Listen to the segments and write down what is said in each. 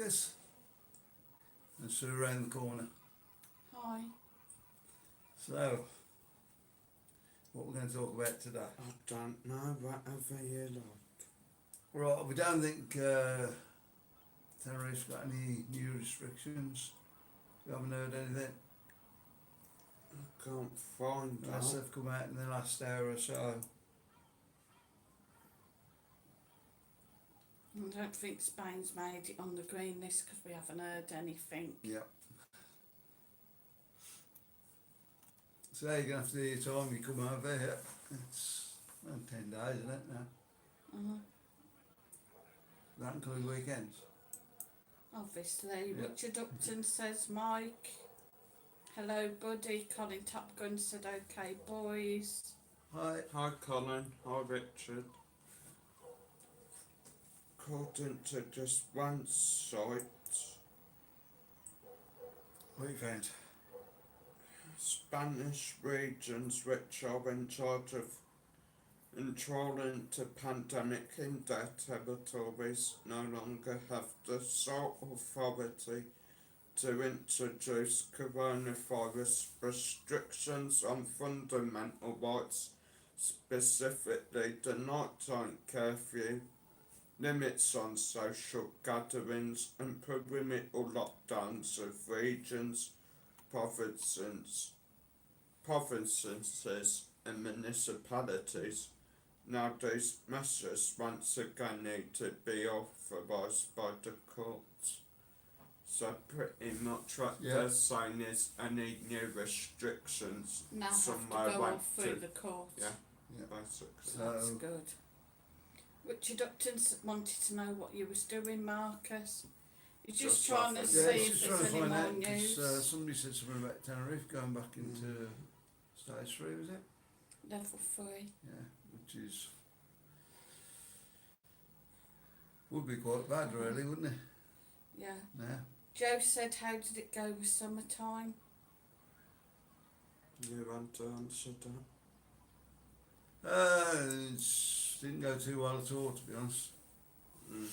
Marcus. And Sue around the corner. Hi. So, what we're going to talk about today? I don't know, whatever you like. Right, we don't think Tenerife's got any new restrictions. We haven't heard anything. I can't find Unless out. they've come out in the last hour or so. I don't think Spain's made it on the green list because we haven't heard anything. Yep. So you're going to have to do your time you come over here. It's around 10 days, isn't it, now? Uh-huh. That include weekends. Obviously, Yeah. Richard Upton says, Mike. Hello, buddy. Colin Top Gun said, okay, boys. Hi. Hi Colin, hi Richard. According to just one site, What you found? Spanish regions which are in charge of controlling the pandemic in their territories no longer have the sole authority to introduce coronavirus restrictions on fundamental rights, specifically the nighttime curfew, limits on social gatherings and perimeter lockdowns of regions, provinces and municipalities. Now these measures once again need to be authorised by the courts. So pretty much what Yeah. they're saying is any new restrictions Now have to somewhere go went off through to, the court. yeah. Yeah. basically. So- That's good. Richard Upton wanted to know what you was doing, Marcus. You're just trying to off- see Yeah, it's if just trying there's to any find more out news. because somebody said something about Tenerife going back into stage 3, was it? Level 3. Yeah, which is would be quite bad, really, wouldn't it? Yeah. Yeah. Joe said, how did it go with summertime? You want to answer that? It didn't go too well at all, to be honest. Mm.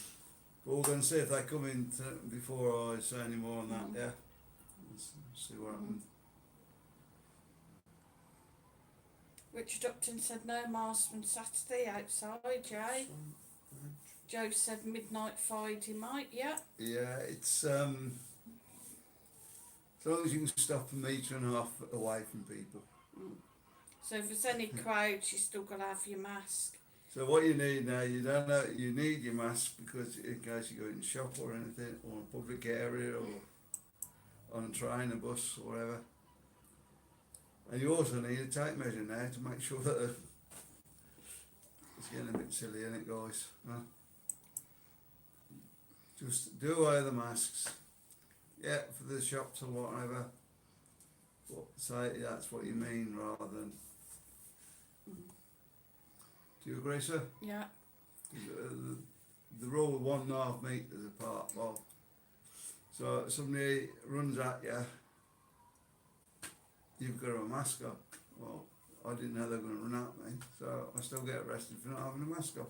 But we're going to see if they come in before I say any more on that. Mhm. Yeah. Let's see what happens. Richard Upton said, no masks on Saturday outside, Jay. Joe said, midnight Friday, Mike, yeah. Yeah, it's as long as you can stop a metre and a half away from people. Mm. So if there's any crowds, you still got to have your mask. So what you need now, you don't know, you need your mask because in case you go in the shop or anything, or a public area, or on a train, a bus, or whatever. And you also need a tape measure now to make sure that it's getting a bit silly, isn't it, guys? Huh? Just do away with the masks. Yeah, for the shops or whatever. But say that's what you mean rather than. Mm. Do you agree, sir? Yeah. The rule 1.5 metres apart. Well, so if somebody runs at you, you've got to have a mask on. Well, I didn't know they were going to run at me, so I still get arrested for not having a mask on.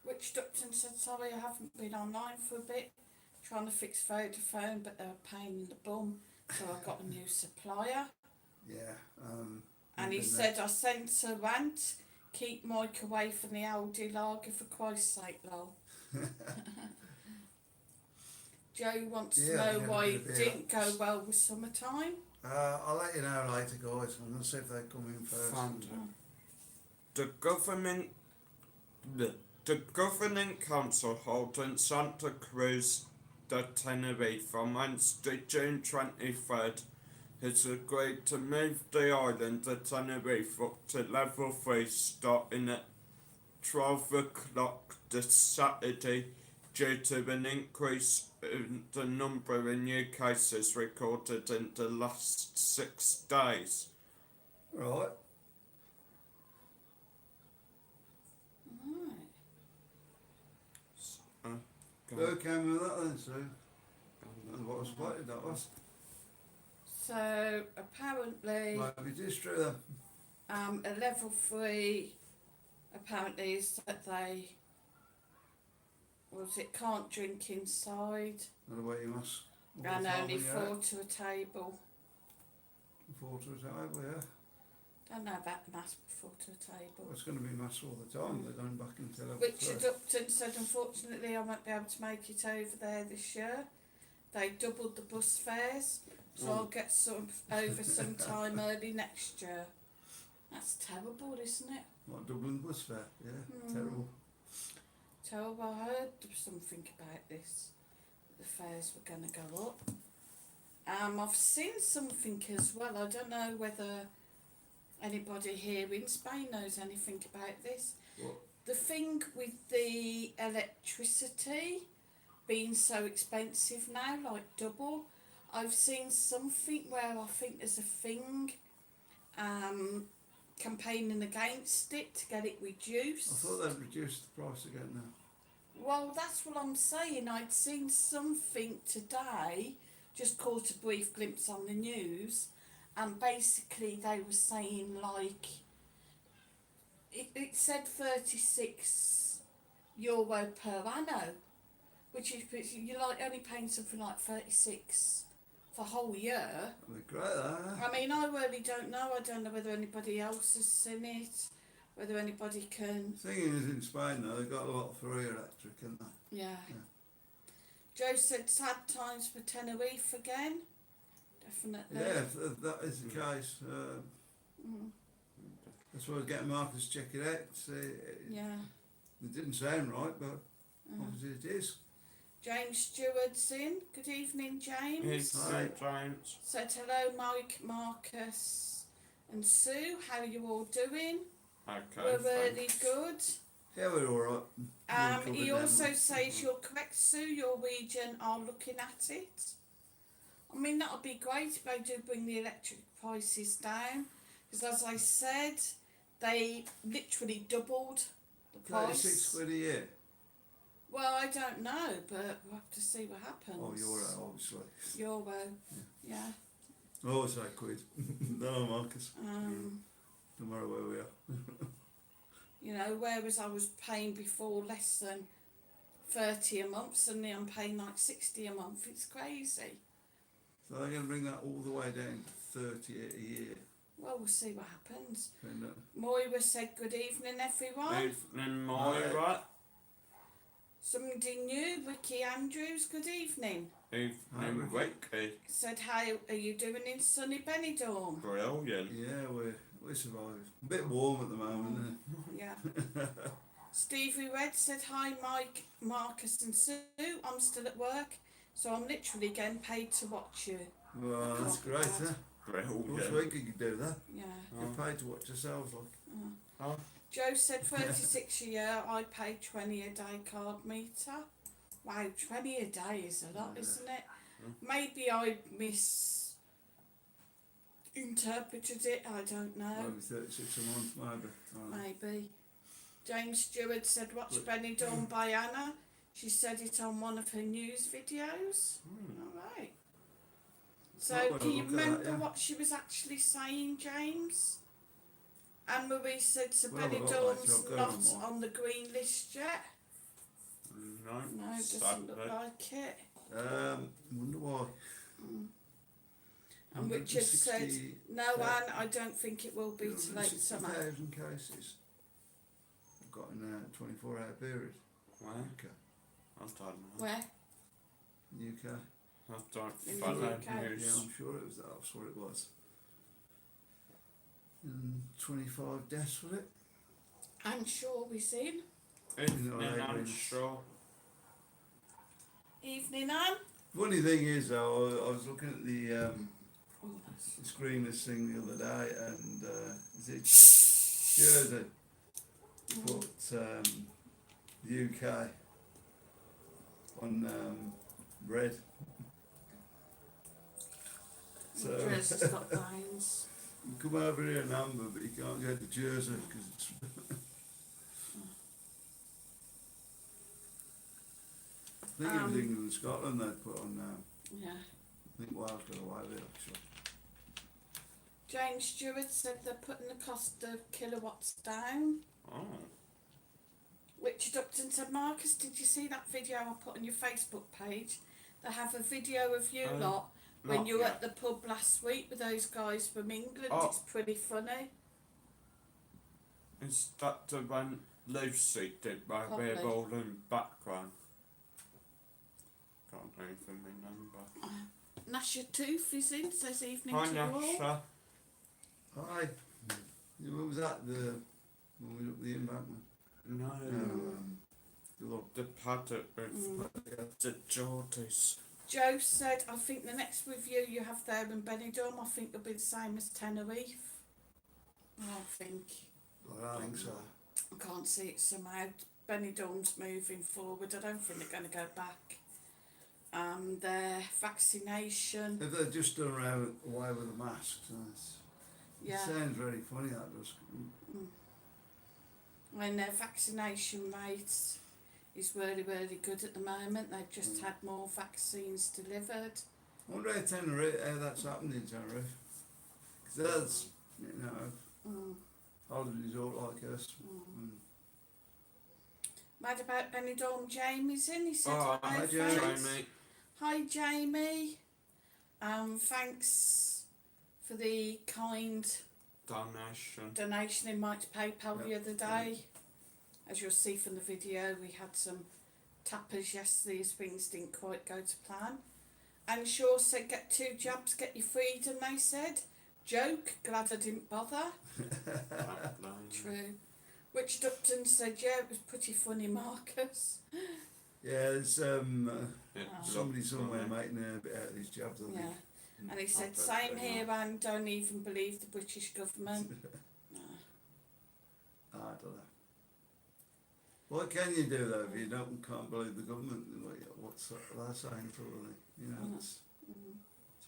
Richard Upton said, sorry, I haven't been online for a bit, trying to fix Vodafone, but they're a pain in the bum, so I got a new supplier. Yeah. And he said, I sent a rant, keep Mike away from the Aldi lager for Christ's sake, lol. Joe wants to know why it didn't go well with summertime. I'll let you know later, guys. I'm going to see if they come in first. Found it. The governing council holding Santa Cruz de Tenerife on Wednesday, June 23rd, has agreed to move the island of Tenerife up to level 3 starting at 12 o'clock this Saturday due to an increase in the number of new cases recorded in the last 6 days. Right. Right. Who came with that then, Sue? And what was spotted that was? So apparently, Maybe just true then. a level 3 apparently is that they was it can't drink inside Not away you must. and only 4 to a table. 4 to a table, yeah. Don't know about the mass before to a table. Well, it's going to be mass all the time. They're going back until Richard Upton said, unfortunately, I won't be able to make it over there this year. They doubled the bus fares, so I'll get over sometime early next year. That's terrible, isn't it? Like Dublin bus fare, yeah, terrible. Terrible. I heard something about this. The fares were going to go up. I've seen something as well. I don't know whether anybody here in Spain knows anything about this. What? The thing with the electricity being so expensive now, like double, I've seen something where I think there's a thing campaigning against it to get it reduced. I thought they'd reduced the price again now. Well, that's what I'm saying. I'd seen something today, just caught a brief glimpse on the news, and basically they were saying like, it said 36 euro per anno, which is, you're like only paying something like 36 for a whole year. That'd be great, that. I mean, I really don't know. I don't know whether anybody else has seen it, whether anybody can. The thing is, in Spain though, they've got a lot for electric, haven't they? Yeah. Joe said sad times for Tenerife again. Definitely. Yeah, if that is the case. That's why I was getting Marcus to check it out. See, Yeah. it didn't sound right, but obviously it is. James Stewart's in. Good evening, James. Hi. James. Said hello, Mike, Marcus, and Sue. How are you all doing? Okay. We're really thanks. good. Yeah, we're all right. He also says you're correct, Sue. Your region are looking at it. I mean, that would be great if they do bring the electric prices down, because as I said, they literally doubled the price. 36 quid a year. Well, I don't know, but we'll have to see what happens. Oh, euro, obviously. Euro, yeah. Oh, it's 8 quid. No, Marcus. Mm. Don't matter where we are. You know, whereas I was paying before less than 30 a month, suddenly I'm paying like 60 a month. It's crazy. So they're going to bring that all the way down to 30 a year. Well, we'll see what happens. And, Moira said, good evening, everyone. Evening, Moira. Somebody new, Ricky Andrews, good evening. Evening, Ricky. Said, how are you doing in sunny Benidorm? Brilliant. yeah, we survived. A bit warm at the moment, isn't it? Yeah. Stevie Red said, hi, Mike, Marcus and Sue. I'm still at work, so I'm literally getting paid to watch you. Well, that's Not great, bad. huh? Brilliant. Last week you could do that. Yeah. You're paid to watch yourselves, like. Oh. Joe said 36 a year, I pay 20 a day card meter. Wow, 20 a day is a lot, isn't it? Maybe I misinterpreted it, I don't know. Maybe 36 a month, maybe. I don't know. Maybe. James Stewart said, watch Benidorm by Anna. She said it on one of her news videos. Alright. So, Might wanna can you look at that, remember yeah. what she was actually saying, James? Anne-Marie said, so Well, we've got Benidorm's that, so not go on. on the green list yet. No, No, doesn't look sadly. like it. Wonder why. And Richard said, 160 no, Anne, I don't think it will be till late summer. 160,000 cases. I've got in a 24-hour period. Where? Okay. I don't know. Where? UK. I don't In the follow UK? Yeah, news. I'm sure it was that. That's what it was. And 25 deaths with it. I'm sure we've seen. Evening, No, I'm I sure. Evening, Anne. Funny thing is, though, I was looking at the Oh, that's screenless thing the other day, and is it Jersey put the UK on red. So Jersey's got lines. you come over here in Amber, but you can't go to Jersey because it's. I think it was England and Scotland they'd put on now. Yeah. I think Wales got away with it actually. James Stewart said they're putting the cost of kilowatts down. Oh. Richard Upton said, Marcus, did you see that video I put on your Facebook page? They have a video of you lot when Not you were yet. at the pub last week with those guys from England. Oh. It's pretty funny. Is that the one Lucy did by Probably. Rebel in background? Can't even remember. Nasha Tooth is in, says evening Hi to you all. Nasha. Hi. What was that? When we were up the embankment? No. The little The paddock with the Geordies. Joe said, I think the next review you have there in Benidorm, I think will be the same as Tenerife. I think. Well, I think so. I can't see it somehow. Benidorm's moving forward. I don't think they're going to go back. Their vaccination. If they'd just done away with the masks, Yeah. it sounds very funny, that does. When their vaccination rate is really, really good at the moment. They've just had more vaccines delivered. I wonder how that's happened in Tenerife. Because that's, you know, holiday resort like us. Mad about Benidorm, Jamie's in. He said, Oh, hi, hi, thanks. Jamie. Hi, Jamie. Thanks for the kind donation in Mike's PayPal the other day. As you'll see from the video, we had some tappers yesterday as things didn't quite go to plan. And Shaw said, get 2 jabs, get your freedom, they said. Joke, glad I didn't bother. True. Richard Upton said, yeah, it was pretty funny, Marcus. Yeah, there's somebody looked somewhere funny. making a bit out of these jobs, I Yeah. think. And he I said, bet same they here, are. and don't even believe the British government. No. I don't know. What can you do though if you can't believe the government? What's they're saying sort of thing? You know, it's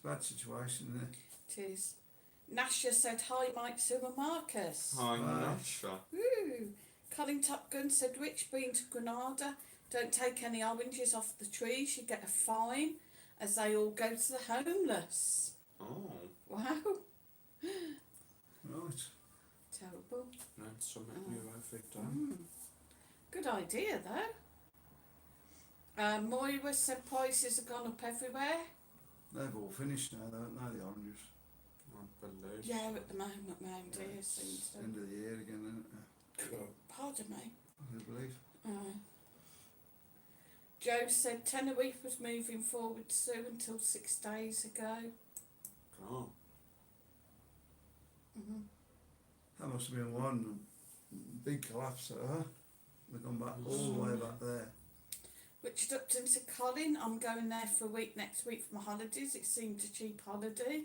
a bad situation, isn't it? It is. Nasha said, hi, Mike, Sue and Marcus. Hi Hi. Nasha. Woo. Colin Top Gun said, Rich, been to Granada. Don't take any oranges off the trees. You get a fine as they all go to the homeless. Oh, Wow. Right. Terrible. learn something new every day. Good idea, though. Moira said prices have gone up everywhere. They've all finished now, don't they, the oranges? I believe. Yeah, at the moment, round here It's seems to. end of the year again, isn't it? Pardon me. I believe. Joe said Tenerife was moving forward soon until 6 days ago. Oh. That must have been one big collapse there, huh? They've gone back all the way back there. Richard Upton said, Colin, I'm going there for a week next week for my holidays. It seemed a cheap holiday.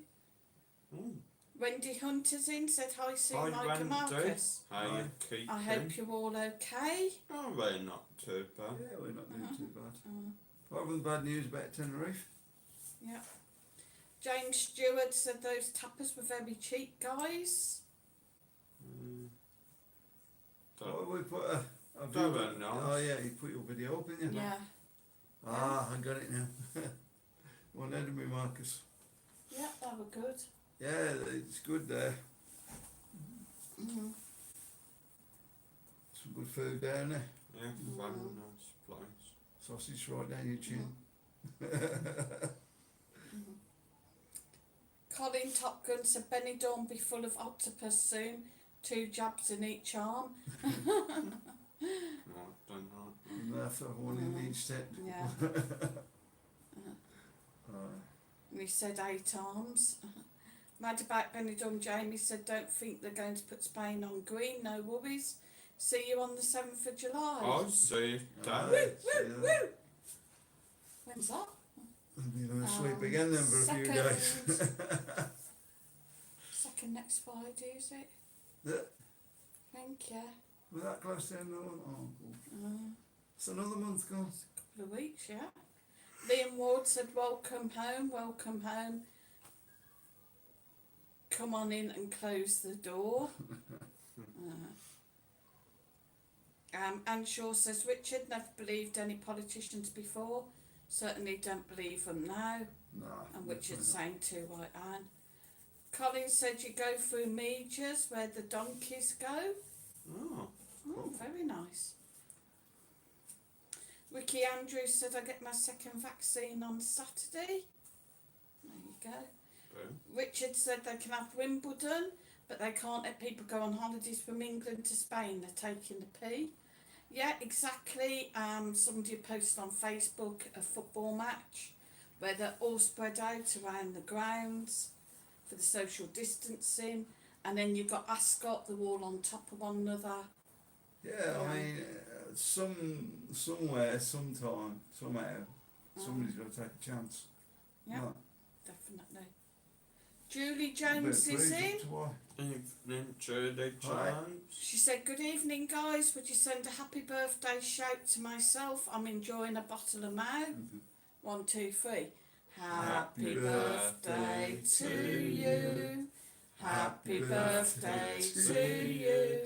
Wendy Hunter's in, said hi, Sue, Hi, Mike and Wendy. Marcus. How you keeping? I hope you're all okay. Oh, we're not too bad. Yeah, we're not doing too bad. Apart from the bad news about Tenerife. Yeah. James Stewart said those tappers were very cheap, guys. Oh, we put a That video. were nice. Oh yeah, you put your video up, didn't you? Yeah. Ah, I got it now. One end of me, Marcus. Yeah, they were good. Yeah, it's good there. Mm-hmm. Some good food down there. Yeah, very nice place. Sausage right down your chin. Colin Top Gun said Benidorm be full of octopus soon. 2 jabs in each arm. No, I don't know. And they have to have one in each tent. Yeah. Right. And he said 8 arms. Mad about Benidorm, Jamie said, don't think they're going to put Spain on green, no worries. See you on the 7th of July. I'll see that. Right, see you then. When's that? You're going to sleep again then for a few days. Second next Friday, is it? Yeah. Thank you. We're that close to the end of the month. Oh, cool. It's another month gone. Couple of weeks, yeah. Liam Ward said, welcome home, welcome home. Come on in and close the door. Anne Shaw says, Richard, never believed any politicians before. Certainly don't believe them now. No. And Richard's saying too, right, Anne. Colin said you go through Majors where the donkeys go. Oh, Oh, very nice. Ricky Andrews said I get my second vaccine on Saturday. There you go. Boom. Richard said they can have Wimbledon, but they can't let people go on holidays from England to Spain. They're taking the P. Yeah, exactly. Somebody posted on Facebook a football match where they're all spread out around the grounds for the social distancing, and then you've got Ascot, they're all on top of one another. Yeah, I mean, somewhere, sometime, somehow, somebody's got to take a chance. Yeah, Right. definitely. Julie Bit Jones is pleased in. up to why. Evening, Julie Hi. Jones. She said, good evening guys, would you send a happy birthday shout to myself? I'm enjoying a bottle of Mao. 1, 2, 3. Happy birthday to you. Happy birthday to you.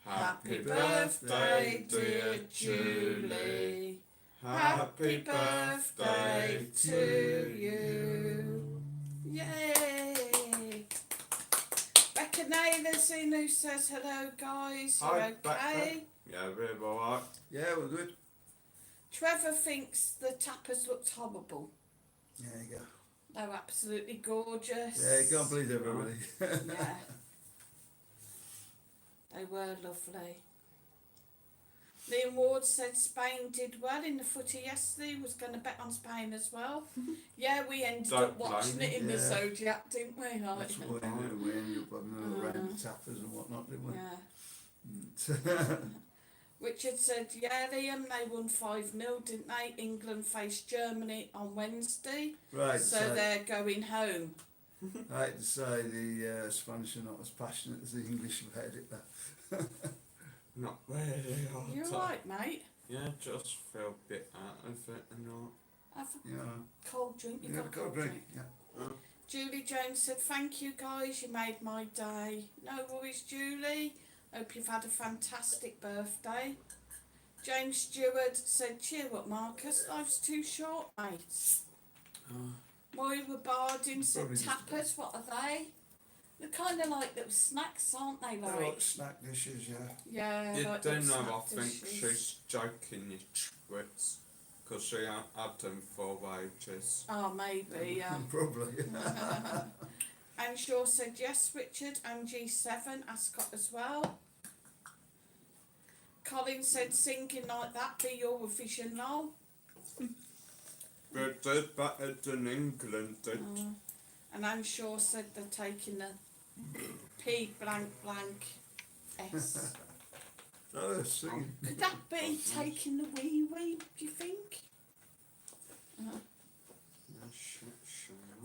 Happy birthday, dear Julie. Happy birthday to you. Yay! Becca Naylor's in who says hello guys. You're Hi, okay? Becca. Yeah, we're alright. Yeah, we're good. Trevor thinks the tappers looked horrible. There you go. They were absolutely gorgeous. Yeah, you can't please everybody. Yeah. They were lovely. Liam Ward said Spain did well in the footy yesterday, was going to bet on Spain as well. Yeah, we ended up watching it in the Yeah. Zodiac, didn't we? That's what we ended up having another round of tappers and whatnot, didn't we? Yeah. Richard said, yeah, Liam, they won 5-0, didn't they? England faced Germany on Wednesday. Right, So they're going home. I hate to say the Spanish are not as passionate as the English about it though. Not really. You're right, mate. Yeah, just feel a bit out of it and all. Have You know, a cold drink. You got a cold drink. Yeah. Julie Jones said, thank you guys, you made my day. No worries, Julie. Hope you've had a fantastic birthday. James Stewart said, cheer up, Marcus. Life's too short, mate. Moira Bardin said, Probably just- tappers, what are they? They're kind of like little snacks, aren't they? They're Like, like snack dishes, yeah. yeah, You like do little know, I snack think dishes. she's joking your twits, because she ain't had them for ages. Oh, maybe, yeah. Probably. And Shaw said, yes, Richard, and G7, Ascot as well. Colin said, singing like that be your vision, lol. But they're better than England did. And Anne Shaw said they're taking the P blank blank S. Oh, they're singing. Could that be taking the wee wee, do you think? Yeah, shit.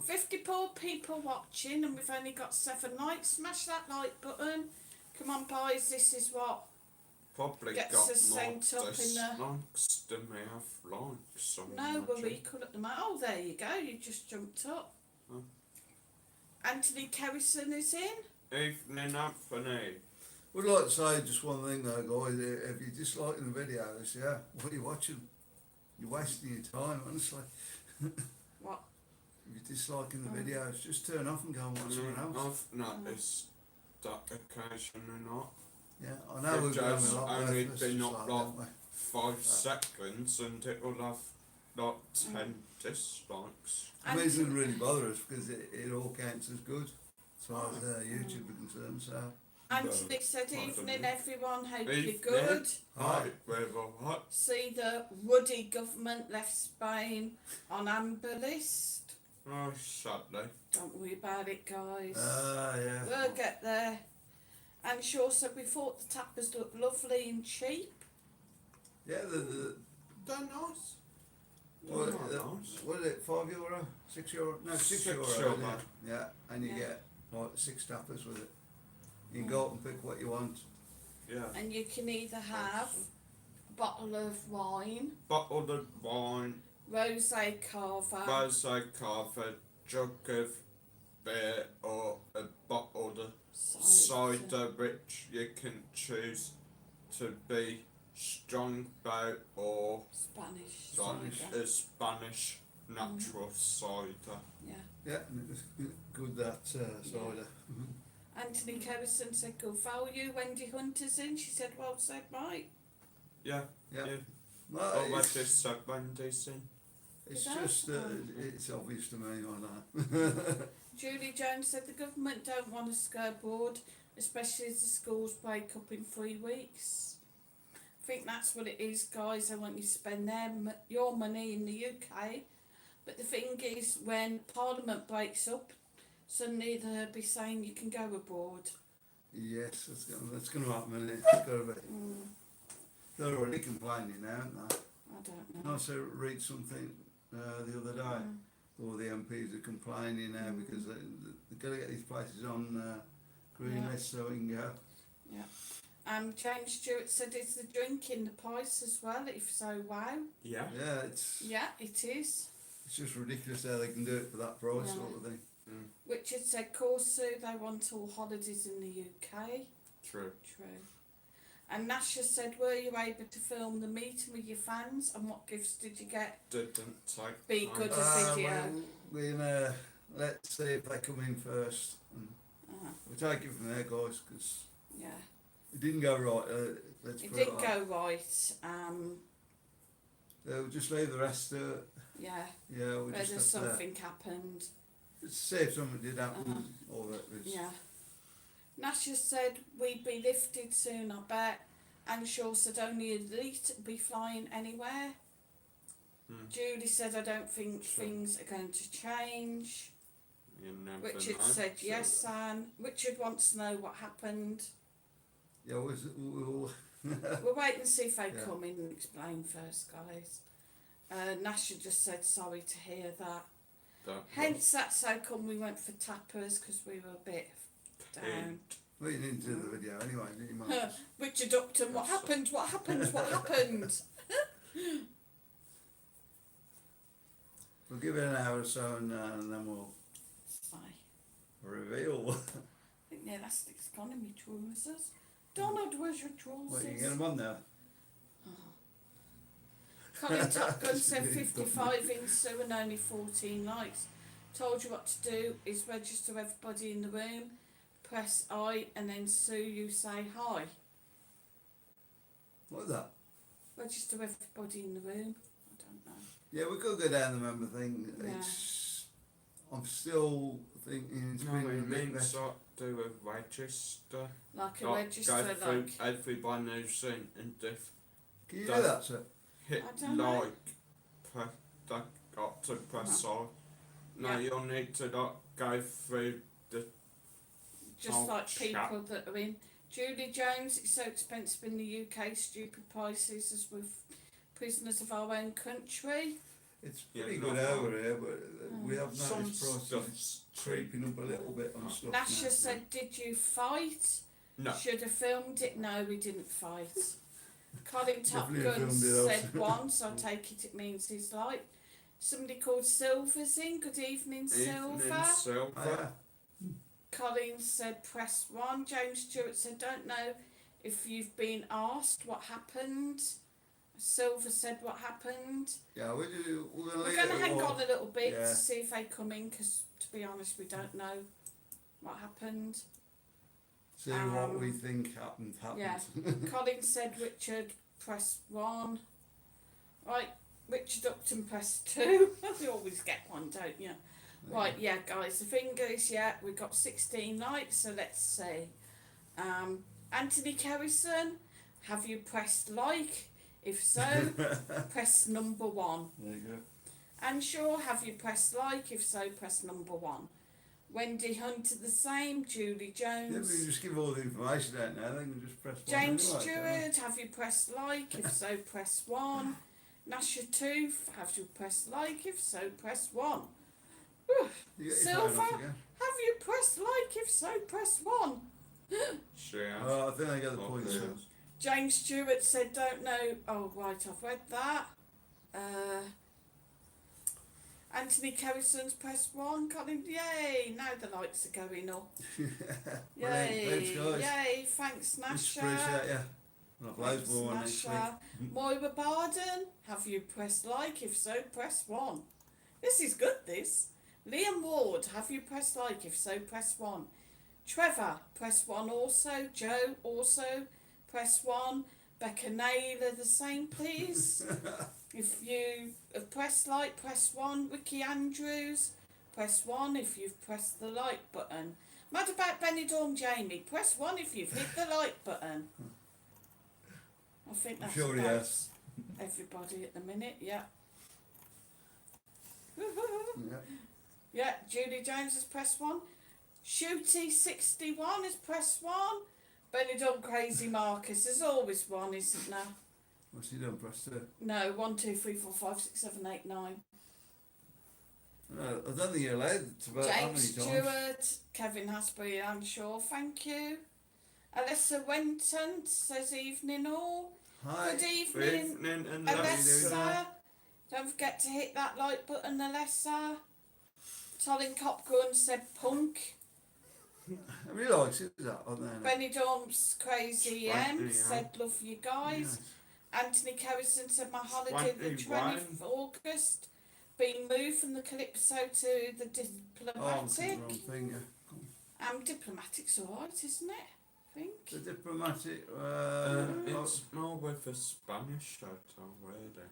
54 people watching and we've only got 7 likes. Smash that like button. Come on boys, this is what Probably gets got us more sent up in the... dislikes than we have likes. No, we're equal at the moment. Oh, there you go, you just jumped up. Oh. Anthony Kerrison is in. Evening, Anthony. Would like to say just one thing though, guys. If you're disliking the videos, yeah, what are you watching? You're wasting your time, honestly. What? If you're disliking the videos, just turn off and go and watch something else. I've noticed that occasionally not. Yeah, I know we've been having a lot of only birthdays been and up stuff, like haven't we? 5 seconds and it will have like 10 dislikes. I mean, it doesn't really bother us because it all counts as good as far as YouTube is concerned. So, Anthony said, I don't evening know. everyone, hope Evening. you're good. Hi, we're alright. See the Woody government left Spain on amber list. Oh, sadly. Don't worry about it, guys. yeah. We'll get there. And Shaw said we thought the tappers looked lovely and cheap. Yeah, They're nice. what, They're not nice. what is it, €5? €6? No, €6. €6, Isn't man. it? Yeah, and you Yeah. get like 6 tappers with it. You can go up and pick what you want. Yeah. And you can either have a bottle of wine, Bottle of wine, rosé carver, rosé carver, jug of beer, or a bottle of cider which you can choose to be strong bout or Spanish like cider. a Spanish natural cider. Yeah. Yeah, and it was good that cider. Anthony Kerrison said good value. Wendy Hunter's in. She said well said, Mike. Yeah, Yeah. yeah. Well, Or was it's, this Wendy scene? it's Did I? just that it's obvious to me, I know. Julie Jones said the government don't want us to go abroad, especially as the schools break up in 3 weeks. I think that's what it is, guys. They want you to spend your money in the UK. But the thing is, when Parliament breaks up, suddenly they'll be saying you can go abroad. Yes, that's going to happen, isn't it? It's got to be. They're already complaining now, aren't they? I don't know. I also read something the other day. All the MPs are complaining now because they've got to get these places on green Yeah. list so we can go. James Stewart said, is the drinking the price as well? If so, wow. Yeah. Yeah, it's It is. just ridiculous how they can do it for that price, Yeah. sort of thing. Richard said, Corsu, they want all holidays in the UK. True. True. And Nasha said, were you able to film the meeting with your fans, and what gifts did you get? Didn't take Be time. good. The video. We'll let's see if they come in first. And we'll take it from there, guys, because Yeah. it didn't go right. Let's It put did it like go right. we'll just leave the rest to it. Yeah. Yeah, we'll Whether just have something happened. to see if something did happen or that was. Yeah. Nasha said, we'd be lifted soon, I bet. And Shaw said, only elite be flying anywhere. Julie said, I don't think things are going to change. You never Richard know. said, So- yes, Anne. Richard wants to know what happened. Yeah, we'll We'll wait and see if they Yeah. come in and explain first, guys. Nasha just said, sorry to hear that. that Hence, that's how come we went for tappers, because we were a bit down. well, you didn't do the video anyway, did you, Mum? Richard Upton, what happened? What happened? What happened? We'll give it an hour or so and then we'll Sigh. reveal. I think the elastic's gone in my trousers. Donald, where's your trousers? What, you get them on now? Colin Top Gun said Really 55 in Sue and only 14 likes. Told you what to do is register everybody in the room, press I, and then Sue, you say hi. What's that? Register everybody in the room. I don't know. Yeah, we could go down the member thing. Yeah. It's, I'm still thinking it's No, been a it bit means better. do a register. Like a Go register, through like. everyone who's seen and if Can you Don't- do that, sir? hit I don't know. press, they got to press on. No, Yeah. you'll need to go through the Just Oh, like chat. people that are in. Julie Jones, it's so expensive in the UK, stupid prices as with prisoners of our own country. It's Yeah, pretty not good bad. over here, but we have some noticed prices stuff's creeping up a little bit on stuff. Nasha now. said, did you fight? No. Should have filmed it. No, we didn't fight. Colin Top Definitely Gun filmed it said also. one, so I take it means he's like. Somebody called Silver's in. Good evening, Silver. Evening, Silver. Oh, yeah. Colin said press 1. James Stewart said don't know if you've been asked what happened. Silver said what happened. Yeah, we're going to We're leave going it to hang all. on a little bit Yeah. to see if they come in because, to be honest, we don't know what happened. See what we Um, think happened. Yeah. Colin said Richard press 1. Right, Richard Upton press 2. You always get one, don't you? Right, yeah, guys, the thing is, yeah, we got 16 likes, so let's see. Anthony Kerrison, have you pressed like? If so, press number 1. There you go. And sure, have you pressed like? If so, press number 1. Wendy Hunter the same. Julie Yeah, we Jones. just give all the information out now, then we just press one James anyway, can't Stewart, have you pressed like? If so, press 1. Nasha Tooth, have you pressed like? If so, press 1. Whew. we? You get your phone off Silver, again. have you pressed like? If so, press 1. Share. Oh, I think I got the Oh, point. yeah. So. James Stewart said, don't know. Oh, right, I've read that. Anthony Kerrison's press 1. Colin, yay, now the lights are going up. Brilliant. Yay, Thanks, guys. yay, thanks, Just Nasha. appreciate you. I'll have loads Thanks, more next week. Nasha. Moira Barden, have you pressed like? If so, press 1. This is good, this. Liam Ward, have you pressed like? If so, press 1. Trevor, press 1 also. Joe, also, press 1. Becca Naylor, the same, please. If you have pressed like, press 1. Ricky Andrews, press 1 if you've pressed the like button. Mad about Benidorm Jamie, press 1 if you've hit the like button. I think that's Sure he about has. everybody at the minute, yeah. Yeah. Yeah, Julie Jones has pressed 1. Shooty61 has pressed 1. Benidorm Crazy Marcus, there's always 1, isn't there? What's he done? Press 2. No, 1, 2, 3, 4, 5, 6, 7, 8, 9. No, I don't think you're allowed to vote how many James times. Stewart, Kevin Hasbury, I'm sure, thank you. Alyssa Wenton says evening all. Hi. Good evening, Evening and Alessa. Don't forget to hit that like button, Alessa. Colin Copgun said punk. How many likes is that on there now? Benidorm's Crazy M 21. said love you guys. Anthony Carrison said my holiday the 21. 20th of August being moved from the Calypso to the Oh, I'm Diplomatic. thinking the wrong thing. Yeah. Diplomatic's alright, isn't it? I think. The Diplomatic. it's more with a Spanish hotel, really.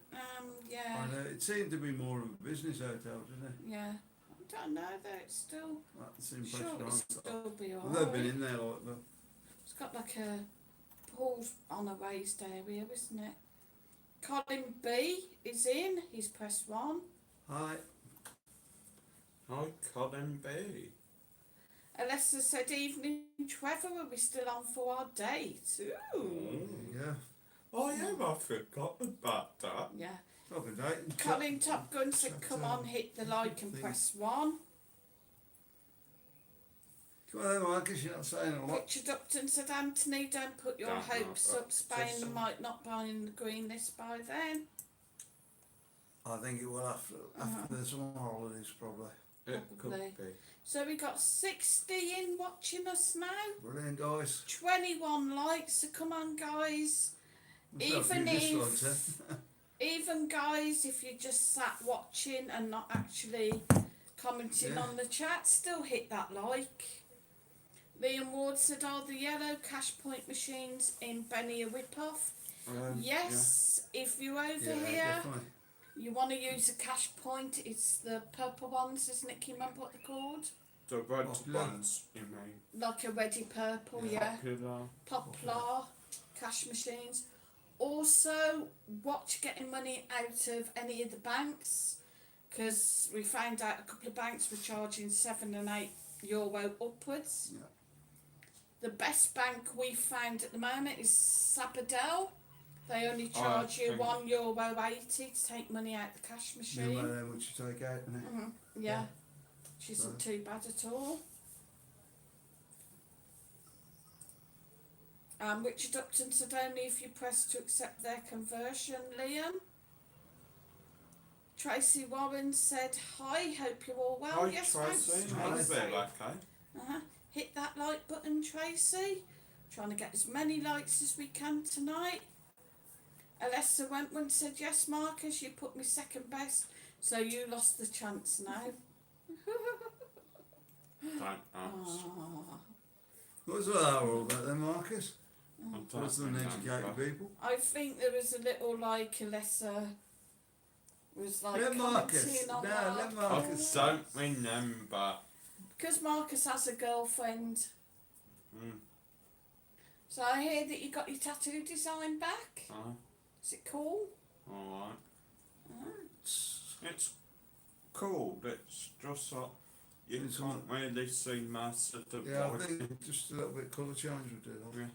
Yeah. I know, it seemed to be more of a business hotel, didn't it? Yeah. I don't know though, it's still. That's the impression Sure, it'll I've got. still be I've never been alright. in there like that. It's got like a pool on a raised area, isn't it? Colin B is in, he's pressed 1. Hi. Hi, Colin B. Alessa said evening Trevor, are we still on for our date? Ooh. Yeah. Oh yeah, I forgot about that. Yeah. Probably dating. Colin Top Gun said come on, hit the like and press 1. Come on then, Marcus, you're not saying a lot. Richard Upton said Anthony, don't put your Don't hopes know, up, Spain might not buy in the green list by then. I think it will after the summer holidays, probably. It Probably. could be. So we got 60 in watching us now. Brilliant, guys. 21 likes, so come on guys. We've got a few Even if, dislikes, even guys, if you just sat watching and not actually commenting Yeah. on the chat, still hit that like. Liam Ward said, are the yellow cash point machines in Benny a whip-off? Yes, if you're over Yeah, here, definitely. you want to use a cash point, it's the purple ones, isn't it? Can you remember what they're called? The red Popular. ones, you mean? Like a ready purple, yeah. Popular. Poplar cash machines. Also, watch getting money out of any of the banks, because we found out a couple of banks were charging €7 and €8 upwards. Yeah. The best bank we found at the moment is Sabadell. They only charge you think- €1.80 to take money out the cash No machine. matter how much you take out, innit? Yeah, which isn't too bad at all. Richard Upton said only if you press to accept their conversion, Liam. Tracy Warren said, hi, hope you're all well. Hi, Yes, Tracy. thanks, How's Tracy. it, okay? Hit that like button, Tracy. Trying to get as many likes as we can tonight. Alessa Wentworth said, yes, Marcus, you put me second best, so you lost the chance now. Don't ask. Ah. What's that all about then, Marcus? I don't What's an remember. educated people? I think there was a little like Alessa was like Let Marcus. commenting on No, that. let I Marcus. don't remember. Because Marcus has a girlfriend. Mm. So I hear that you got your tattoo design back. Is it cool? Alright. Uh, It's cool. It's just like you It's can't really see most of the Yeah, I body. think just a little bit colour change would do that. Yeah.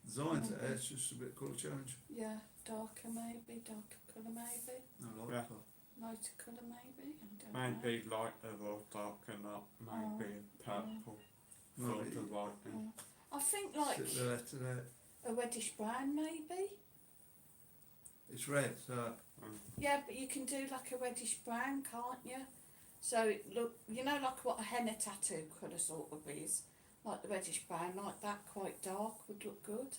Design's it, it's just a bit colour change. yeah, darker maybe, darker colour maybe, No, like Yeah. that. lighter colour maybe. I don't know. Maybe lighter or darker, not maybe purple. Well, Sort of lighting. I think like Stick the letter there. a reddish brown maybe. It's red, so Yeah, but you can do like a reddish brown, can't you? So it look, you know, like what a henna tattoo colour sort of is, like the reddish brown, like that, quite dark would look good.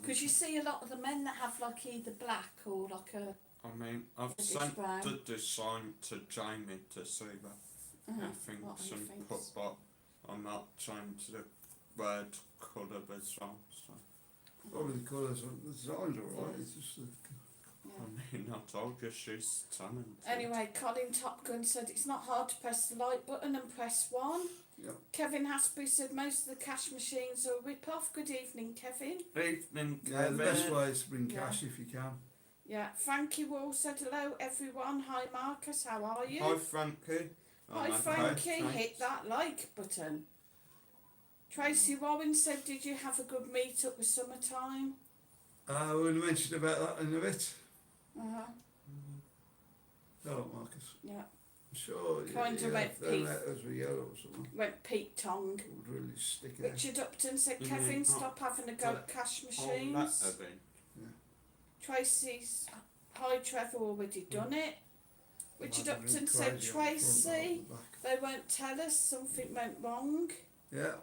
Because you see a lot of the men that have like either black or like a I mean, I've reddish sent brown. the design to Jamie to see what he What thinks he and thinks. put, but I'm not changed the red colour as well. So. Probably the colours on the designs are alright, it's just the... Yeah. I mean, I told you she's talented. Anyway, Colin Top Gun said it's not hard to press the like button and press 1. Yep. Kevin Hasbury said most of the cash machines are a rip-off. Good evening, Kevin. Evening, Yeah, Kevin. the best way is to bring Yeah. cash if you can. Yeah, Frankie Wall said hello everyone. Hi Marcus, how are you? Hi, Frankie. Hi I'm okay, Frankie, thanks. hit that like button. Tracy Warren said, did you have a good meet up with Summertime? We'll mention about that in a bit. Uh-huh, Hello, Marcus. yeah. I'm sure Kinda yeah, red if their peas. letters were yellow or something, Went Pete Tong. it would really stick out. Richard Upton said, You Kevin, mean- stop having a go at cash Oh, machines. that again. Tracy's, hi Trevor, already done it. Richard Might have been Upton said, crazy on the front rather Tracy, than the back. they won't tell us, something went wrong. Yeah.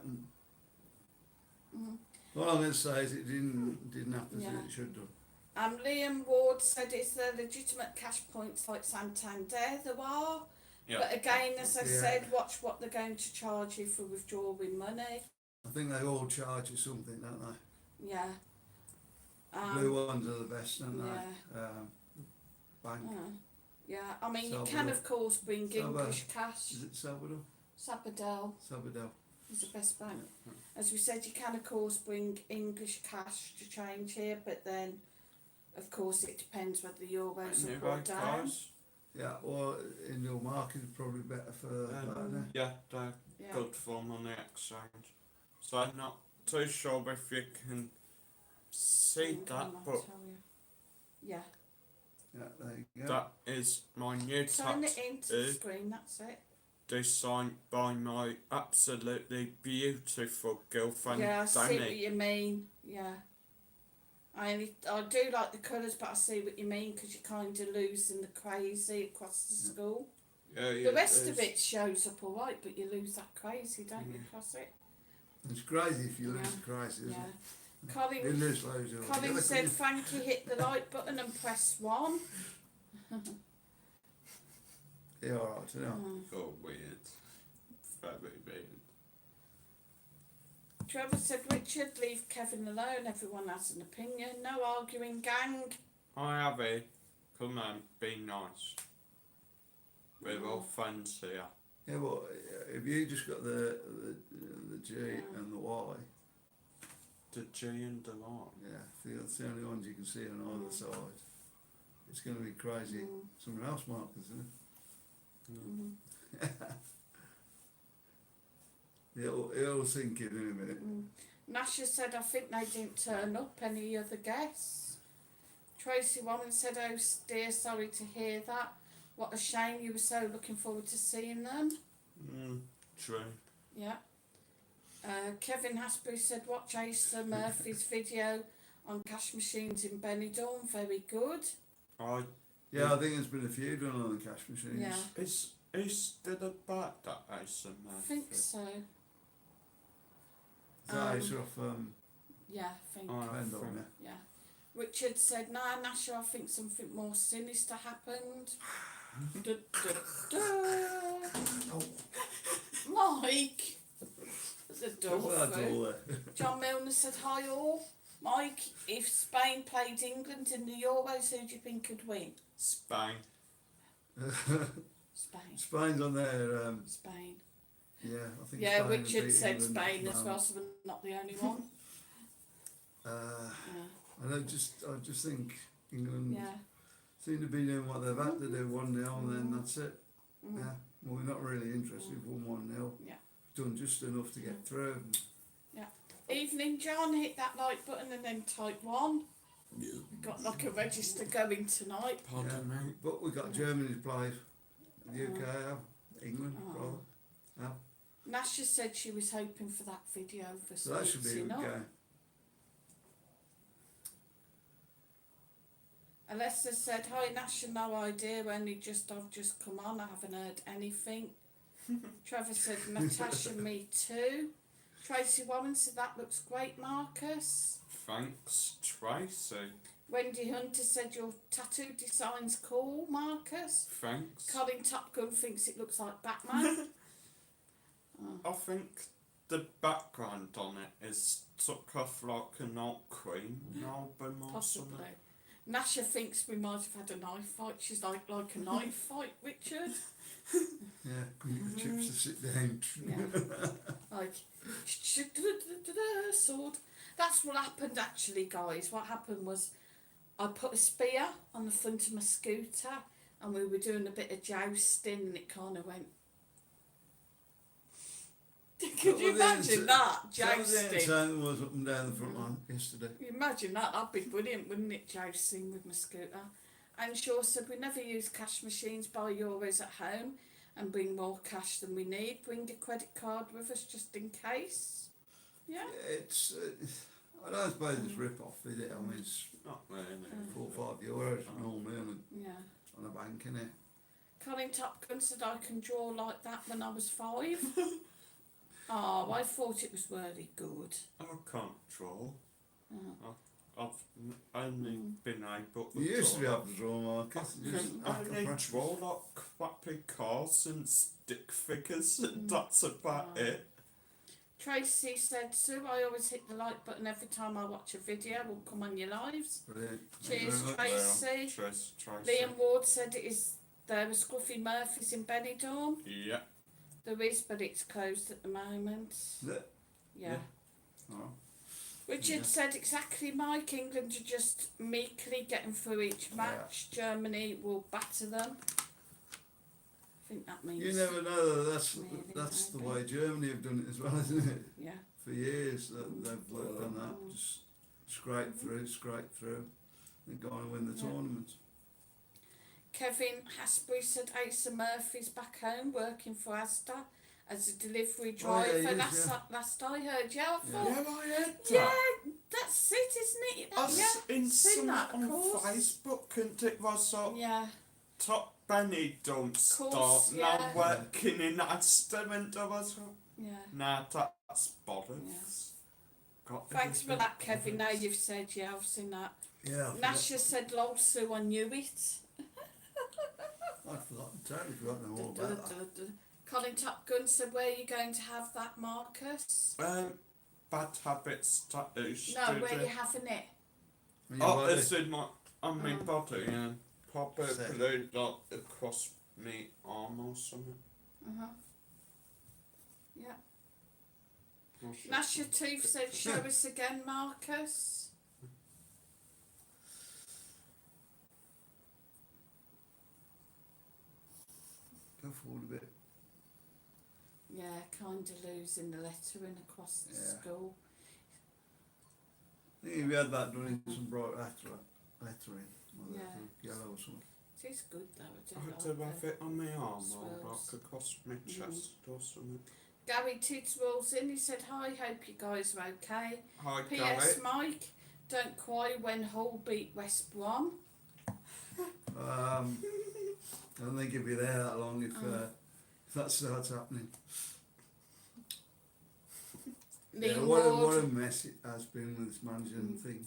Mhm. All I'm going to say is it didn't happen Yeah. as it should do. Liam Ward said, is there legitimate cash points like Santander? There are. Yeah. But again, as I Yeah. said, watch what they're going to charge you for withdrawing money. I think they all charge you something, don't they? Yeah. Blue ones are the best, don't yeah. they? Bank. Yeah, I mean, you Salvador. can of course bring Salvador. English cash. Is it Salvador? Sabadell Sabadell. is the best bank. As we said, you can of course bring English cash to change here, but then of course it depends whether the euro's up or Anyway, down. guys. Yeah, or in your market is probably better for that, isn't it? Yeah, they're Yeah. good for money exchange. So I'm not too sure if you can see Hang that, on, I'll but tell you. Yeah. Yeah, there you go. that is my new Turn it tattoo into the screen, that's it. designed by my absolutely beautiful girlfriend Yeah, I see what Danny. you mean. Yeah. I do like the colours, but I see what you mean because you're kind of losing the crazy across the school. Yeah, The rest of it shows up alright, but you lose that crazy, don't you, Mm. across it? It's crazy if you lose Yeah. the crisis, isn't Yeah. it? You Colin, lose loads of Colin said, Frankie, hit the like button and press 1. Yeah, alright, you know. Oh, weird. Very weird. Trevor said, Richard, leave Kevin alone. Everyone has an opinion. No arguing, gang. Hi, Abby. Come on, be nice. We're all friends here. Yeah, well, if you just got the G Yeah. and the Y, The G and the Y. yeah, that's the only ones you can see on either Mm. side. It's going to be crazy. Mm. Someone else markers, isn't it? Mm. It'll sink in a minute. Nasha said, I think they didn't turn up. Any other guests? Tracy Warren said, oh dear, sorry to hear that. What a shame, you were so looking forward to seeing them. True. Yeah. Kevin Hasbury said, watch Asa Murphy's video on cash machines in Benidorm. Very good. Yeah, I think there's been a few done on the cash machines. Yeah, Is still about that ASMR? I think so. Is that Ace off Yeah, I think. Oh, I Vendor, think- yeah? Yeah. Richard said, nah, Nasha, I think something more sinister happened. Da, da, da. Oh, Mike! There's a door what's that through. all there? John Milner said, hi all. Mike, if Spain played England in the Euros, who do you think could win? Spain. Spain. Spain's on there. Spain. Yeah, I think. Yeah, Spain would Richard beat said England Spain at the as well, so we're not the only one. moment. I just think England Yeah. seem to be doing what they've had to do, 1-0, and then that's it. Mm. Yeah, well, we're not really interested. We've won 1-0. Yeah. Done just enough to get through. Evening, John. Hit that like button and then type 1. Got like a register going tonight. Pardon me. But we got Germany to play, the UK, England, Oh. rather. Nasha said she was hoping for that video for So that should be a Sweets good Enough. game. Alessa said, hi Nasha, no idea, I've just come on, I haven't heard anything. Trevor said, Natasha, me too. Tracy Warren said, that looks great, Marcus. Thanks, Tracy. Wendy Hunter said, your tattoo design's cool, Marcus. Thanks. Colin Top Gun thinks it looks like Batman. I think the background on it is took off like an old Queen album or Possibly. something. Nasha thinks we might have had a knife fight. She's like a knife fight, Richard. Yeah, can you get chips to sit down? Yeah. Like, sword. That's what happened actually, guys. What happened was I put a spear on the front of my scooter and we were doing a bit of jousting and it kind of went. Could you imagine that? Jousting. Sound was up and down the front line yesterday. You imagine that? That'd be brilliant, wouldn't it? Jousting with my scooter. And Shaw said we never use cash machines, buy euros at home and bring more cash than we need. Bring a credit card with us just in case. Yeah. It's, I don't suppose it's rip-off, is it? I mean, it's Not really. €4 or €5 normally Yeah. on a bank, innit? Colin Top Gun said I can draw like that when I was 5. Oh, I thought it was really good. I can't draw. Oh. I've only been able to You used to be draw. able to draw, Marcus. You just I have to only practice. draw like crappy cars and stick figures, and that's about Oh. it. Tracy said, Sue, I always hit the like button every time I watch a video. Will come on your lives. Brilliant. Thank you Cheers, very much. Tracy. Tracy. Liam Ward said there were Scruffy Murphys in Benidorm. Yeah. There is, but it's closed at the moment. Is it? Yeah. Oh. Richard Yeah. said exactly, Mike. England are just meekly getting through each match. Germany will batter them. I think that means. You never know, that's Really, the maybe. way Germany have done it as well, isn't it? Yeah. For years they've done that, just scrape through, and go on and win the Yeah. tournament. Kevin Hasbury said Asa Murphy's back home working for Asda as a delivery Oh, yeah, driver. he is, That's yeah. last I heard. Yeah, I Yeah. thought. Yeah, I heard that. Yeah, that's it, isn't it? I've seen seen that, of on course. Facebook, and it was Yeah. top Benidorm star Course, now yeah. working in Aston, and I was like, Yeah. nah, that's bollocks. Got Thanks for everything. that, Kevin. Now you've said, yeah, I've seen that. Yeah, Nasha said, lol, Sue, I knew it. I'd forgotten, totally forgotten all about that. Colin Top Gun said, where are you going to have that, Marcus? Bad habits tattoo No, studio. where are you having it? When you Oh, work it's in my on my Oh. body, yeah. Probably Sick. like across me arm or something. Uh-huh. Yeah. Or something. Nasha Tooth said, show us again, Marcus. Go forward a bit. Yeah, kind of losing the lettering across the Yeah. school. I think if you had that done in some bright lettering, or Yeah. yellow or something. It is good though, I I do had to like have it. it on my arm or swirls. like across my chest or something. Gary Tids rolls in, he said, hi, hope you guys are okay. Hi, P.S. Gary. Mike, don't cry when Hull beat West Brom. I don't think he'll be there that long if that starts happening. Yeah, Liam what Ward, a mess it has been with this managing thing.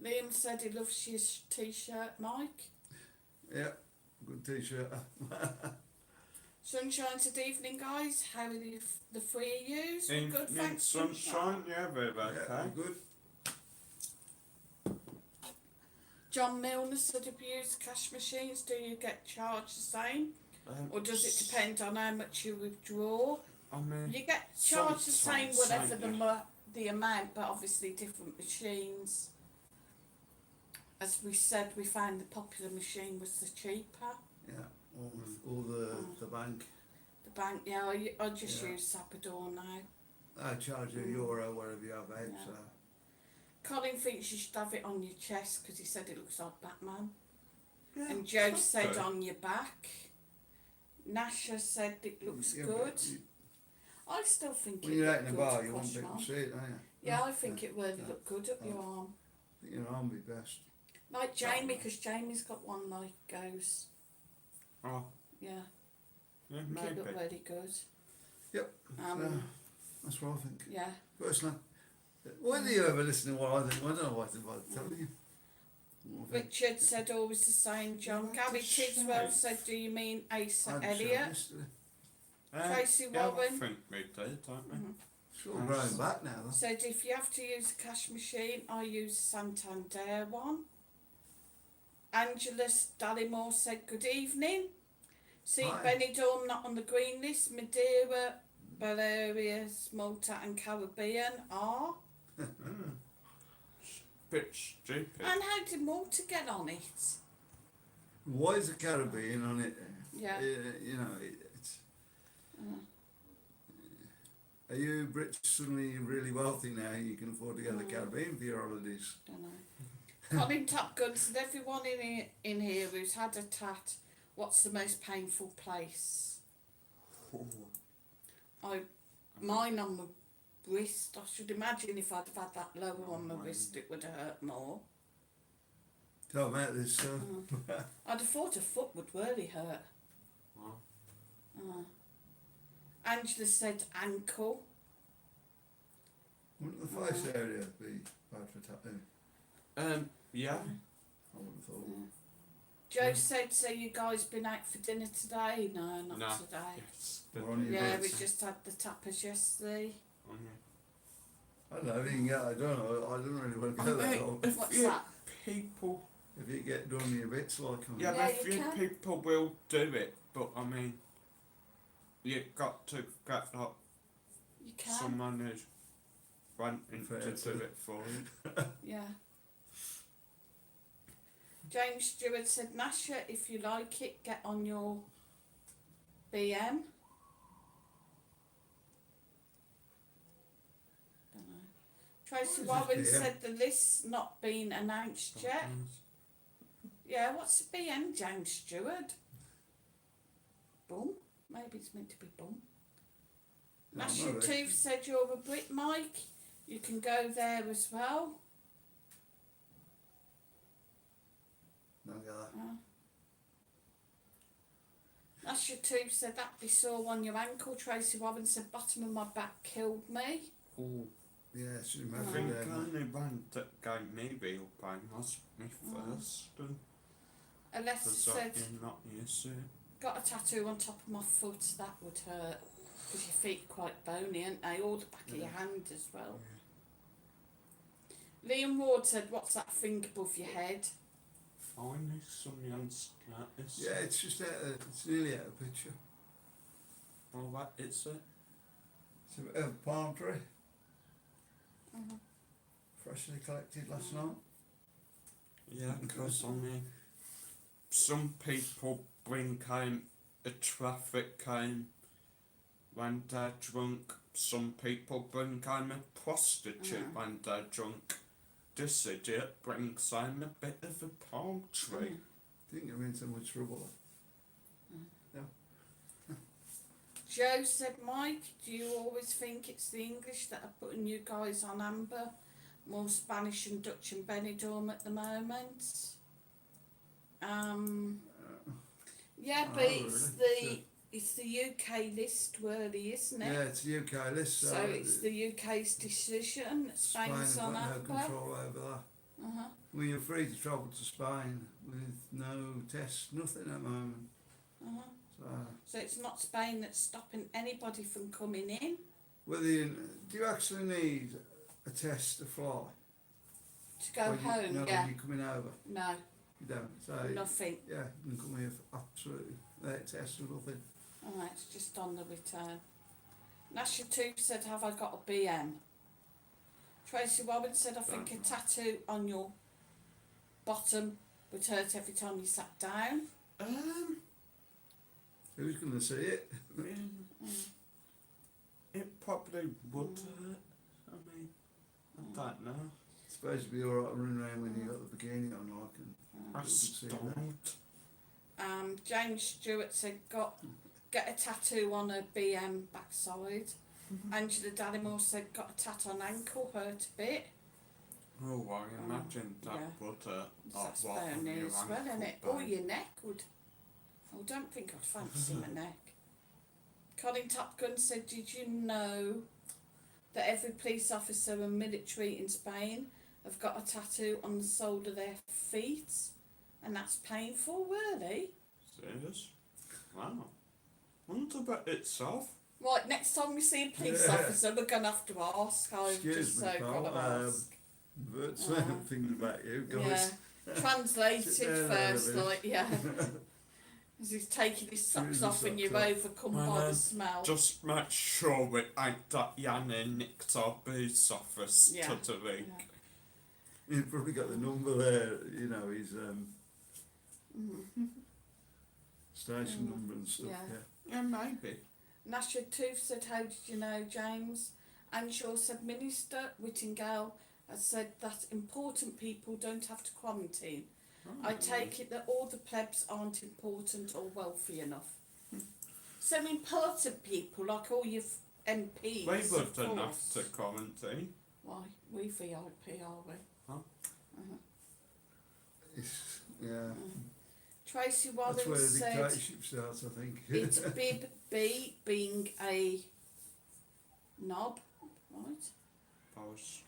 Liam said he loves your t-shirt, Mike. Yeah, good t-shirt. Sunshine said, evening guys, how are the three of yous? We're good, In thanks, sunshine, yeah, we're okay. Yeah, good. John Milner said, abuse cash machines, do you get charged the same? Or does it depend on how much you withdraw? I mean, You get charged the same Sometimes, whatever the amount, but obviously different machines. As we said, we found the popular machine was the cheaper. Yeah, all the bank. The bank, yeah, I just Yeah. use Sabador now. I charge a euro whatever you have out. Yeah. So Colin thinks you should have it on your chest because he said it looks like Batman. yeah, And Joe said okay. on your back. Nasha said it looks Yeah, good. but I still think when it you're out looked in a good bar, you want across people your to arm. see it, don't you? Yeah, I think it really Yeah. looked good up your arm. I think your arm would be best. Like Jamie, because Jamie's got one like goes. Oh, Yeah, yeah, I think it looked maybe. really good. Yep. Um, That's what I think. yeah. Personally, when do you ever listen to what I think? I don't know what I'm telling you. What I think. Richard said always the same, John. What Gary a Tidswell shame. said, do you mean Asa I had a show Elliott? yesterday. Tracy yeah, Warren. I think we did, don't we? Mhm. It's all growing back now, though. Said if you have to use a cash machine, I use a Santander one. Angela Dallimore said, good evening. See Hi. Benidorm not on the green list. Madeira, Balearias, Malta and Caribbean are. Bit stupid. And how did Malta get on it? Why is the Caribbean on it? Yeah. You know, it's. Are you Brits suddenly really wealthy now? You can afford to go to the Caribbean for your holidays. Don't know. Colin Top Gun said, everyone in here who's had a tat, what's the most painful place? Mine on my wrist. I should imagine if I'd have had that lower on my wrist, it would have hurt more. Tell about this, I'd have thought a foot would really hurt. Angela said ankle. Wouldn't the face area be bad for tattoo? Yeah. I would have thought. Joe said, so you guys been out for dinner today? No, not No. today. Yes. We're on your Yeah, we beds. just had the tapas yesterday. I don't know if you can get. I don't know. I don't really want to go that long. What's that? People. If you get done your bits like on. Yeah, Yeah, a you few can. people will do it, but I mean, you've got to get like You can. someone who's wanting Fair to to- do it for you. Yeah. James Stewart said, Nasha, if you like it, get on your BM. Don't know. Tracy What is Warren this BM? said the list's not been announced yet. Yeah, what's a BM, James Stewart? Boom. Maybe it's meant to be boom. No, I'm Nasha not really. Tooth said you're a Brit, Mike. You can go there as well. Don't get that. Nasha Tooth said that be sore on your ankle. Tracy Warren said bottom of my back killed me. Oh, Yeah, should I imagine think that. only one that gave me real pain was me first, Alessa because said I'm not used to it. got a tattoo on top of my foot. That would hurt because your feet are quite bony, aren't they? All the back of your hand as well. Liam Ward said, "What's that thing above your head?" Finally, some young scatters. Yeah, it's just it's nearly out of picture. Well, what is it? It's a bit of a palm tree, Mhm. freshly collected last night. Yeah, because I mean, some people bring home a traffic cone when they're drunk. Some people bring home a prostitute when they're drunk. This idiot brings home a bit of a palm tree. Didn't get me in so much trouble. Joe said, "Mike, do you always think it's the English that are putting you guys on amber? More Spanish and Dutch and Benidorm at the moment." Yeah, but it's the UK list, really, isn't it? Yeah, it's the UK list. So it's the UK's decision that Spain Spain's have on got no amber. control over that. Uh-huh. Well, you're free to travel to Spain with no tests, nothing at the moment. Uh-huh. So, So it's not Spain that's stopping anybody from coming in. whether you, do you actually need a test to fly? To go home, no, yeah. when you're coming over, No, you don't. So nothing. yeah, you can come here for absolutely no test or nothing. Alright, it's just on the return. Nasha Tooth said, have I got a BM? Tracy Robbins said, I think a tattoo on your bottom would hurt every time you sat down. Who's going to see it? It probably would hurt. I mean, I don't know. It's supposed to be alright running around when you got the bikini on, like, and I people can see that. don't. James Stewart said, get a tattoo on her BM backside. Angela Dallimore said, got a tat on ankle, hurt a bit. Oh, I imagine that yeah. would hurt. That's What on bony your as well, ankle isn't it? bone. Or your neck would. I don't think I'd fancy my neck. Colin Top Gun said, did you know that every police officer and military in Spain have got a tattoo on the sole of their feet? And that's painful, really? Serious? Wow. Wonder about itself. Right, next time we see a police Yeah. officer, we're going to have to ask. I've Excuse just me, got to pal. ask. But saying things about you guys. Yeah, translated Sit down there a first, bit. like, yeah. As he's taking his socks Choose the off and socks you're off. overcome by the smell. Just make sure we ain't that Yanni nicked our boots off us Yeah. to the week. Yeah. He's probably got the number there, you know, his station number and stuff. Yeah. Yeah, maybe. Nasha Tooth said, how did you know, James? Anshaw said, Minister Whittingale has said that important people don't have to quarantine. I take it that all the plebs aren't important or wealthy enough. So important people, like all your MPs, We of wouldn't have course. to quarantine. Why? We VIP, are we? Huh? It's, yeah. Tracy That's Warren where the said, dictatorship starts, I think. it's Bib B being a knob, right? Boss.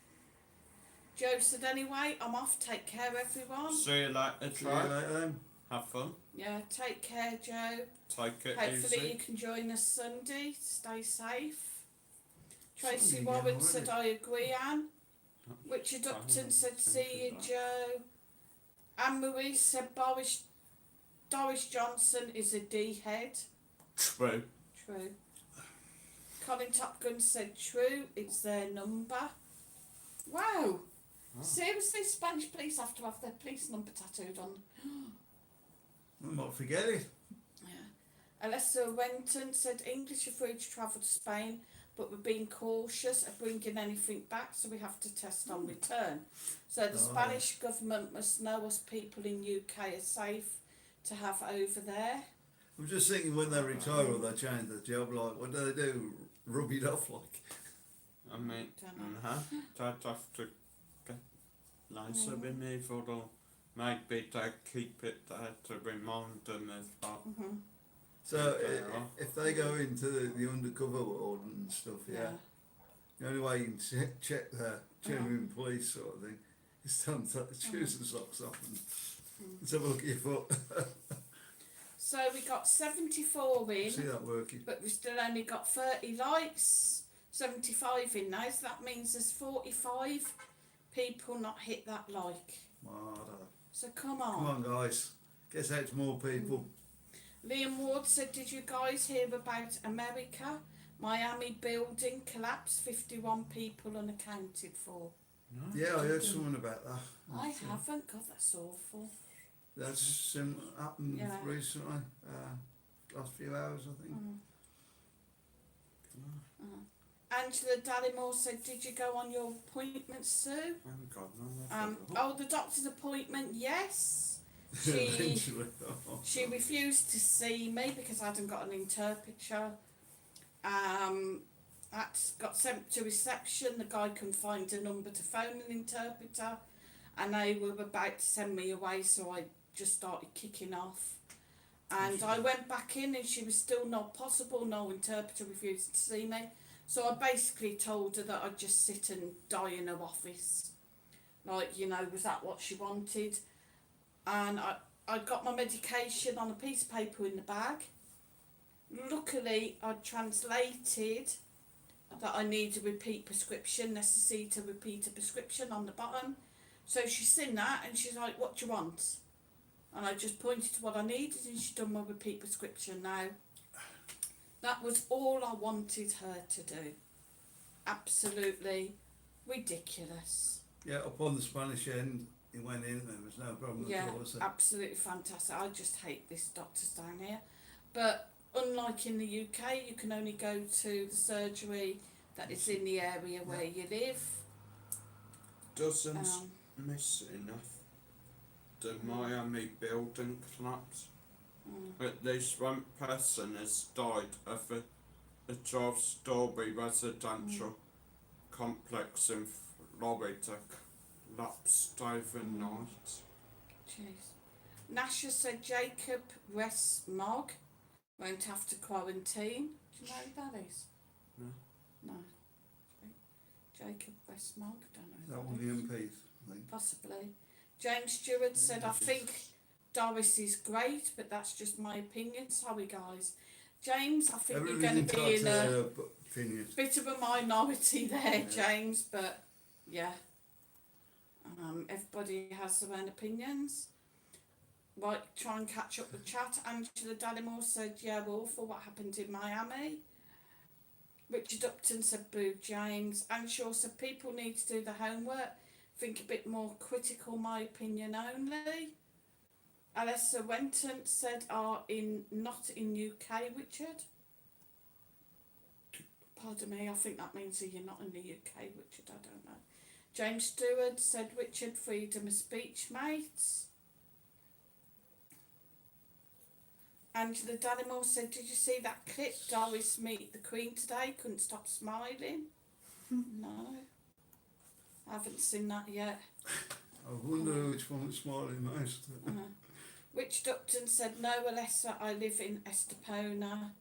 Joe said, anyway, I'm off. Take care, everyone. See you later, See you try. later then. Have fun. Yeah, take care, Joe. Take it Hopefully easy. you can join us Sunday. Stay safe. Tracy Sunday Warren again, said, already. I agree, Anne. Richard Upton said, see you, Joe. Anne-Marie said, Doris Johnson is a D-head. True. True. Colin Top Gun said, true, it's their number. Wow. Oh. Seriously, Spanish police have to have their police number tattooed on. I might forget it. Yeah. Alessa Renton said, English are free to travel to Spain, but we're being cautious of bringing anything back, so we have to test on return. So the Spanish government must know us people in UK are safe to have over there. I'm just thinking when they retire or they change their job, like, what do they do? Rub it off, like? I mean, they'd have to get nicer removal, or maybe they keep it there to remind them of what. So they are. if they go into the undercover world and stuff, yeah, the only way you can check the genuine police sort of thing is to take shoes and socks off and let's have a look at your foot. So we got 74 in, See that working? but we still only got 30 likes, 75 in now, so that means there's 45 people not hit that like. Wow. So come Come on. on, guys. Guess out to more people. Liam Ward said, did you guys hear about America? Miami building collapsed, 51 people unaccounted for. No. Yeah, I heard something about that. I haven't. God, that's awful. That's happened Yeah. recently. Last few hours, I think. Angela Dallimore said, did you go on your appointment, Sue? I haven't got none. Oh, the doctor's appointment, yes. She Eventually. she refused to see me because I hadn't got an interpreter. That got sent to reception. The guy couldn't find a number to phone an interpreter, and they were about to send me away, so I just started kicking off. And I went back in, and she was still not possible. No interpreter, refused to see me. So I basically told her that I'd just sit and die in her office. Like, you know, was that what she wanted? And I got my medication on a piece of paper in the bag. Luckily, I translated that I need a repeat prescription, necessary to repeat a prescription on the bottom. So she's seen that and she's like, what do you want? And I just pointed to what I needed and she's done my repeat prescription now. That was all I wanted her to do. Absolutely ridiculous. Yeah, up on the Spanish end, he went in, there was no problem Yeah, at all, was there? absolutely fantastic. I just hate this doctors down here. But unlike in the UK, you can only go to the surgery that is in the area where you live. Doesn't miss enough. The Miami building collapse. At least one person has died of a 12-story residential complex in Florida collapsed overnight. Jeez. Nasha said Jacob Rees-Mogg won't have to quarantine. Do you know who that is? No. No. Jacob Rees-Mogg, don't know who That that one, is. the MPs, I think. Possibly. James Stewart said, I think Doris is great, but that's just my opinion. Sorry, guys. James, I think you're Everybody's going to be in a their opinion. bit of a minority there, Yeah. James, but yeah. Everybody has their own opinions. Right, try and catch up with chat. Angela Dallimore said, yeah, awful what happened in Miami. Richard Upton said, boo James. Anne Shaw said, people need to do the homework. Think a bit more critical, my opinion only. Alessa Wenton said, not in UK, Richard. Pardon me, I think that means that you're not in the UK, Richard, I don't know. James Stewart said, Richard, freedom of speech, mates. Angela Dallimore said, did you see that clip? Doris meet the Queen today, couldn't stop smiling. No, I haven't seen that yet. I wonder which one was smiling most. Richard Upton said, no, Alessa, I live in Estepona.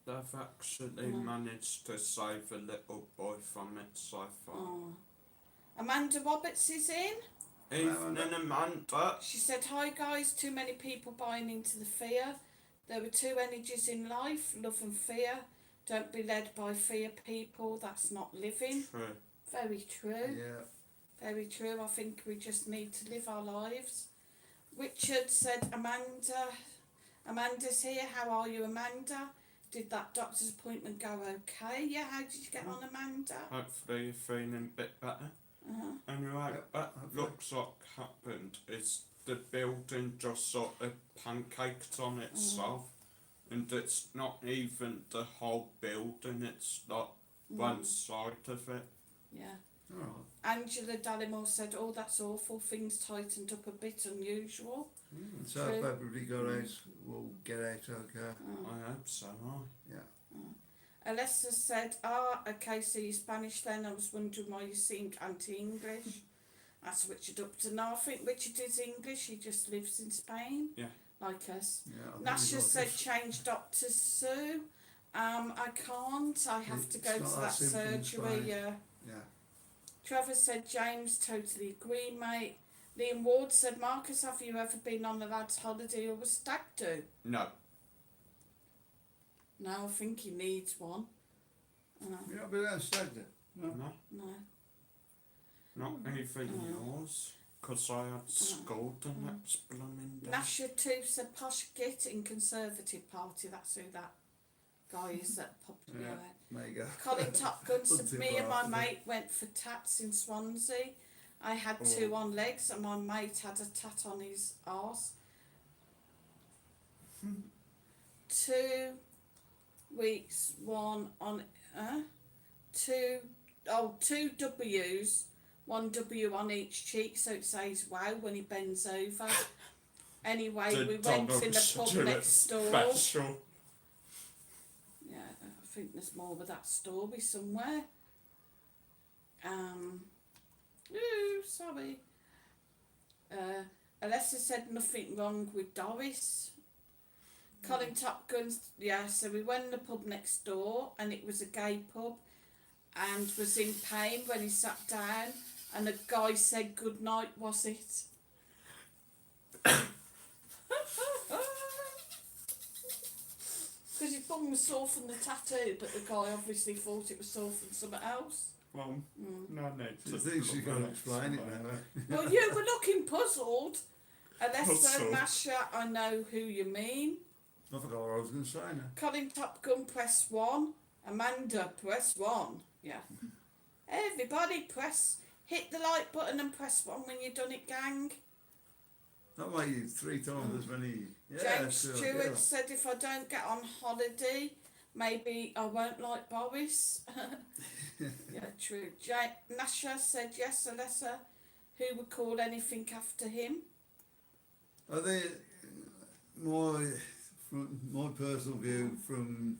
They've actually managed to save a little boy from it so far. Oh. Amanda Roberts is in. Evening, Amanda. She said, hi guys, too many people buying into the fear. There were two energies in life, love and fear. Don't be led by fear, people. That's not living. True. Very true. Yeah. Very true. I think we just need to live our lives. Richard said, Amanda's here. How are you, Amanda? Did that doctor's appointment go okay? Yeah, how did you get on, Amanda? Hopefully you're feeling a bit better. Anyway, what looks like happened is the building just sort of pancaked on itself, and it's not even the whole building, it's like one side of it. Yeah. Alright. Angela Dallimore said, oh, that's awful. Things tightened up a bit unusual. So if everybody will get out okay. I hope so, Yeah. Alessa said, okay, so you're Spanish then. I was wondering why you seemed anti-English. That's Richard Upton. No, I think Richard is English. He just lives in Spain. Yeah. Like us. Yeah, Nasha said, change doctors, Sue. I can't. I have to go to that surgery. Yeah. Trevor said, James, totally agree, mate. Liam Ward said, Marcus, have you ever been on a lad's holiday or a stag do? No. No, I think he needs one. You're not been out stag do? No. No. Not even yours. Because I had school the next blooming day. Nasha too said, posh git in Conservative Party. That's who that guy is that popped in your head. There you go. Colin Top Gun said, Something me and my like that. mate went for tats in Swansea. I had two on legs and my mate had a tat on his arse. 2 weeks, one on, two W's, one W on each cheek, so it says wow when he bends over. Anyway, we went in the pub next door. Special. Yeah, I think there's more with that story somewhere. Ooh, sorry. Alessa said nothing wrong with Doris. Colin Top Guns, yeah, so we went in the pub next door and it was a gay pub and was in pain when he sat down and the guy said good night, was it? Because his bum was sore from the tattoo, but the guy obviously thought it was sore from something else. Well, no need So to. I think she's going to explain it now. Well, you were looking puzzled. Alessa, Puzzled. Masha, I know who you mean. I forgot what I was going to say now. Colin Top Gun, press 1. Amanda, press 1. Yeah. Everybody hit the like button and press 1 when you've done it, gang. That made you 3 times as many. Yeah, James Stewart said if I don't get on holiday, maybe I won't like Boris. Yeah, true. Nasha said yes, Alessa. Who would call anything after him? I think from my personal view from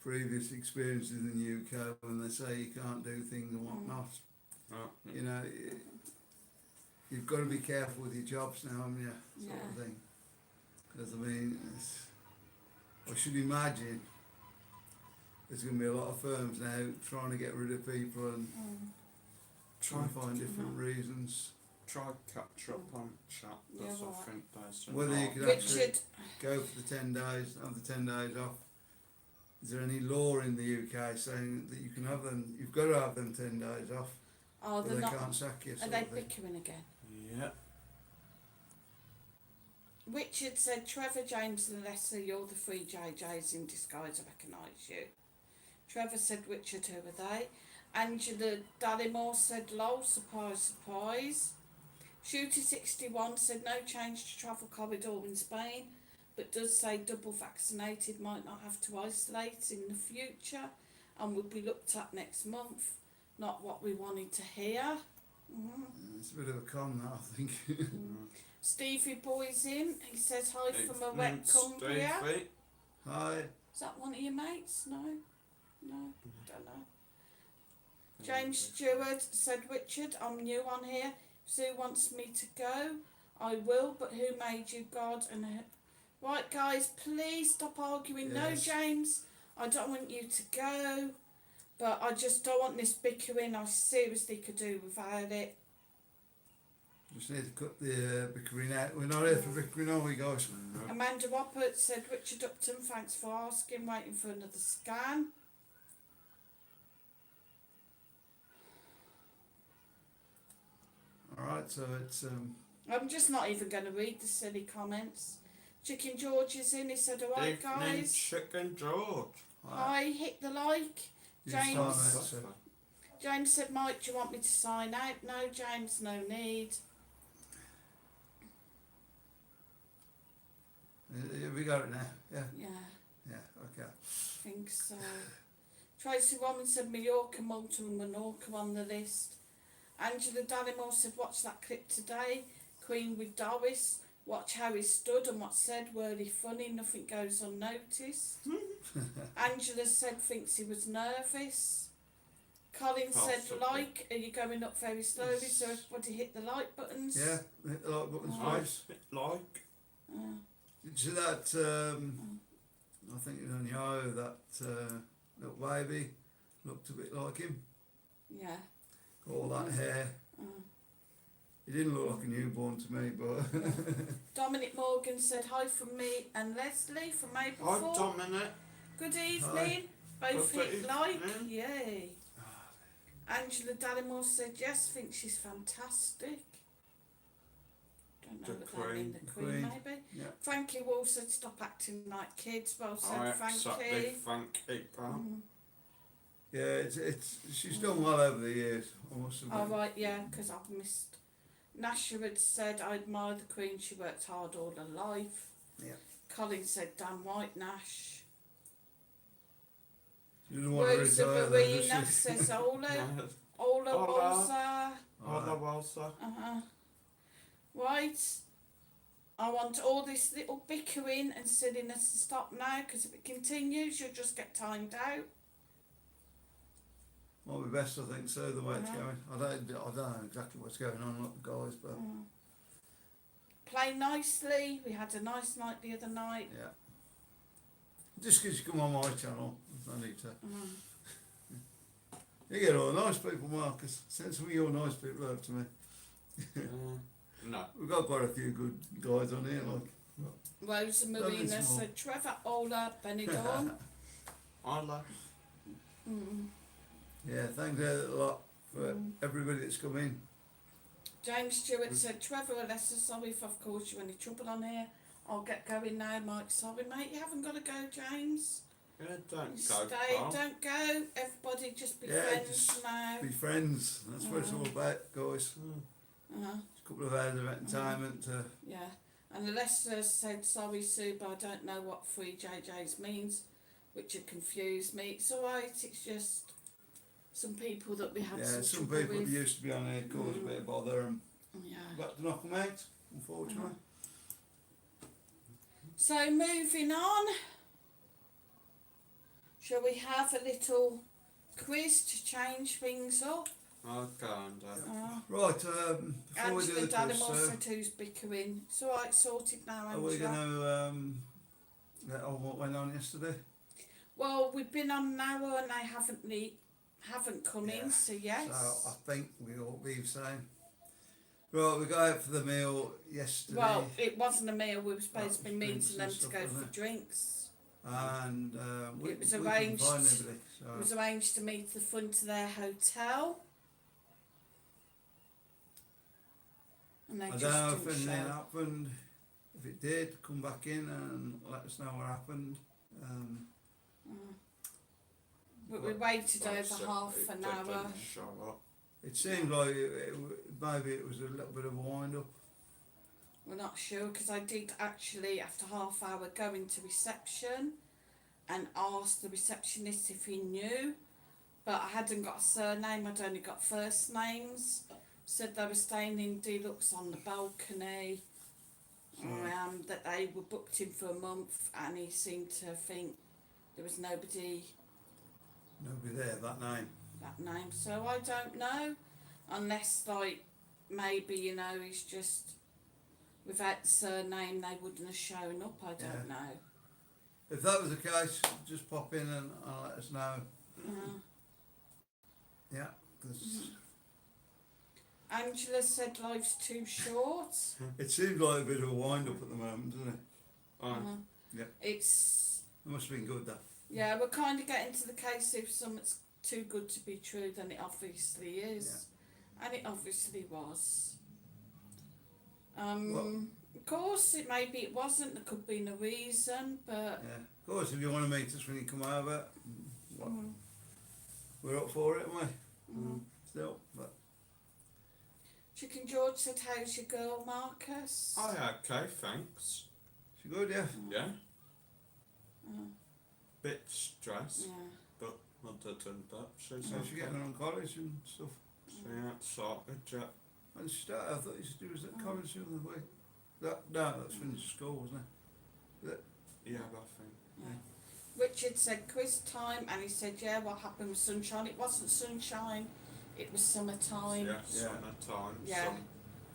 previous experiences in the UK when they say you can't do things and whatnot, you know, you've got to be careful with your jobs now, haven't you? Sort of thing. Because I mean, I should imagine there's going to be a lot of firms now trying to get rid of people and trying to find different reasons. try catch up on chat. That's Yeah, I right. think there's an Whether you art. could actually Richard, go for the 10 days, have the 10 days off. Is there any law in the UK saying that you can have them, you've got to have them 10 days off, oh, but they're they not. can't sack you Are sort they of thing? bickering again? Yeah. Richard said, Trevor, James and Leslie, you're the three JJs in disguise, I recognise you. Trevor said, Richard, who are they? Angela Dallimore said, lol, surprise, surprise. Shooter61 said, no change to travel corridor in Spain, but does say double vaccinated might not have to isolate in the future and will be looked at next month. Not what we wanted to hear. It's a bit of a con, that, I think. Stevie Boy's in. He says hi from a wet Evening, Cumbria. Stevie. Hi. Is that one of your mates? No? No? Don't know. James Stewart said, Richard, I'm new on here. If Sue wants me to go, I will, but who made you God? And right, guys, please stop arguing. Yes. No, James, I don't want you to go, but I just don't want this bickering. I seriously could do without it. Just need to cut the bickering out. We're not here for bickering, are we, guys? Amanda Roberts said, Richard Upton, thanks for asking, waiting for another scan. Alright, so it's, I'm just not even going to read the silly comments. Chicken George is in. He said, all right, Evening, guys. Chicken George. Hi, hit the like. you James. start, mate, so. James said, Mike, do you want me to sign out? No, James, no need. We got it now, yeah? Yeah, Yeah, okay. I think so. Tracy Woman said, Mallorca, Malta and Menorca on the list. Angela Dallimore said, watch that clip today. Queen with Doris. Watch how he stood and what said. Were he funny? Nothing goes unnoticed. Angela said, thinks he was nervous. Colin said, Possibly. like, are you going up very slowly so everybody hit the like buttons? Yeah, hit the like buttons, Oh. please. Like. Did you see that, I think it's on Yo, that little baby looked a bit like him. Yeah. All that hair. He didn't look like a newborn to me, but Dominic Morgan said, hi from me and Leslie from Hi, Maplethorpe. Dominic. Good evening. Both Good hit like. evening. Yay. Angela Dallimore said, yes, think she's fantastic. Don't know The what that means. Queen. The Queen, Queen. maybe. yeah. Frankie Wall said, stop acting like kids. Well said, I accept the Frankie. Frankie Pam. Yeah, it's she's done well over the years, I must admit. Oh, right, yeah, because I've missed. Nasha had said, I admire the Queen, she worked hard all her life. Yeah. Colin said, damn right, Nash. She doesn't want to Rosa retire though, Marina does she? says, Ola. No. Ola Ola. Bolsa. Hola, Walsa. Right. I want all this little bickering and silliness to stop now, because if it continues, you'll just get timed out. Might be best, I think, so, the way it's Uh-huh. going. I don't know exactly what's going on, like the guys, but Play nicely. We had a nice night the other night. yeah. Just because you come on my channel, there's no need to. You get all the nice people, Marcus. Send some of your nice people over to me. No. We've got quite a few good guys on here, like. Rosa Lovely Marina small. said, Trevor, Ola, Benidorm. Hola. Yeah, thanks a lot for everybody that's come in. James Stewart said, Trevor, Alessa, sorry if I've caused you any trouble on here. I'll get going now, Mike. Sorry, mate. You haven't got to go, James. Yeah, don't You go, stay. Carl. Don't go. Everybody just be Yeah, friends just now. Be friends. That's what it's all about, guys. Uh-huh. A couple of hours of entertainment. Yeah. And Alessa said, sorry, Sue, but I don't know what 3JJs means, which had confused me. It's alright. It's just some people that we had Yeah, some some trouble people with. that used to be on here cause a bit of bother and Yeah. got to knock them out, unfortunately. So moving on, shall we have a little quiz to change things up? Okay, and Right, before we do Angela the quiz, Dallimore said who's bickering. It's alright, sorted now, are we Angela. going to let on what went on yesterday? Well, we've been on an hour and they haven't come Yeah. in, so yes. So I think we ought to be saying Right, we got out for the meal yesterday. Well, it wasn't a meal. We were supposed to be was drinks meeting and them to stuff, go wasn't for it? drinks. And It was we couldn't arranged. find anybody. So. It was arranged to meet at the front of their hotel. And they I don't just know if didn't anything show. happened. If it did, come back in and let us know what happened. But we waited Like I over said, half it an hour. didn't show up. It seemed like maybe it was a little bit of a wind up. We're not sure because I did actually, after half hour, go into reception and ask the receptionist if he knew. But I hadn't got a surname, I'd only got first names. Said they were staying in Deluxe on the balcony. That they were booked in for a month, and he seemed to think there was nobody There, that name. that name. So I don't know, unless like maybe he's just without the surname they wouldn't have shown up. I don't know. If that was the case, just pop in and let us know. Yeah, because Angela said life's too short. it seems like a bit of a wind up at the moment, doesn't it? Yeah. It's It must have been good though. yeah, we're kind of getting to the case if something's too good to be true, then it obviously is, and it obviously was. Of course, maybe it wasn't. There could be no reason, but Yeah. Of course, if you want to meet us when you come over, we're up for it, aren't we? Still, but Chicken George said, "How's your girl, Marcus?" Okay, thanks. she good, yeah. Yeah. Bit stressed, Yeah. but other than that, she's So okay. she getting on college and stuff. She ain't sorted yet. When she started, I thought she was at college the other way. No, that's finished school, wasn't it? Yeah, I think. Richard said quiz time, and he said, "Yeah, what happened with sunshine? It wasn't sunshine, it was summertime." Yeah, summertime. Yeah. Some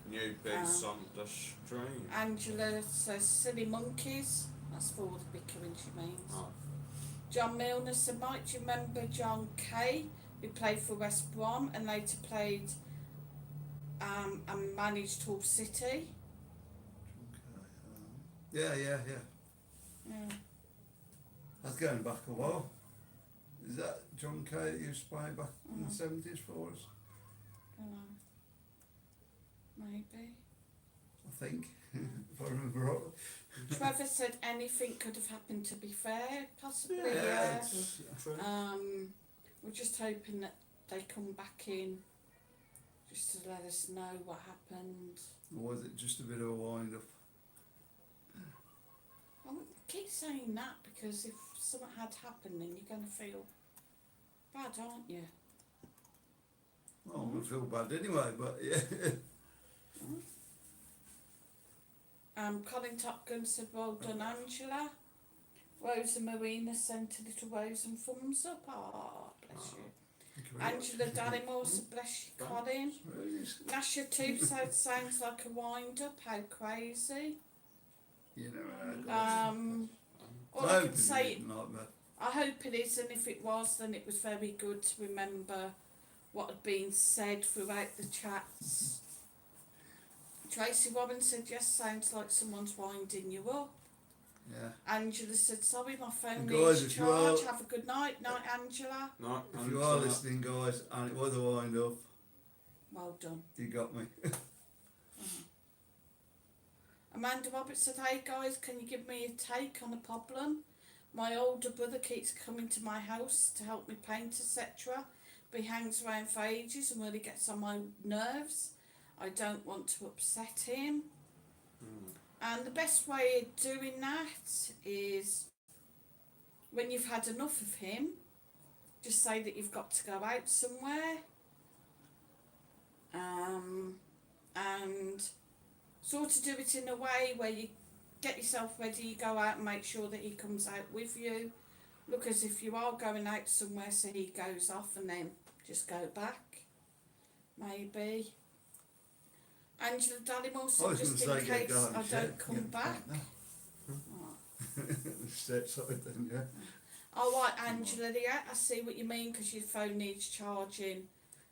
new bits on the stream. Angela says silly monkeys. That's for the bickering she means. Oh. John Milner said, "Mike, do you remember John Kay, who played for West Brom and later played and managed Hull City?" Yeah. Yeah. That's going back a while. Is that John Kay that used to play back in the 70s for us? Maybe. I think, if I remember rightly. Trevor said anything could have happened, to be fair. Possibly, Yeah, yeah. it's True. We're just hoping that they come back in just to let us know what happened. Or was it just a bit of a wind up? I keep saying that because if something had happened, then you're going to feel bad, aren't you? Well, I'm going to feel bad anyway, but yeah. Colin Top Gun said, "Well done, Angela." Rosa Marina sent a little rose and thumbs up. Ah, bless you. Angela Dallimore said, "Bless you, Colin." Nasha too said, "Sounds like a wind up. How crazy." You know, All I can say, like that. I hope it is, and if it was, then it was very good to remember what had been said throughout the chats. Tracy Warren said, "Yes, sounds like someone's winding you up." Yeah. Angela said, "Sorry, my phone And guys, needs if you charge. are- Have a good night." Night, Angela. No, If you are listening, guys, and it was a wind up, Well done. you got me. Amanda Roberts said, "Hey guys, can you give me a take on a problem? My older brother keeps coming to my house to help me paint, etc. But he hangs around for ages and really gets on my nerves. I don't want to upset him." And the best way of doing that is when you've had enough of him, just say that you've got to go out somewhere. And sort of do it in a way where you get yourself ready, you go out and make sure that he comes out with you. Look as if you are going out somewhere, so he goes off and then just go back. Maybe. Angela Dallimore said, "Just in case I don't come back." Step side then, yeah. All right, Angela, yeah, I see what you mean, because your phone needs charging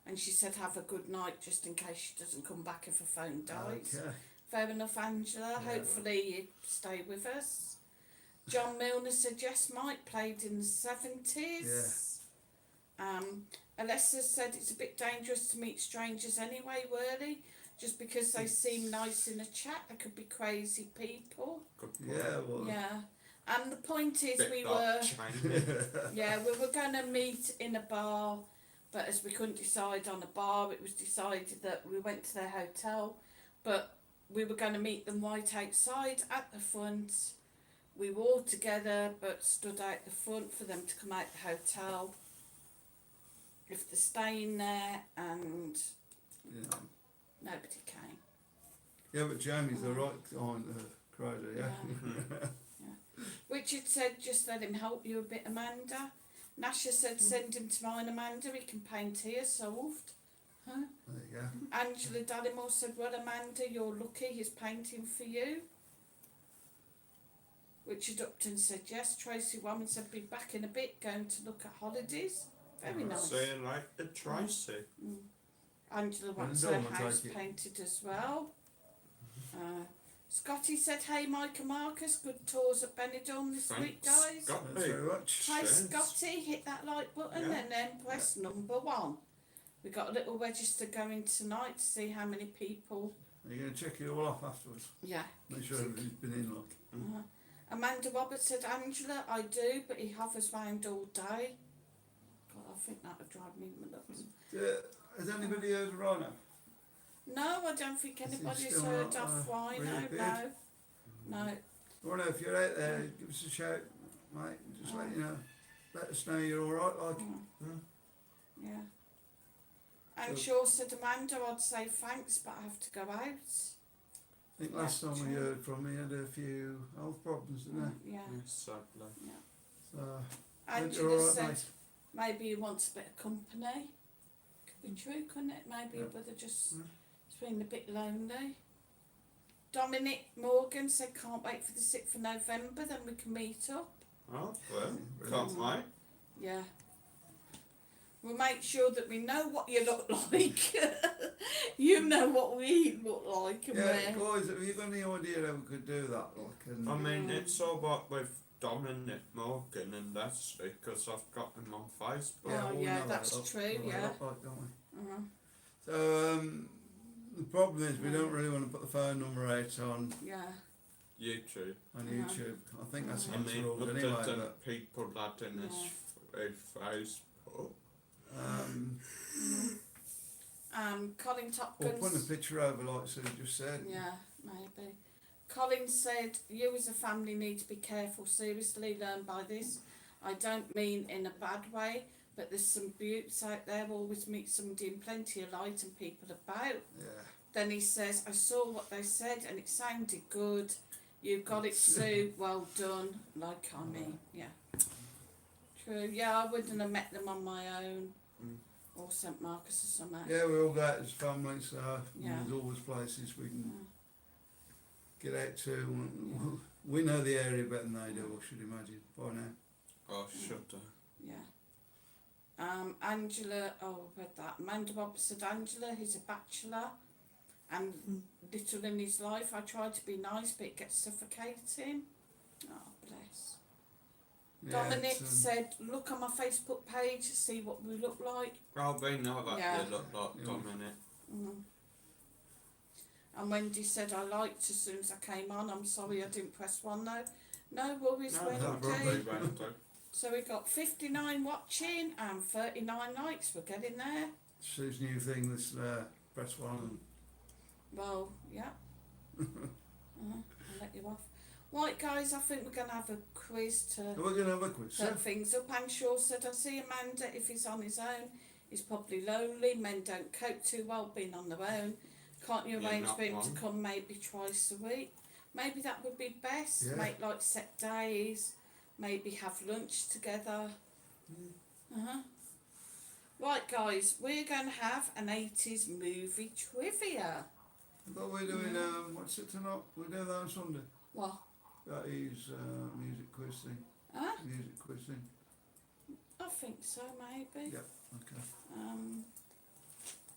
and she said have a good night just in case she doesn't come back if her phone dies. Okay. Fair enough, Angela. Yeah. Hopefully you stay with us. John Milner said yes, Mike played in the 70s. Alessa said it's a bit dangerous to meet strangers anyway, Whirly. Just because they seem nice in a chat, they could be crazy people. Good point. Yeah, well. Yeah. And the point is Bit we dark were Chinese. yeah, we were gonna meet in a bar, but as we couldn't decide on a bar, it was decided that we went to their hotel, but we were gonna meet them right outside at the front. We were all together but stood out the front for them to come out the hotel if they're staying there, and Yeah. nobody came. Yeah, but Jamie's the right on the crowd, yeah. Richard said just let him help you a bit, Amanda. Nasha said send him to mine, Amanda, he can paint here, solved. Huh? There you go. Angela Dallimore said, well, Amanda, you're lucky, he's painting for you. Richard Upton said yes. Tracy Woman said be back in a bit, going to look at holidays. Very nice. So you like the Tracy? Angela wants Benidorm, her I house take it. painted as well. Scotty said, hey Mike and Marcus, good tours at Benidorm this week, guys. Thanks very much. Hi Thanks. Scotty, hit that like button Yeah. and then press number 1. We got a little register going tonight to see how many people. Are you going to check it all off afterwards? Yeah. Make sure everybody's been in, like. Amanda Roberts said, Angela, I do, but he hovers round all day. God, I think that would drive me nuts. Has anybody heard of Rhino? No, I don't think Is he anybody's still heard not, of Rhino. reappeared? No. Rhino, if you're out there, give us a shout, mate. Just let you know. Let us know you're alright, like. Yeah. And Shaw said, Amanda, I'd say thanks, but I have to go out. I think last time we heard from him, he had a few health problems, didn't he? Yeah. Sadly. So, Angela you're alright, said, mate. maybe he wants a bit of company. Could be true, couldn't it? Maybe your brother just has been a bit lonely. Dominic Morgan said, can't wait for the 6th of November, then we can meet up. Oh, well, can't wait. Yeah. We'll make sure that we know what you look like. You know what we look like and Yeah, where. guys, have you got any idea how we could do that? Like, and I mean, it's all right with Dominic Morgan and that's because I've got him on Facebook. Oh, we yeah, know that's that, true, we yeah. look like, don't we? Uh-huh. So, the problem is we don't really want to put the phone number out on Yeah. YouTube. YouTube. I think that's I against mean, rules other anyway. than But, people that in his Facebook. Colin Top or Guns. putting a picture over, like Sue just said. Yeah, maybe. Colin said, you as a family need to be careful. Seriously, learn by this. I don't mean in a bad way, but there's some beauts out there. Always meet somebody in plenty of light and people about. Yeah. Then he says, I saw what they said and it sounded good. You got it, Sue. Well done. Like I mean, yeah. True. Yeah, I wouldn't have met them on my own. Or St Marcus or something. Yeah, we all go out as family, so Yeah. there's always places we can get out to. We know the area better than they do, I should imagine, by now. Oh, should Yeah. Angela, oh, I read that. Amanda Roberts said, Angela, he's a bachelor and little in his life. I try to be nice, but it gets suffocating. Oh, bless. Yeah, Dominic it's, said, look on my Facebook page, see what we look like. Well, they know that Yeah. you look like Yeah. Dominic. And Wendy said, I liked as soon as I came on. I'm sorry I didn't press 1 though. No worries, No, Wendy. that probably won't do. So we got 59 watching and 39 likes. We're getting there. Sue's new thing, this press one. Well, yeah. I'll let you off. Right, guys, I think we're going to have a quiz to We're going to have a quiz. set things up. Shaw said, I see Amanda, if he's on his own, he's probably lonely. Men don't cope too well being on their own. Can't you You're arrange not for him one. to come maybe twice a week? Maybe that would be best. Yeah. Make like set days. Maybe have lunch together. Right, guys, we're going to have an 80s movie trivia. I thought we were doing, what's it tonight? We're doing that on Sunday. What? That is music quiz thing. Huh? Music quiz thing. I think so, maybe. Yep, okay.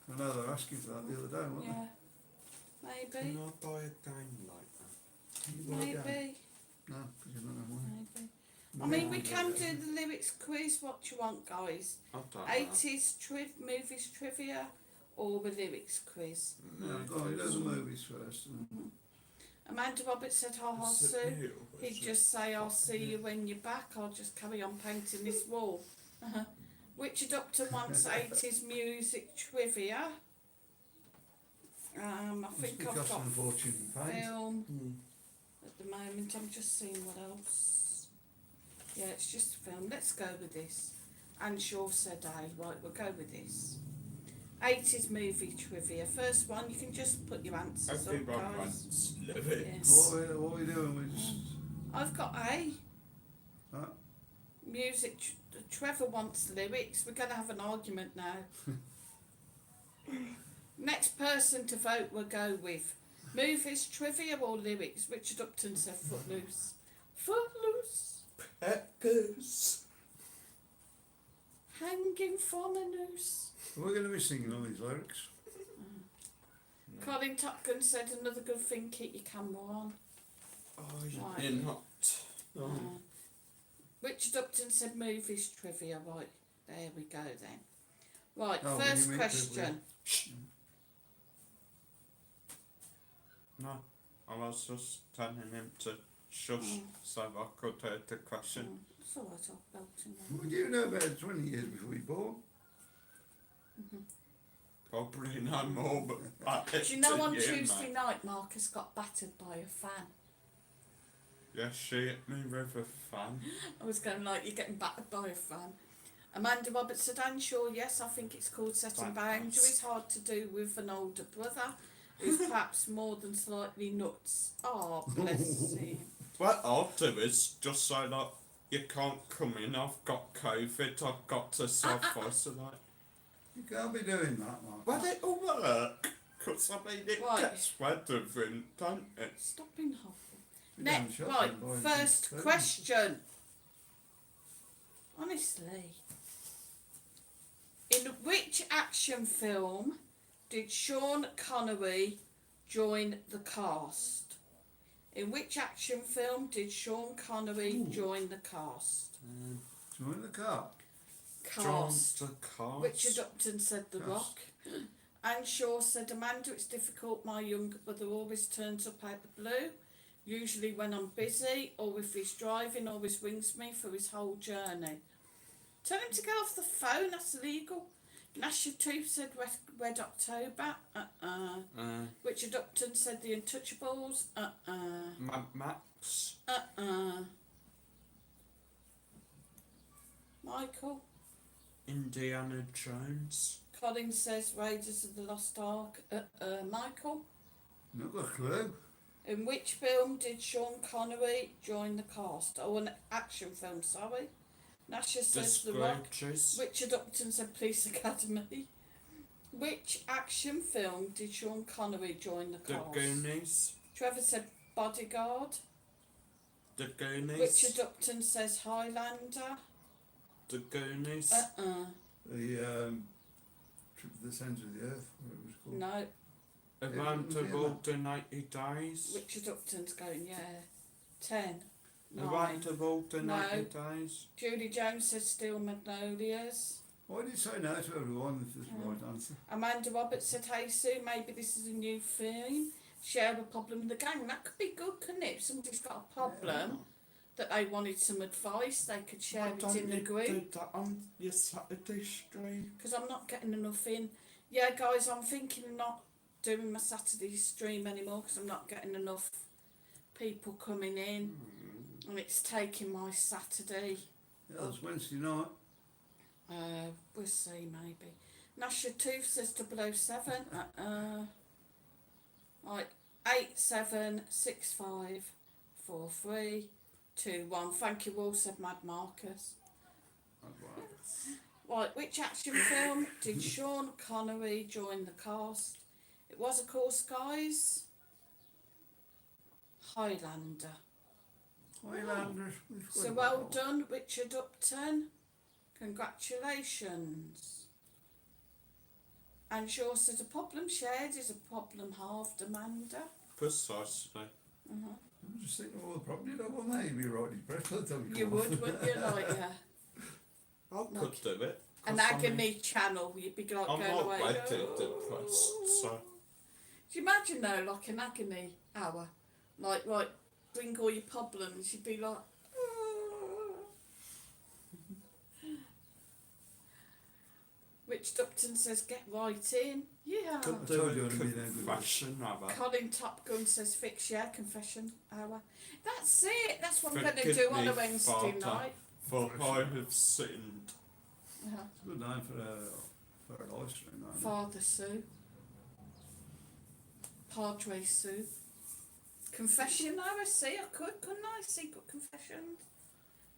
I know they were asking for that the other day, weren't Yeah. Maybe. Can I buy a game like that? they? You buy a game? Maybe. No, because you don't have money. Maybe. I mean, we can do the lyrics quiz. What do you want, guys? I don't know. 80s movies trivia or the lyrics quiz? No, go on, do the movies first. And Amanda Roberts said, "Ha ha, Is it Sue." you, or is He'd it- just say, "I'll see you when you're back. I'll just carry on painting this wall." Richard Upton wants 80s music trivia. I must think be I've got costing a fortune in paint. film Hmm. at the moment. I'm just seeing what else. Yeah, it's just film. Let's go with this. Anne Shaw said A. Right, we'll go with this. 80s movie trivia. First one, you can just put your answers up, Everyone guys. wants Yeah. lyrics. What are we doing? We just... I've got A. Huh? Music. Trevor wants lyrics. We're going to have an argument now. Next person to vote we'll go with. Movies, trivia or lyrics? Richard Upton said Footloose. Footloose. Peppers. Hanging from a noose. We're going to be singing all these lyrics. Colin Top Gun said another good thing, keep your camera on. Oh, Right. you're not. Oh. Richard Upton said movies trivia. Right, there we go then. Right, Oh, first you mean question. No, I was just telling him to shush so I could hear the question. It's alright, I'll belt him then. Well, you know about 20 years before you born. Probably no more, but Do you know on you, Tuesday mate. night Marcus got battered by a fan? Yes, she hit me with a fan. I was going like, you're getting battered by a fan. Amanda Roberts said, I'm sure, yes, I think it's called setting That boundaries, hard to do with an older brother who's perhaps more than slightly nuts. Oh, bless him. What I'll do is just say like, you can't come in, I've got COVID, I've got to self-isolate. You can't be doing that, Mark. Well, it'll work, because I mean, it Right. gets weathering, don't it? Stop being awful. You're down Next, shopping, right, buying first things. question. Honestly, in which action film did Sean Connery join the cast? In which action film did Sean Connery join the cast? Join the car. Cast. Join the cast. Richard Upton said The Cast. Rock. Anne Shaw said, Amanda, it's difficult. My younger brother always turns up out the blue, usually when I'm busy, or if he's driving, always rings me for his whole journey. Tell him to get off the phone, that's illegal. Nasha Tooth said Red October. Richard Upton said The Untouchables. Mad Max. Michael. Indiana Jones. Colin says Raiders of the Lost Ark. Michael. Not got a clue. In which film did Sean Connery join the cast? Oh, an action film, sorry. Nasha says The Rock. Disclosures. Richard Upton said Police Academy. Which action film did Sean Connery join the The cast? Goonies. Trevor said Bodyguard. The Goonies. Richard Upton says Highlander. The Goonies. The trip to the centre of the earth, whatever it was called. No, Around the Yeah. World in 80 Days. Richard Upton's going, yeah. 10. Around 9. the World in No. 80 Days. Julie Jones says Steel Magnolias. Why did you say no to everyone if it's the right answer? Amanda Roberts said, hey Sue, maybe this is a new theme. Share a problem with the gang. That could be good, couldn't it? If somebody's got a problem that they wanted some advice, they could share Why it don't in the you group. do that on your Saturday stream? Because I'm not getting enough in. Yeah, guys, I'm thinking of not doing my Saturday stream anymore because I'm not getting enough people coming in. And it's taking my Saturday. Yeah, it's Wednesday night. We'll see, maybe. Nasha Tooth says 007. Right, 87654321. Thank you all, said Mad Marcus. Right, which action film did Sean Connery join the cast? It was, of course, guys, Highlander. Highlanders. we've got So it well all. done, Richard Upton. Congratulations. And Shaw said a problem shared is a problem halved, Amanda. Precisely. Uh-huh. I'm just thinking, well, probably not one day you'd be right depressed by the time you You come off. would, wouldn't you? Like I Like could do it. an 'cause I mean, agony channel, you'd be like I'm going not away. ready "Oh." depressed, so Do you imagine though, like an agony hour? Like, right, bring all your problems, you'd be like, "Oh." Rich Dupton says, get right in. Yeah. could I do told a you I'd be there, good. confession hour. Colin Top Gun says, fix, yeah, confession hour. That's it, that's what I'm going to Forgive do on me, a Wednesday Father. night. For I have sinned. Uh-huh. It's a good name for a live stream, isn't it? Father Sue. Padre Sue. Confession hour, see, I could, couldn't I? Secret confessions.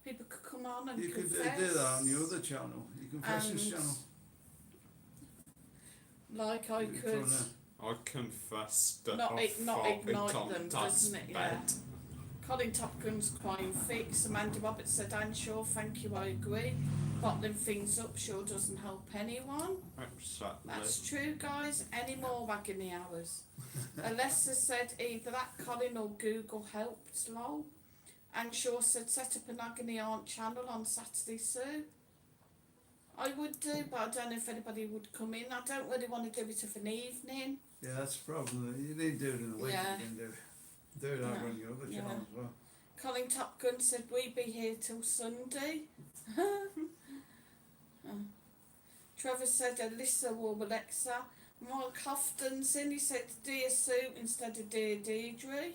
People could come on and You could confess. do that on your other channel, your confessions And channel. Like I You're could, trying to- I confess that Not I not farted ignite on them, Dad's doesn't it? Yeah. bed. Colin Top Gun's crying fix. Amanda Roberts said, Anne Shaw, thank you, I agree. Bottling things up sure doesn't help anyone. Exactly. That's true, guys. Any more agony hours? Alessa said either that Colin or Google helped, lol. Anne Shaw said set up an agony aunt channel on Saturday, Sue. I would do, but I don't know if anybody would come in. I don't really want to do it of an evening. Yeah, that's the problem. You need to do it in the week. Yeah. You can do it over on your other Yeah. channel as well. Colin Top Gun said we be here till Sunday. Trevor said Alyssa or Alexa. Mark Houghton's in, he said Dear Sue instead of Dear Deirdre.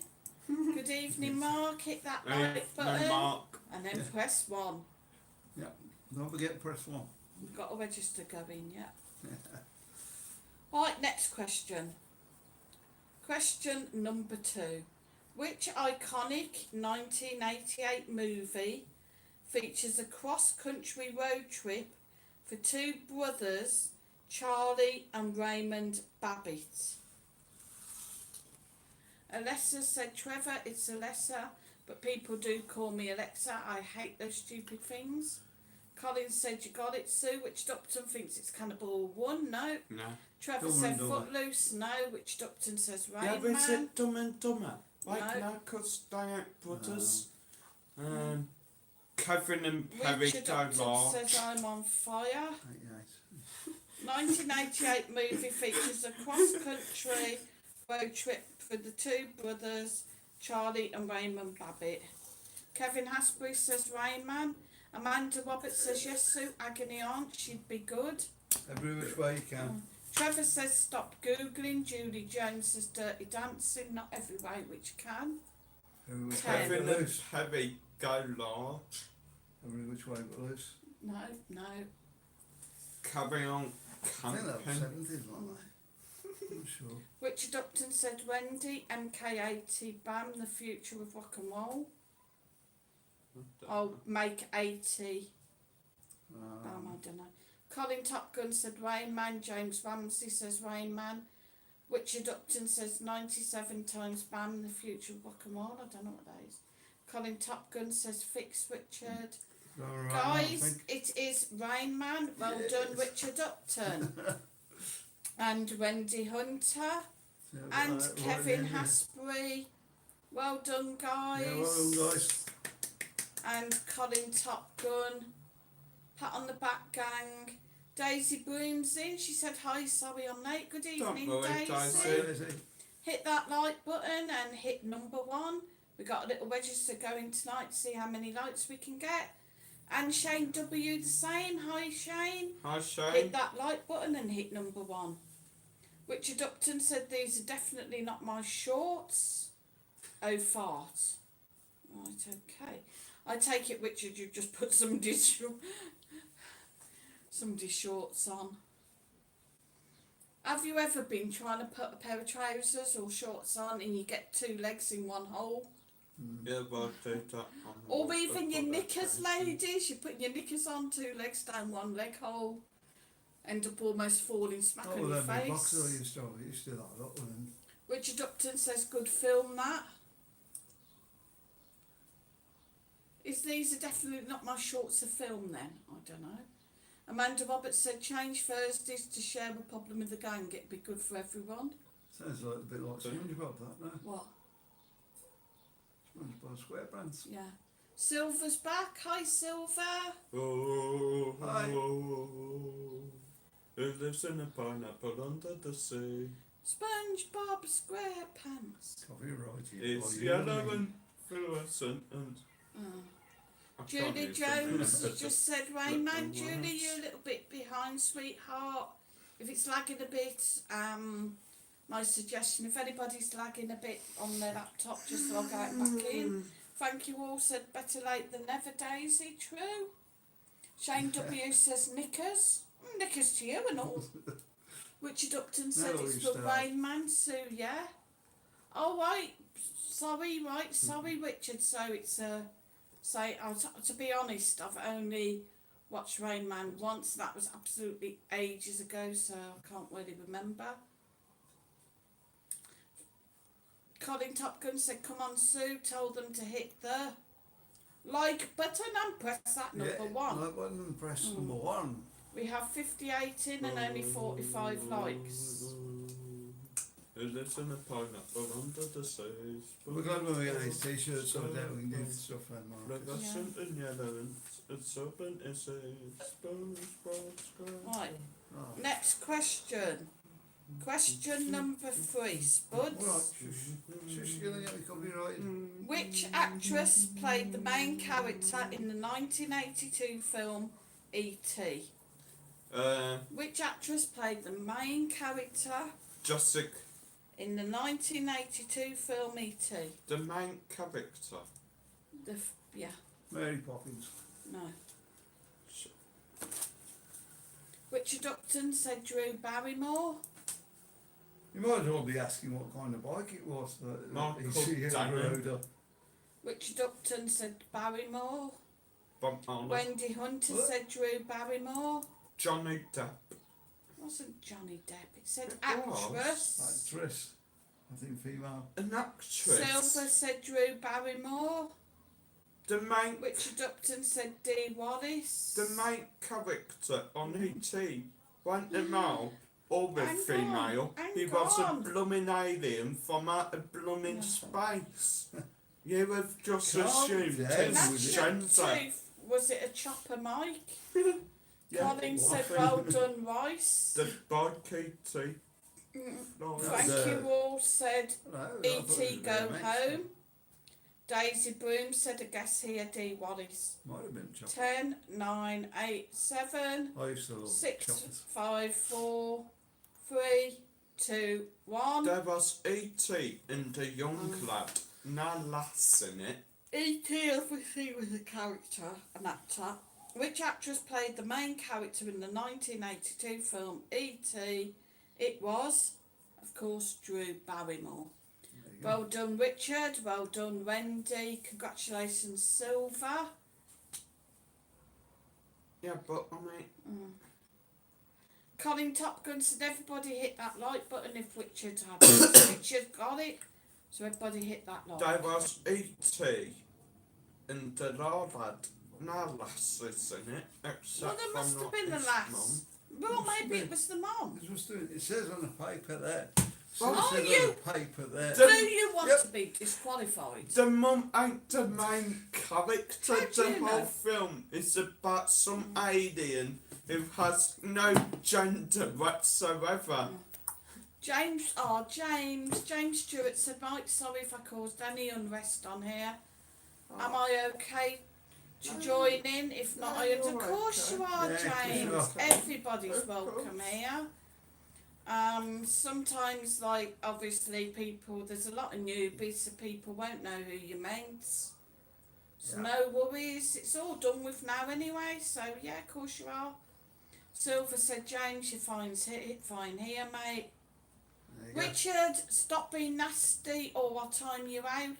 Good evening, Mark. Hit that like button No, Mark. and then Yeah. press 1. Don't forget press 1. We've got a register going, yeah. Right, next question. Question number 2. Which iconic 1988 movie features a cross-country road trip for two brothers, Charlie and Raymond Babbitt? Alessa said, Trevor, it's Alessa, but people do call me Alexa. I hate those stupid things. Colin said, you got it, Sue. Witch Dupton thinks it's Cannibal 1. No. No. Trevor Dumb said, and Dumber. Footloose. No. Witch Dupton says, Rain Yeah, but is Man. it Dumb and Dumber? Like, No. no, because they ain't brothers. Kevin and Perry Richard go Upton large. says, I'm on fire. 88. 1988 movie features a cross-country road trip for the two brothers, Charlie and Raymond Babbitt. Kevin Hasbury says Rain Man. Amanda Roberts says yes, Sue. Agony Aunt, she'd be good. Every which way you can. Trevor says stop googling. Julie Jones says Dirty Dancing. Not every way which can. Every which way Ten. but Kevin and loose. Perry go large. Every which way but loose. No. Carry on I think that was camping. 70s, wasn't they? I'm sure. Richard Upton said Wendy. MK80 Bam. The future of rock and roll. I'll make 80. I don't know. Colin Top Gun said Rain Man. James Ramsey says Rain Man. Richard Upton says 97 times Bam, the future of rock and roll. I don't know what that is. Colin Top Gun says Fix Richard. All right, Guys, it is Rain Man. Well Yes. done, Richard Upton. And Wendy Hunter. And Kevin Hasbury. Well done, guys. Yeah, well done, guys. And Colin Top Gun. Pat on the back, gang. Daisy Broom's in. She said hi, sorry I'm late. Good evening, worry, Daisy. Daisy. Hit that like button and hit number 1. We got a little register going tonight to see how many likes we can get. And Shane W the same. Hi Shane. Hi, Hit Shane. that like button and hit number 1. Richard Upton said these are definitely not my shorts. Oh fart. Right, okay. I take it, Richard, you've just put somebody's shorts on. Have you ever been trying to put a pair of trousers or shorts on and you get 2 legs in one hole? Yeah, well, do that. on the Or wall, even that's your what knickers, they're saying. ladies. You're putting your knickers on, 2 legs down one leg hole. End up almost falling smack Oh, on your well, that big face. boxer I used to like that one. Richard Upton says good film that. These are definitely not my shorts of film then? I don't know. Amanda Roberts said change Thursdays to share a problem with the gang. It'd be good for everyone. Sounds like a bit like SpongeBob, that, no? What? SpongeBob SquarePants. Yeah. Silver's back. Hi, Silver. Oh, Hi. who lives in a pineapple under the sea? SpongeBob SquarePants. Copyrighted. It's by you, yellow mate. and fluorescent and... Oh. I can't Julie even Jones remember. just said, Rain Man, the Julie, words. you're a little bit behind, sweetheart. If it's lagging a bit, my suggestion, if anybody's lagging a bit on their laptop, just log out and back in. Thank you all, said better late than never, Daisy, true. Shane W says knickers. Knickers to you and all. Richard Upton said No, it's we for start. Rain Man, Sue, yeah. Oh, right, sorry, Richard, so it's to be honest, I've only watched Rain Man once. That was absolutely ages ago, so I can't really remember. Colin Top Gun said, come on, Sue, told them to hit the like button and press that number one. Like button and press number 1. We have 58 in and only 45 likes. Who lives in a pineapple under the sea? We're glad when we get these t-shirts sorted out, we can do stuff and markets. Fluorescent and yellow and serpent is a SpongeBob SquarePants. Right, Oh. next question. Question number 3, Spuds. Alright, shush, you're gonna get me copyrighted. Which actress played the main character in the 1982 film E.T.? Which actress played the main character Jessica, in the 1982 film E.T.? the main character. Yeah, Mary Poppins. no. Richard Upton said Drew Barrymore. You might as well be asking what kind of bike it was that Michael he Diamond. rode up. Richard Upton said Barrymore. Bob Marley. Wendy Hunter What? said Drew Barrymore. Johnny Depp. It wasn't Johnny Depp. It said It actress. Actress. I think female. An actress. Silver said Drew Barrymore. The main, Richard Upton said Dee Wallace. the main character on E.T. wasn't a male or a Hang on, female. hang He was a on. blooming alien from out of blooming No. space. You have just Calm assumed down his with That's it. the gender. truth. Was it a chopper, Mike? Yeah, Colin it said was. well done, Rice. The bike E.T. No, That's Thank you all said No, I thought it was E.T. a go remix. home. Daisy Broom said a guess here, Dee Wallace. Might have been choppers. 10, 9, 8, 7, I used to love 6, choppers. 5, 4, 3, 2, 1. there was E.T. and a young lad, no lass in it. E.T. obviously was a character, an actor. Which actress played the main character in the 1982 film E.T.? It was, of course, Drew Barrymore. There you go. Well done, Richard. Well done, Wendy. Congratulations, Silver. Yeah, but I mean, Colin Top Gun said everybody hit that like button if Richard had it. Richard got it. So everybody hit that like. there was E.T. and the lad had no lasses in it, except Well, there must from have been the his lass. mum. Well, Must maybe be. it was the mom. This was doing, it says on the paper there. Oh, Says you- on the paper there. Do you want Yep. to be disqualified? The mum ain't the main character. How do The you whole know? film is about some alien who has no gender whatsoever. James Stewart said, Mike, sorry if I caused any unrest on here. Am I okay to join in? If not, No, I you're of course okay. you are, Yeah, of course James. you are. Everybody's Of welcome course. here. Sometimes, like, obviously people, there's a lot of newbies, so people won't know who you meant. So Yeah. no worries, it's all done with now anyway, so yeah, of course you are. Silver said, James, you're fine here, mate. There you go. Richard, stop being nasty or I'll time you out.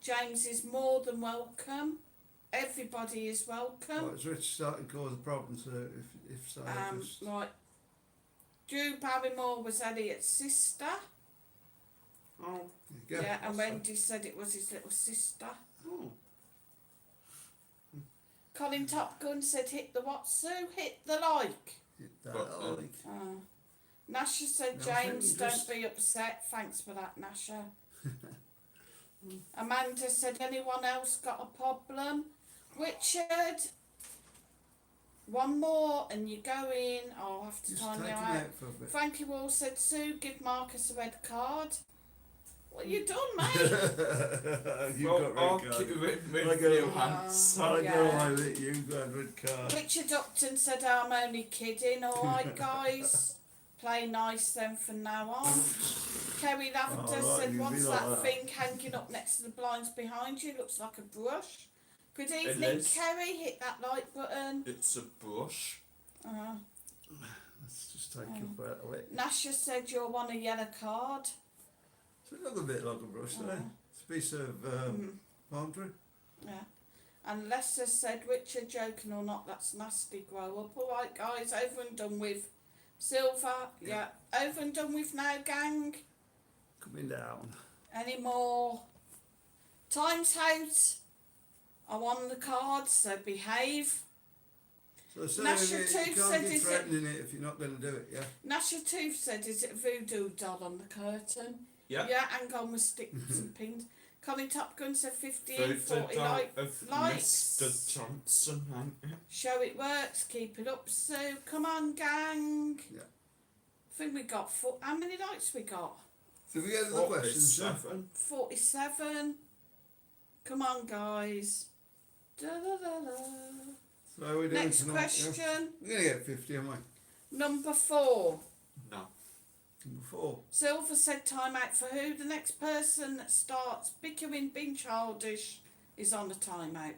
James is more than welcome. Everybody is welcome. Well, it's Rich starting to cause a problem, so if so, just, Right. Drew Barrymore was Elliot's sister. Oh, there you go. Yeah, and Wendy said it was his little sister. oh. Colin Top Gun said hit the what, Sue? Hit the like. Hit that But, like. Nasha said, No, I think James, just- don't be upset. Thanks for that, Nasha. Amanda said, anyone else got a problem? Richard, one more and you go in. I'll have to Just time take you him out. out for a bit. Frankie Wall said, Sue, give Marcus a red card. What you done, mate? You well, got red I'll card. keep it I with go- you, Hans. I Yeah. go away with it, you got a red card. Richard Upton said, I'm only kidding. All right, guys. Play nice then from now on. Kerry Lavender Oh, right, said, you what's be that like that. thing hanging up next to the blinds behind you? Looks like a brush. Good It evening, is. Kerry. Hit that like button. It's a brush. Let's just take your breath away. Nasha said, you're on a yellow card. So it look a bit like a brush there. It's a piece of palm tree. Yeah. And Lester said, Richard, joking or not, that's nasty, grow up. All right, guys, over and done with. Silver, yeah. Over and done with now, gang. Coming down. Any more? Time's out. I'm on the cards, so behave. So say Nasha you Tooth can't said, be is it- threatening it if you're not going to do it, yeah? Nasha Tooth said, is it a voodoo doll on the curtain? Yeah. Yeah, hang on with sticks and pins. Colin Top Gun said 50 Voted and 40 out like, of likes. Mr. Johnson, ain't it? Show it works, keep it up, Sue. Come on, gang. Yeah. I think we got how many likes we got? So we get to the questions, yeah? 47. 47. Come on, guys. Da, da, da, da. So how are we doing Next tonight? question. Yeah? We're going to get 50, aren't we? Number 4. No. Number 4. Silver said time out for who? The next person that starts bickering, being childish, is on a timeout.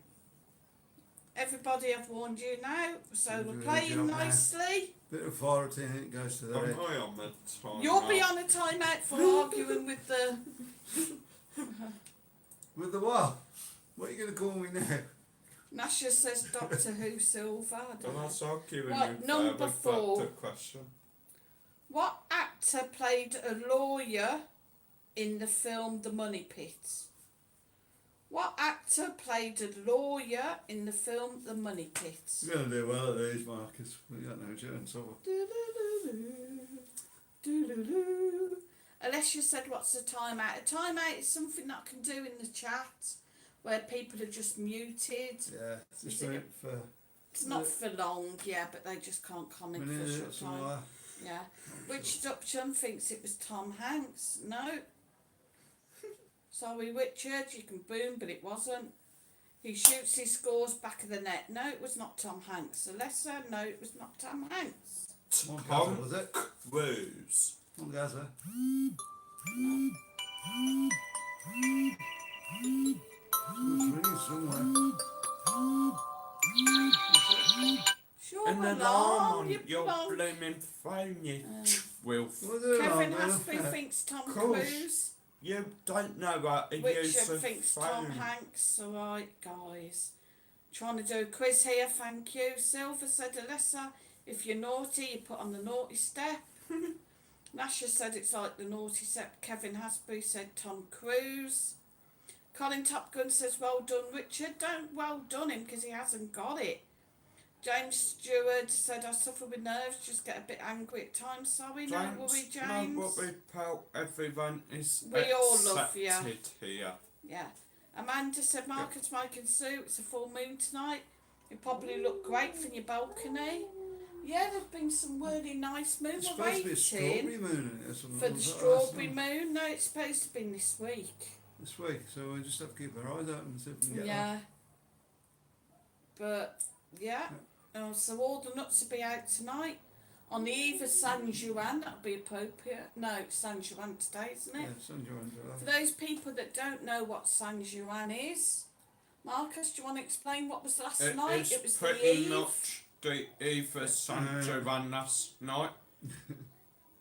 Everybody, I've warned you now, so You're we're doing a playing job now. nicely. Bit of authority and it goes to the Am head. I on the time? You'll be now? on a timeout for arguing with the... With the what? What are you going to call me now? Nasha says Doctor Who Silver. I don't Well, know. that's arguing Right, with number but 4. the question. What actor played a lawyer in the film The Money Pit? What actor played a lawyer in the film The Money Pit? You're going to do well at these, Marcus. We got no chance of it. Alessia said, what's a timeout? A timeout is something that I can do in the chat where people are just muted. Yeah, it's just Is it- wait for It's not for long, yeah, but they just can't a comment for a minute or short something time. like Yeah. Richard Upton thinks it was Tom Hanks. No. Sorry, Richard, you can boom, but it wasn't. He shoots his scores back of the net. No, it was not Tom Hanks. Alessa, no, it was not Tom Hanks. that. One Gaza, Tom was it? Cruise. One Gaza. It's ringing somewhere. Sure, And an alarm, arm on you your plonk. blooming phone, you wolf. Was it Kevin alarm Haspel bell? thinks Tom course. Cruise. You don't know what a Richard use of thinks phone. Tom Hanks. Alright, guys. Trying to do a quiz here, thank you. Silver said, Alessa, if you're naughty, you put on the naughty step. Nasha said it's like the naughty step. Kevin Haspel said Tom Cruise. Colin Top Gun says, well done, Richard. Don't well done him because he hasn't got it. James Stewart said, I suffer with nerves, just get a bit angry at times. Sorry, no worry, James. No worry, pal. Everyone is We all love you. accepted here. Yeah. Amanda said, Marcus, Mike and Sue, it's a full moon tonight. You probably look great from your balcony. Yeah, there's been some really nice moon. It's We're supposed to be a strawberry waiting moon in it or something. for the Was that strawberry last night? moon. No, it's supposed to be this week. This week, so we just have to keep our eyes open and see if we can get Yeah. But, yeah. So all the nuts will be out tonight. On the eve of San Juan, that'll be appropriate. No, it's San Juan today, isn't one. it? Yeah, San Juan For July. those people that don't know what San Juan is, Marcus, do you want to explain what was last night? It It is was the pretty eve. much the eve of San Juan last night.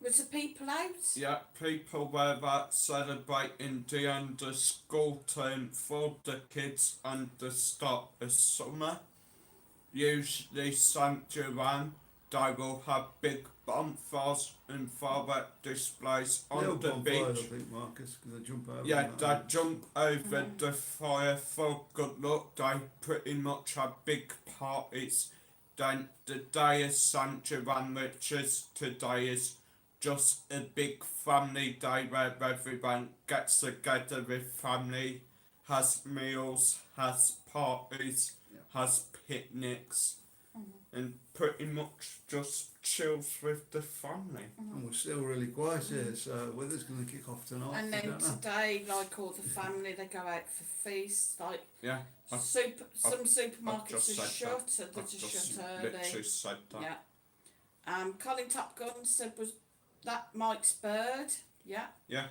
Was the people out? Yeah, people were celebrating the end of school term for the kids and the start of summer. Usually San Juan they will have big bonfires and firework displays on Little the bonfires, I beach. think, Marcus, because they jump over. Yeah, and they that. jump over the fire for good luck. They pretty much have big parties. Then the day of St. Joanne, which is today, is just a big family day where everyone gets together with family, has meals, has parties, Yeah. has picnics, and pretty much just chills with the family. And we're still really quiet here, so weather's going to kick off tonight. And I then don't know. today, like all the family, they go out for feasts. Like Yeah, I've- some just supermarkets are said shut, that. others I've are just shut early. literally said that. Yeah. Colin Top Gun said was that Mike's bird. Yeah. Yeah.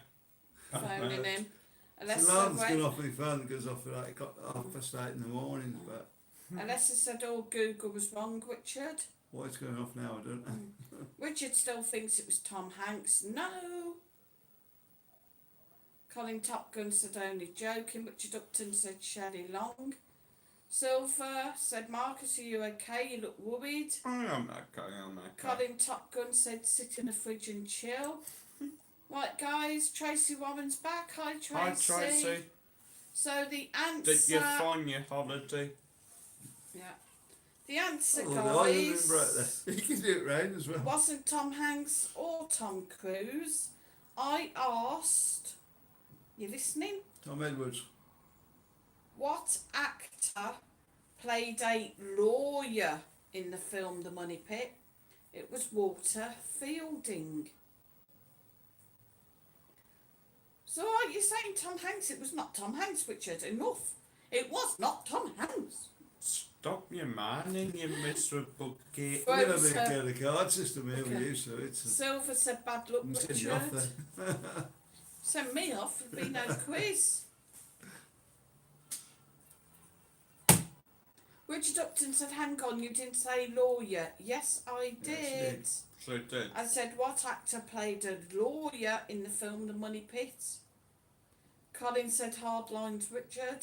Phoning him. The Alessa alarm's went- gone off my phone, it goes off at like 8:30 in the morning, but Alessa said all Google was wrong, Richard. why it's going off now, I don't know. Richard still thinks it was Tom Hanks. No. Colin Top Gun said only joking. Richard Upton said Shelley Long. Silver said Marcus, are you okay? You look worried. I am okay, I'm okay. Colin Top Gun said sit in the fridge and chill. Right guys, Tracy Warren's back. Hi Tracy. Hi Tracy. So the answer. Did you find your holiday? Yeah. The answer, Oh, the island guys, in Brett there. You can do it rain as well. wasn't Tom Hanks or Tom Cruise. I asked. You listening? Tom Edwards. What actor played a lawyer in the film The Money Pit? It was Walter Fielding. So are you saying Tom Hanks? It was not Tom Hanks, Richard. Enough. It was not Tom Hanks. Stop your manning, you miserable git. We don't Folks, have a card system here okay. with you, so it's Silver said bad luck, I'm sending you off Richard. there. Send me off. There'd be no quiz. Richard Upton said, hang on, you didn't say lawyer. Yes, I did. Yes, So did. I said, what actor played a lawyer in the film The Money Pit? Colin said, hard lines, Richard.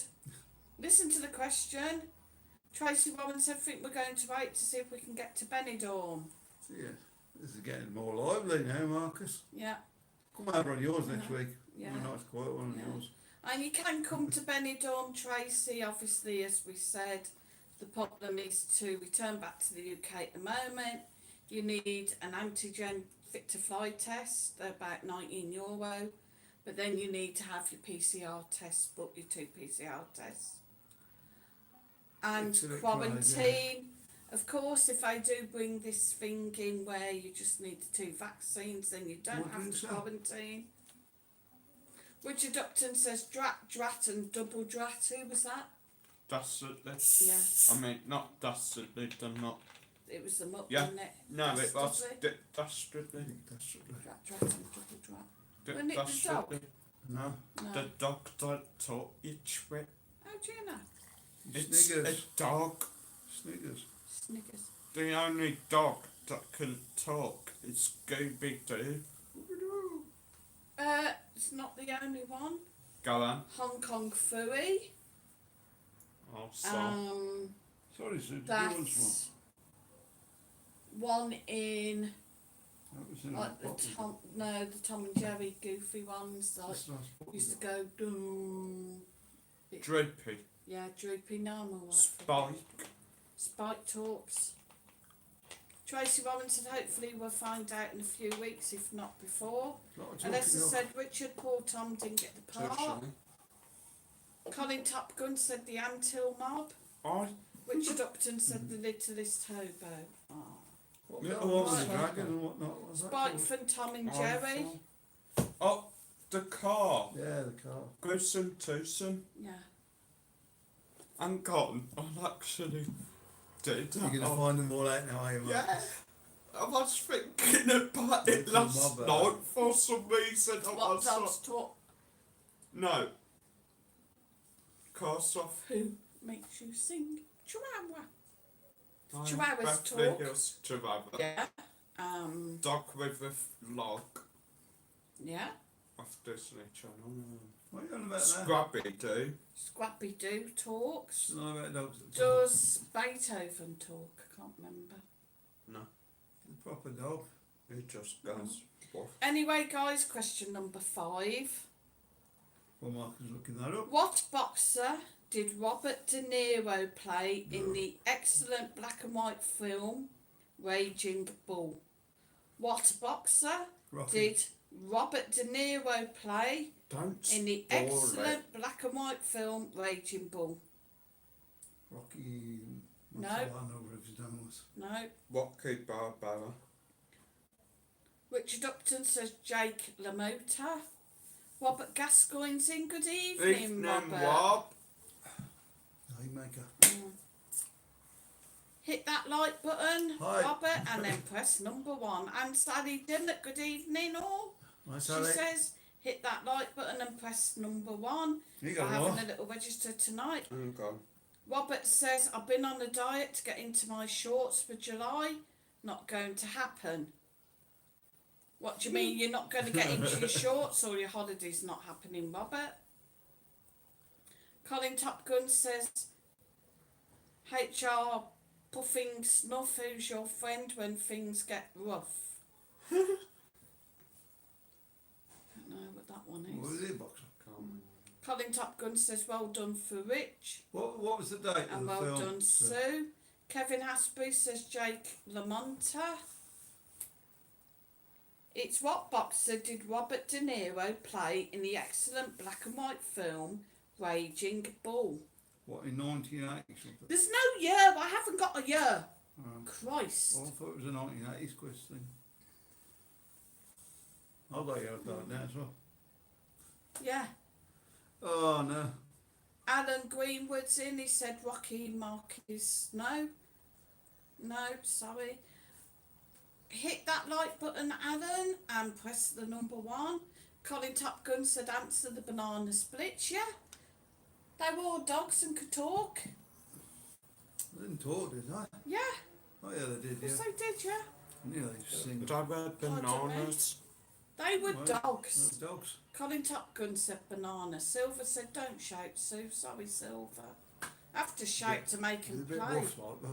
Listen to the question. Tracy Warren said, think we're going to wait to see if we can get to Benidorm. Yeah, this is getting more lively now, Marcus. Yeah, Come over on yours next week. yeah. A nice quiet one on Yeah. yours. And you can come to Benidorm, Tracy. Obviously, as we said, the problem is to return back to the UK at the moment. You need an antigen fit to fly test, they're about €19. But then you need to have your PCR tests, book your 2 PCR tests. And It's a bit quarantine. crazy. Of course, if I do bring this thing in where you just need the 2 vaccines, then you don't What have brings to that? quarantine. Richard Upton says drat and double drat. Who was that? Dastardly. Yeah, I mean, not dastardly, they're not. it was the muck, Yeah. wasn't it? No, it was Dastardly. dastardly. I think that's right. Drat and double drat. Wasn't it the dog? Dastardly. No, No. the dog that taught you twit. How do you know? It's Sniggers. a dog. Sniggers. Snickers. The only dog that can talk is Scooby-Doo. It's not the only one. Go on. Hong Kong Fooey. Also. Sorry, Sue. That's one in That was in like the the Tom and Jerry goofy ones, like That's nice bottle. used to go doom. Droopy. Yeah, droopy normal. Spike. Spike talks. Tracy Warren said hopefully we'll find out in a few weeks, if not before. Lot of Alessa talking said Richard, poor Tom didn't get the part. Totally. Colin Top Gun said the Antill mob. I Richard Upton said the littlest hobo. Oh. What Yeah, little one with right. the dragon and whatnot? What was that Spike called? from Tom and Jerry. Oh, the car. Yeah, the car. Gruesome twosome. Yeah. I'm gone. I actually did. You're gonna find them all out now, are you, Mark? Yeah. I was thinking about it Little last mobber. night for some reason. I What was dogs talk? no. Cast off. Who makes you sing? Chihuahua. I'm Chihuahuas Beverly talk. Hills Chihuahua. Yeah. Dog with a log Yeah. off Disney Channel. What are you on about now? Scrubby do. Scrappy Doo talks. It's not about dogs that talk. Does Beethoven talk? I can't remember. No. The proper dog. It just goes. Woof. Anyway, guys, question number 5. Well, Mark is looking that up. What boxer did Robert De Niro play in the excellent black and white film Raging Bull? What boxer Rocky. did Robert De Niro play Don't in the spoil excellent black and white film Raging Bull? Rocky. No. What's the one over his nose? No. Rocky Barbara. Richard Upton says Jake LaMotta. Robert Gascoigne's in. Good evening, Robert. Rob. Haymaker. Hit that like button, Hi. Robert, and then press number 1. And Sally Dillett, good evening all. Hi, She Sally. says hit that like button and press number 1 You for got having more. a little register tonight. Okay. Robert says I've been on a diet to get into my shorts for July. Not going to happen. What do you mean you're not going to get into your shorts or your holiday's not happening, Robert? Colin Top Gun says HR puffing snuff, who's your friend when things get rough? Don't know what that one What is. was it, boxer? Colin Top Gun says well done for Rich What was the date and of the well film? done Sue. Kevin Hasbury says Jake LaMotta. It's what boxer did Robert De Niro play in the excellent black and white film Raging Bull? What, in 1980 something? There's no year. I haven't got a year. Oh. Christ. Well, I thought it was a 1980s quiz thing. I'll let you have that now as well. Yeah. Oh, no. Alan Greenwood's in. He said Rocky Marquez. No. No, sorry. Hit that like button, Alan, and press the number 1. Colin Top Gun said answer the banana splits. Yeah. They were all dogs and could talk. They didn't talk, did they? Yeah. Oh, yeah, they did, yeah. Yes, they did, yeah. Yeah, they just sing. Did I read bananas? They were Well, dogs. Those dogs. Colin Top Gun said banana. Silver said don't shout, Sue. Sorry, Silver. I have to shout to make It's a him bit play. rough, like, but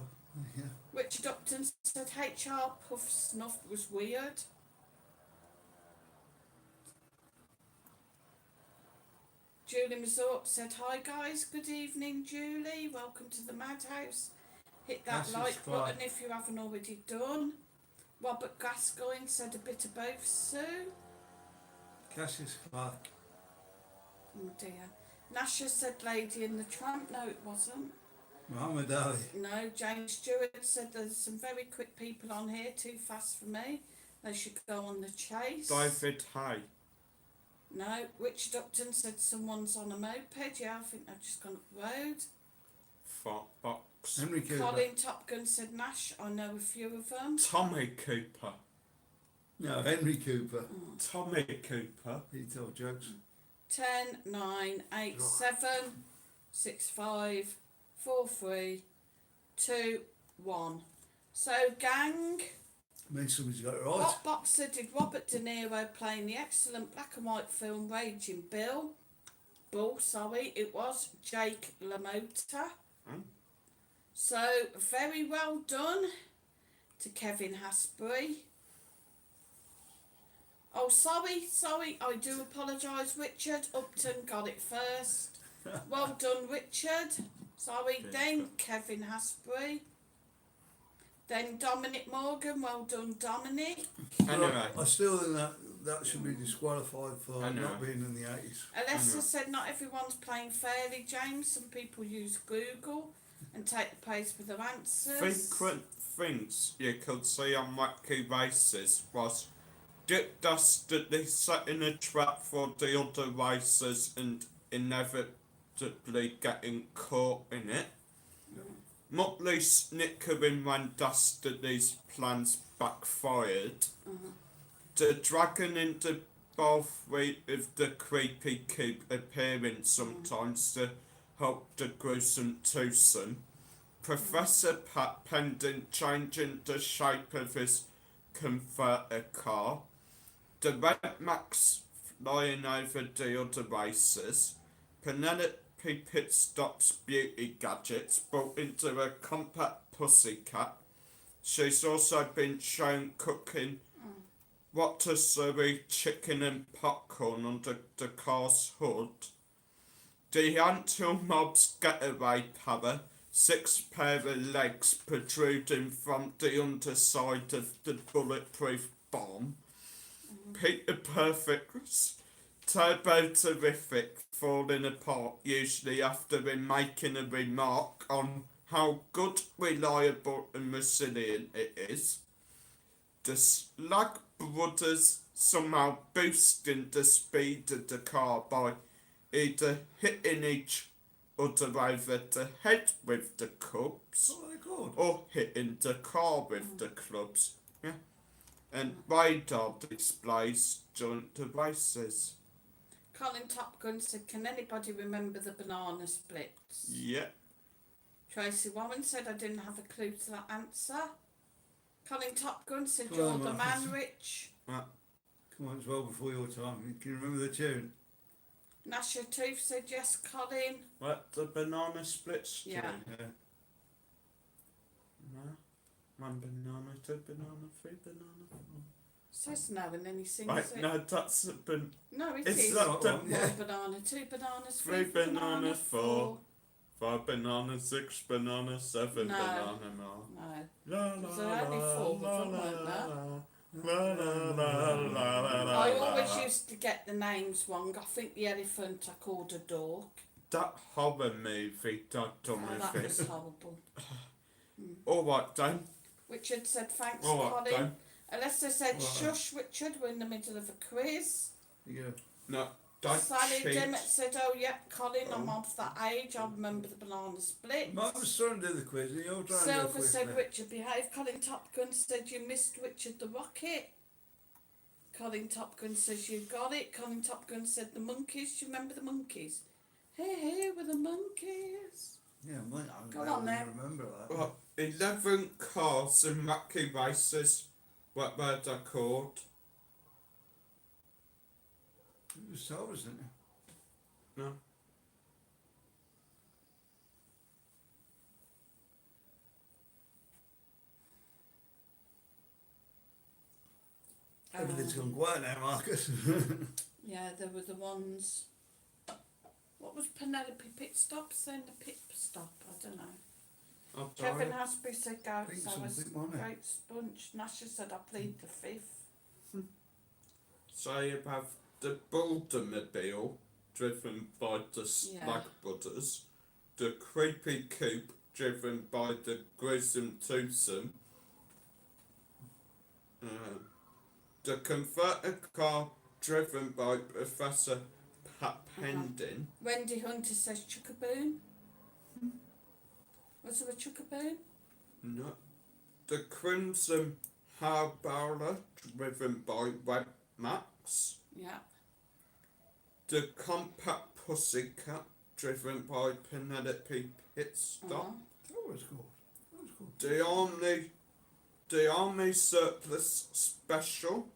yeah. Richard Upton said HR puff snuff was weird. Julie Mazort said hi guys, good evening Julie, welcome to the Madhouse. Hit that That's like subscribe. button if you haven't already done. Robert Gascoigne said a bit of both, Sue. Cassius Clark. Oh dear. Nasha said Lady and the Tramp. No, it wasn't. Muhammad Ali. No, James Stewart said there's some very quick people on here, too fast for me. They should go on the chase. David Hay. No, Richard Upton said someone's on a moped. Yeah, I think they've just gone up the road. Fox. Henry Cooper. Colin Top Gun said Nash. I know a few of them. Tommy Cooper. No, Henry Cooper. Tommy Cooper. He told jokes. 10, 9, 8, 7, 6, 5, 4, 3, 2, 1. So, gang, I mean, somebody's got it right. what boxer did Robert De Niro play in the excellent black and white film Raging Bull, sorry, it was Jake LaMotta. Hmm? So, very well done to Kevin Hasbury. Oh, sorry, I do apologise, Richard. Upton got it first. Well done, Richard. Sorry, then Kevin Hasbury. Then Dominic Morgan, well done, Dominic. Anyway. I still think that should be disqualified for Anyway. not being in the 80s. Alessa said not everyone's playing fairly, James. Some people use Google and take the praise for their answers. Frequent things you could see on wacky races was Dick dastardly setting a trap for the other racers and inevitably getting caught in it. Motley snickering when Dastardly's plans backfired. The dragon in the belfry with the creepy cube appearing sometimes to help the gruesome twosome. Professor Pat Pendant changing the shape of his converter car. The Red Max flying over the other races. Penelope Pit Stop's beauty gadgets built into a compact pussycat. She's also been shown cooking rotisserie chicken and popcorn under the car's hood. The anti-mob's getaway power, 6 pair of legs protruding from the underside of the bulletproof bomb. Peter Perfect's turbo terrific falling apart usually after him making a remark on how good, reliable and resilient it is. The Slag brothers somehow boosting the speed of the car by either hitting each other over the head with the clubs What are they called? or hitting the car with the clubs. Yeah. And radar displays during the races. Colin Top Gun said, can anybody remember the banana splits? Yeah. Tracy Warren said, I didn't have a clue to that answer. Colin Top Gun said, Well, you're the Marcus. man, Rich. Come on, it's well before your time. Can you remember the tune? Nasha Tooth said, yes, Colin. What, the banana splits? Yeah. Yeah. No. 1 banana, 2 banana, 3 banana, 4. Says no, and then he sings Right, it. no, that's a No, it it's is. not Not the wrong, yeah. 1 banana, 2 bananas, 3 3 banana, 4. 5 banana, 6 banana, 7 No. banana more. No. La There's la only la 4 la of them, weren't there? la la la la. I always used to get the names wrong. I think the elephant I called a dork. That horror movie, that dumb Oh, that was movie. horrible. Alright, Dan. Richard said, thanks, Alright, Colin. Dan. Alessa said, Right. shush, Richard, we're in the middle of a quiz. You go. No, don't Sally cheat. Dimmitt said, oh, yep, Colin, I'm Oh. of that age. I remember the banana split. Mum was trying to do the quiz, and you're trying to do the Silver quiz. said, mate. Richard, behave. Colin Top Gun said, you missed Richard the Rocket. Colin Top Gun says, you got it. Colin Top Gun said, the monkeys. Do you remember the monkeys? Hey, hey, we're the monkeys. Yeah, mate, I Go don't on then. remember that. Well, 11 cars in wacky races. What were they called? You just told us, didn't you? No. Everything's gone quiet now, Marcus. Yeah, there were the ones. What was Penelope Pit Stop saying? The pit stop? I don't know. I'll Kevin try. Hasby said go. Think So I was something, wasn't it? great sponge. Nasha said I plead the fifth. So you have the Baldermobile, driven by the Yeah. Slag brothers. The Creepy Coupe, driven by the Gruesome Twosome. The converter car, driven by Professor Pat Pending. Wendy Hunter says Chuckaboon. Was there a Chuckaboon? No. The Crimson Harbowler, driven by Web Max. Yeah. The Compact Pussycat, driven by Penelope Pitstop. Uh-huh. That was cool. That was cool. The Army Surplus Special,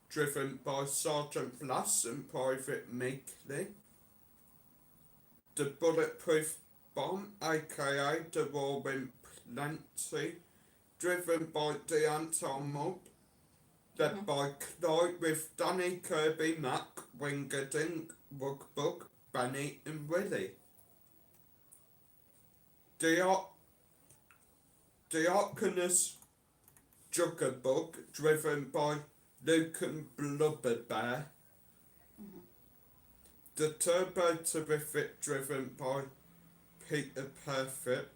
driven by Sergeant Blass and Private Meekley. The Bulletproof Bomb, aka the Roaring Plenty, driven by the Anti-Mob, led by Clyde with Danny, Kirby, Mac, Wingerding, Rugbug, Benny and Willie. The Arcanus Juggerbug, driven by Luke and Blubberbear. The Turbo Terrific, driven by Peter Perfect.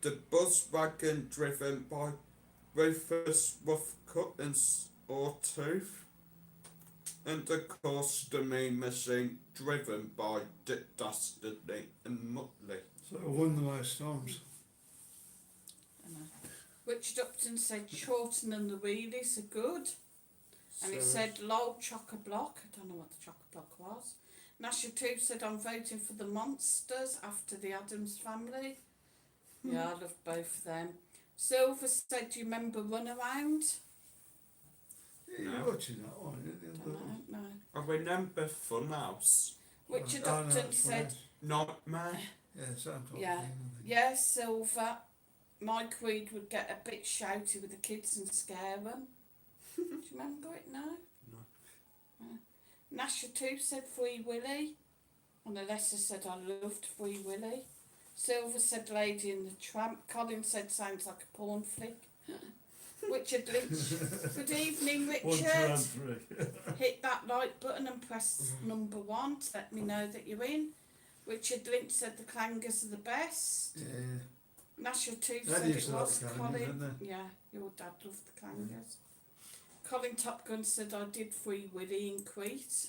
The Buzzwagon, driven by Rufus Roughcut and Sawtooth. And the Costuming Machine, driven by Dick Dastardly and Muttley. So I won the most times. Richard Upton said Chawton and the Wheelies are good. And he So- said lol chock-a-block. I don't know what the chock-a-block was. Nasha Tooth said I'm voting for the Monsters after the Addams Family. Yeah, I love both of them. Silver said, do you remember Runaround? Yeah, No. you're watching that one. Don't know, no. I remember Funhouse. Richard Oh, no, Upton it's said, nice. Nightmare. Yeah, sounds like Yeah. a thing, I think. yes, Silver. Mike Reed would get a bit shouty with the kids and scare them. Do you remember it now? No. Nasha too said Free Willy. And Alessa said I loved Free Willy. Silver said Lady and the Tramp. Colin said sounds like a porn flick. Richard Lynch. Good evening, 1, 2 Richard. and 3. Hit that like button and press number 1 to let me know that you're in. Richard Lynch said the clangers are the best. Yeah. Nasha too Dad said used it to like was the clangers, Colin. didn't Yeah, your dad loved the clangers. Colin Top Gun said I did Free Willy in Crete.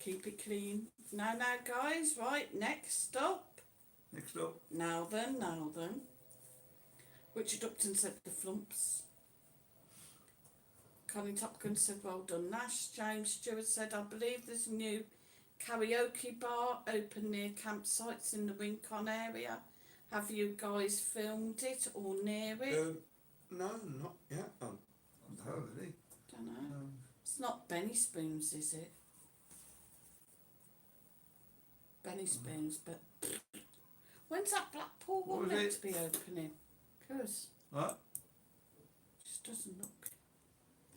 Keep it clean. Now, guys, right, next up. Next up. Now then. Richard Upton said the flumps. Colin Topkin said well done, Nash. James Stewart said I believe there's a new karaoke bar open near campsites in the Rincon area. Have you guys filmed it or near it? No, not yet. Oh, really? Don't know. It's not Benny Spoons, is it? Benny Spoons, but when's that Blackpool What one was meant it? to be opening? Because What? just doesn't look.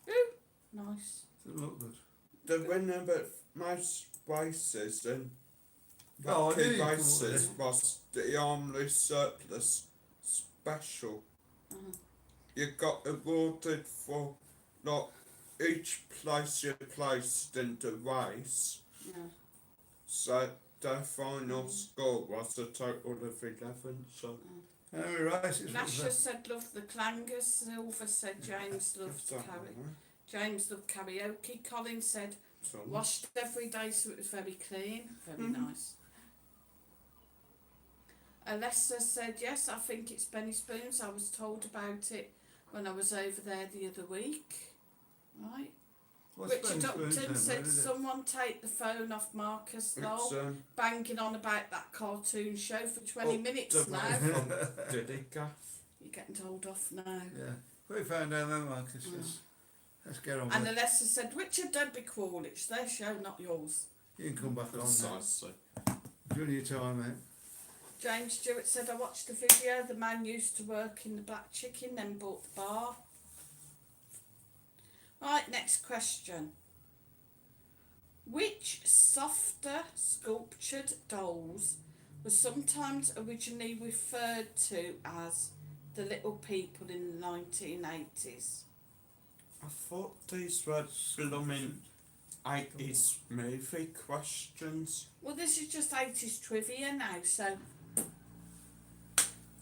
Ooh, nice. Doesn't look good. The winner of most races and Oh, I knew key you'd come up races with it. was the Armley Surplus Special. Uh-huh. You got awarded for like each place you placed in the race. Yeah. So the final score was a total of 11. So How many races was Nasha there? said love the clangers. Silver said James loved James loved karaoke. Colin said washed every day so it was very clean. Very nice. Alessa said yes, I think it's Benny Spoons. I was told about it when I was over there the other week. Right. What's Richard Benny Spoons Upton then, said where is it? someone take the phone off Marcus it's Lowell, banging on about that cartoon show for 20 up minutes the now. way from Diddy Gaff. You're getting told off now. Yeah. We found out then, Marcus. Let's get on And with it. Alessa said, Richard, don't be cruel, it's their show, not yours. You can come back on now. Precisely. During your time, mate. James Stewart said, I watched the video, the man used to work in the Black Chicken, then bought the bar. Right, next question. Which softer sculptured dolls were sometimes originally referred to as the little people in the 1980s? I thought these were blooming 80s movie questions. Well, this is just 80s trivia now, so...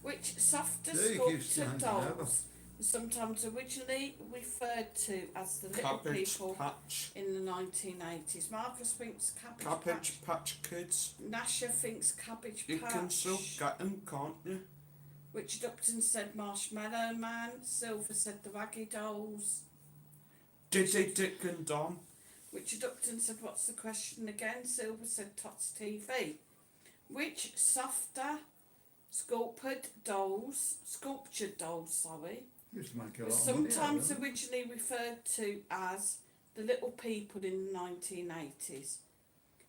Which softer There you keep sculptured standing over. dolls were sometimes originally referred to as the little Cabbage people Patch. in the 1980s? Marcus thinks Cabbage Patch. Cabbage Patch Kids. Nasha thinks Cabbage You Patch. can still get them, can't you? Richard Upton said Marshmallow Man. Silver said the Raggy Dolls. Diddy Dick and Dom. Richard Upton said, what's the question again? Silver said Tots TV. Which softer sculptured dolls, Used to make a were lot of money out sometimes of them. originally referred to as the little people in the 1980s?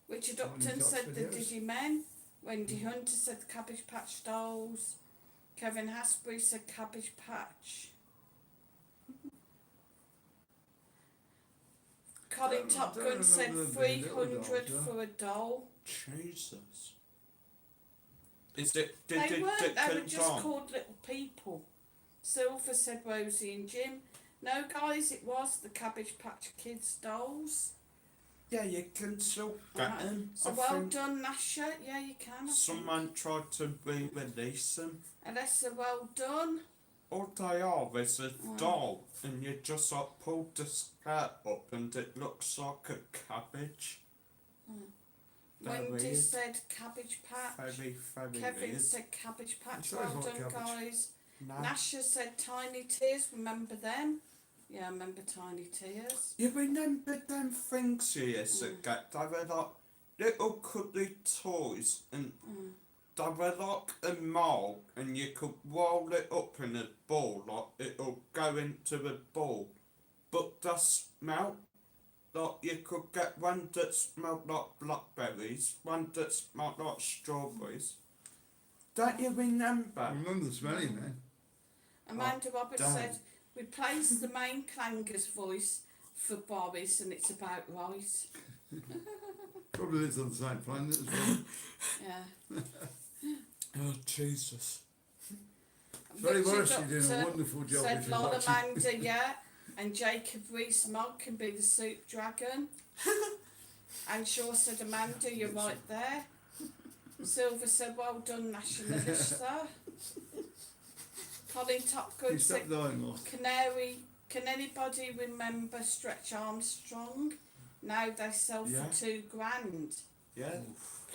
Richard How many Upton Tots said the videos? Diddy Men. Wendy Hunter said the Cabbage Patch Dolls. Kevin Hasbury said Cabbage Patch. Colin Don't Topgun said remember them being little 300 dolls, for a doll. Jesus. Is it They Diddy weren't, Dick they were and just Dom? called little people. Silver said Rosie and Jim. No, guys, it was the Cabbage Patch Kids dolls. Yeah, you can still get them. So I well think done, Nasha. Yeah, you can. I think. someone tried to re-release them. Alessa, well done. All they are is a doll, and you just like pull the skirt up, and it looks like a cabbage. They're Wendy weird. said Cabbage Patch. Very, very Kevin weird. said Cabbage Patch. It sounds Well like done, cabbage. guys. No. Nasha said Tiny Tears. Remember them? Yeah, I remember Tiny Tears. You remember them things you used to get? They were like little cuddly toys, and they were like a mole, and you could roll it up in a ball, like it'll go into a ball. But they smelt like you could get one that smelled like blackberries, one that smelled like strawberries. Don't you remember? I remember the smelly man. Amanda Roberts damn. said, replace the main clanger's voice for Boris and it's about right. Probably lives on the same planet as well. Yeah. Oh, Jesus. Very Richard Morris, you're doing a Doctor wonderful job. said if you're Lola watching. Amanda, yeah, and Jacob Rees-Mogg can be the soup dragon. And Shaw said, Amanda, you're right there. Silver said, well done, Nationalista. Colin You Topgood stop said, dying, Mark. can anybody remember Stretch Armstrong? Now they sell Yeah. for £2,000. Yeah.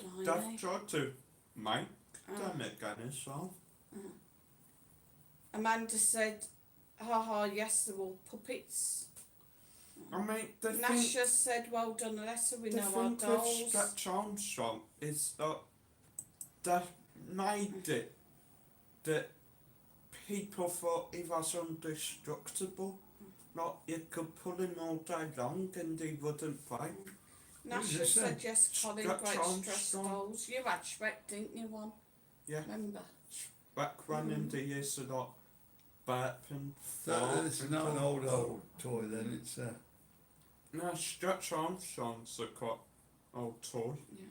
Blimey. They've tried to make Oh. them again as well. Amanda said, haha, yes, they're all puppets. I mean, the thing, Nasha said, well done, Alessa, we the know our thing with dolls. Stretch Armstrong is that they made it that people thought he was indestructible. Like, you could pull him all day long and he wouldn't break. What did Nasha it say? said, yes, Colin, Stretch great stress Armstrong. dolls. You had Shrek, didn't you, one? Yeah. Remember? Back when in the years of like burp and fart This is and not an all. old toy then, it's No, Stretch Armstrong's a quite old toy. Yeah.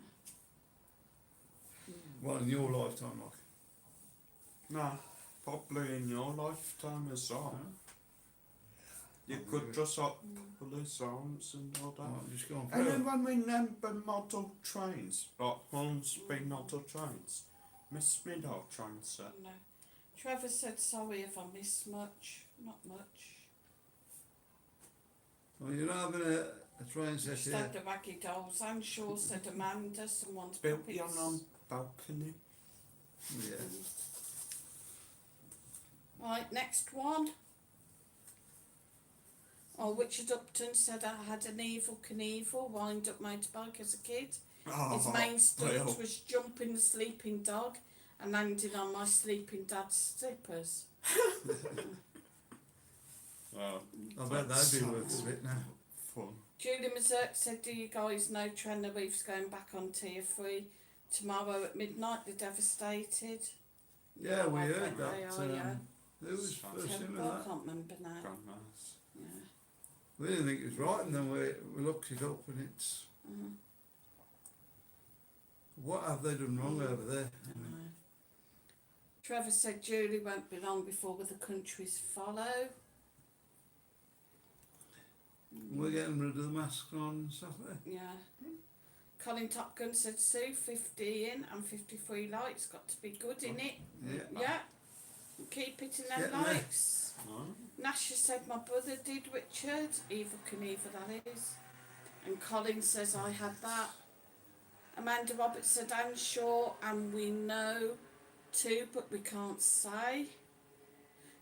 well in your lifetime, like. No, probably in your lifetime as well. You Oh, could really? just like pull his arms and all that. Right, just go on. And then when we remember model trains, like Hornsby model trains, Miss Middow train set. No. Trevor said, sorry if I missed much. Not much. Well, you're not having a train set Just here. had the raggy dolls. I'm sure said Amanda, someone's Built puppets. young on balcony. Yeah. Right, next one. Oh, Richard Upton said I had an evil Knievel wind up motorbike as a kid. His main stunt was jumping the sleeping dog and landing on my sleeping dad's slippers. Oh, I bet that'd be worth a bit now. fun. Julie Mazurk said, do you guys know Teneriffe's going back on Tier 3 tomorrow at midnight? They're devastated. Yeah, we I heard think that. they are, yeah. Who was first in with Terrible, I that? can't remember now. Grandmas. Yeah. We didn't think it was right, and then we looked it up, and it's what have they done wrong over there? I mean, Trevor said Julie won't be long before the countries follow. we're getting rid of the masks on Saturday. Yeah. Colin Top Gun said Sue, 15 and 53 likes, got to be good in it. Yeah. Yeah. Keep it in them Getting there. likes. Oh. Nasha said my brother did, Richard. Evil Knievel, that is. And Colin says I had that. Amanda Roberts said I'm sure and we know too, but we can't say.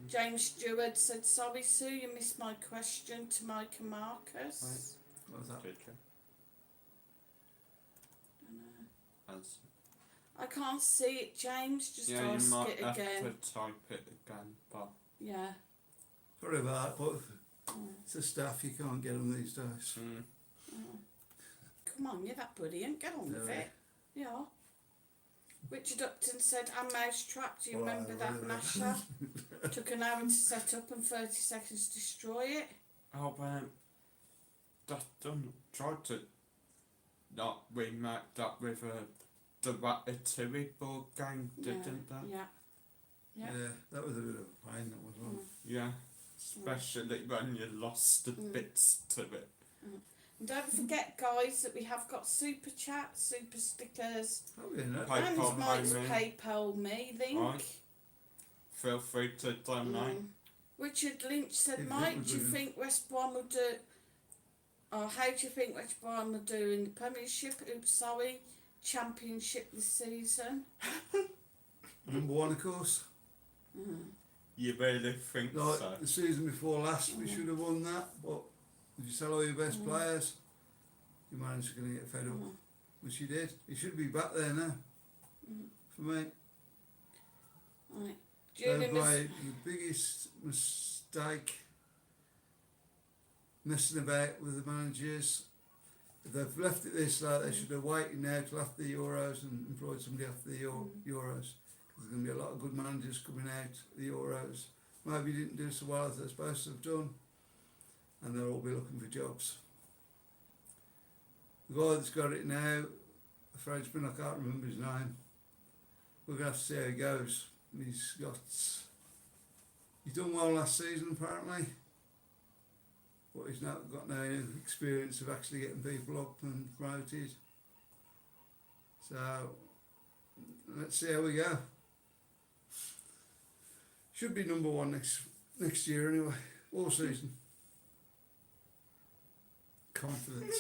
James Stewart said, sorry Sue, you missed my question to Mike and Marcus. What was that? Okay. As I can't see it, James, just yeah, you ask might it have again. to type it again, but Yeah. Sorry about that, but it's the stuff you can't get them these days. Come on, you're that brilliant, get on with Yeah. it. Yeah. Richard Upton said, I'm mousetrap, do you Well, remember that, Nasha? Took an hour to set up and 30 seconds to destroy it. oh that done tried to not remake that with the Ratatouille board game, didn't they? Yeah. Yeah. Yeah. That was a bit of a pain, that was one. Yeah, especially when you lost the bits to it. And don't forget, guys, that we have got super chat, super stickers, Oh, yeah, no. Pay- and PayPal Mike's me. PayPal me link. Right. Feel free to donate. Richard Lynch said, Yeah, Mike, that do you was think West Brom will do, or how do you think West Brom will do in the Premiership, Championship this season? Number one, of course. You really think Like so? the season before last, we should have won that, but if you sell all your best players, your manager's going to get fed up, which he did. He should be back there now, for me. Right. They've Julie made the biggest mistake messing about with the managers. If they've left it this like they should have waited now till after the Euros and employed somebody after the Euros. There's going to be a lot of good managers coming out of the Euros. Maybe didn't do so well as they're supposed to have done, and they'll all be looking for jobs. The guy that's got it now, a Frenchman, I can't remember his name. We're going to have to see how he goes. He's done well last season apparently, but he's not got no experience of actually getting people up and promoted. So let's see how we go. Should be number one next year anyway, all season. Confidence.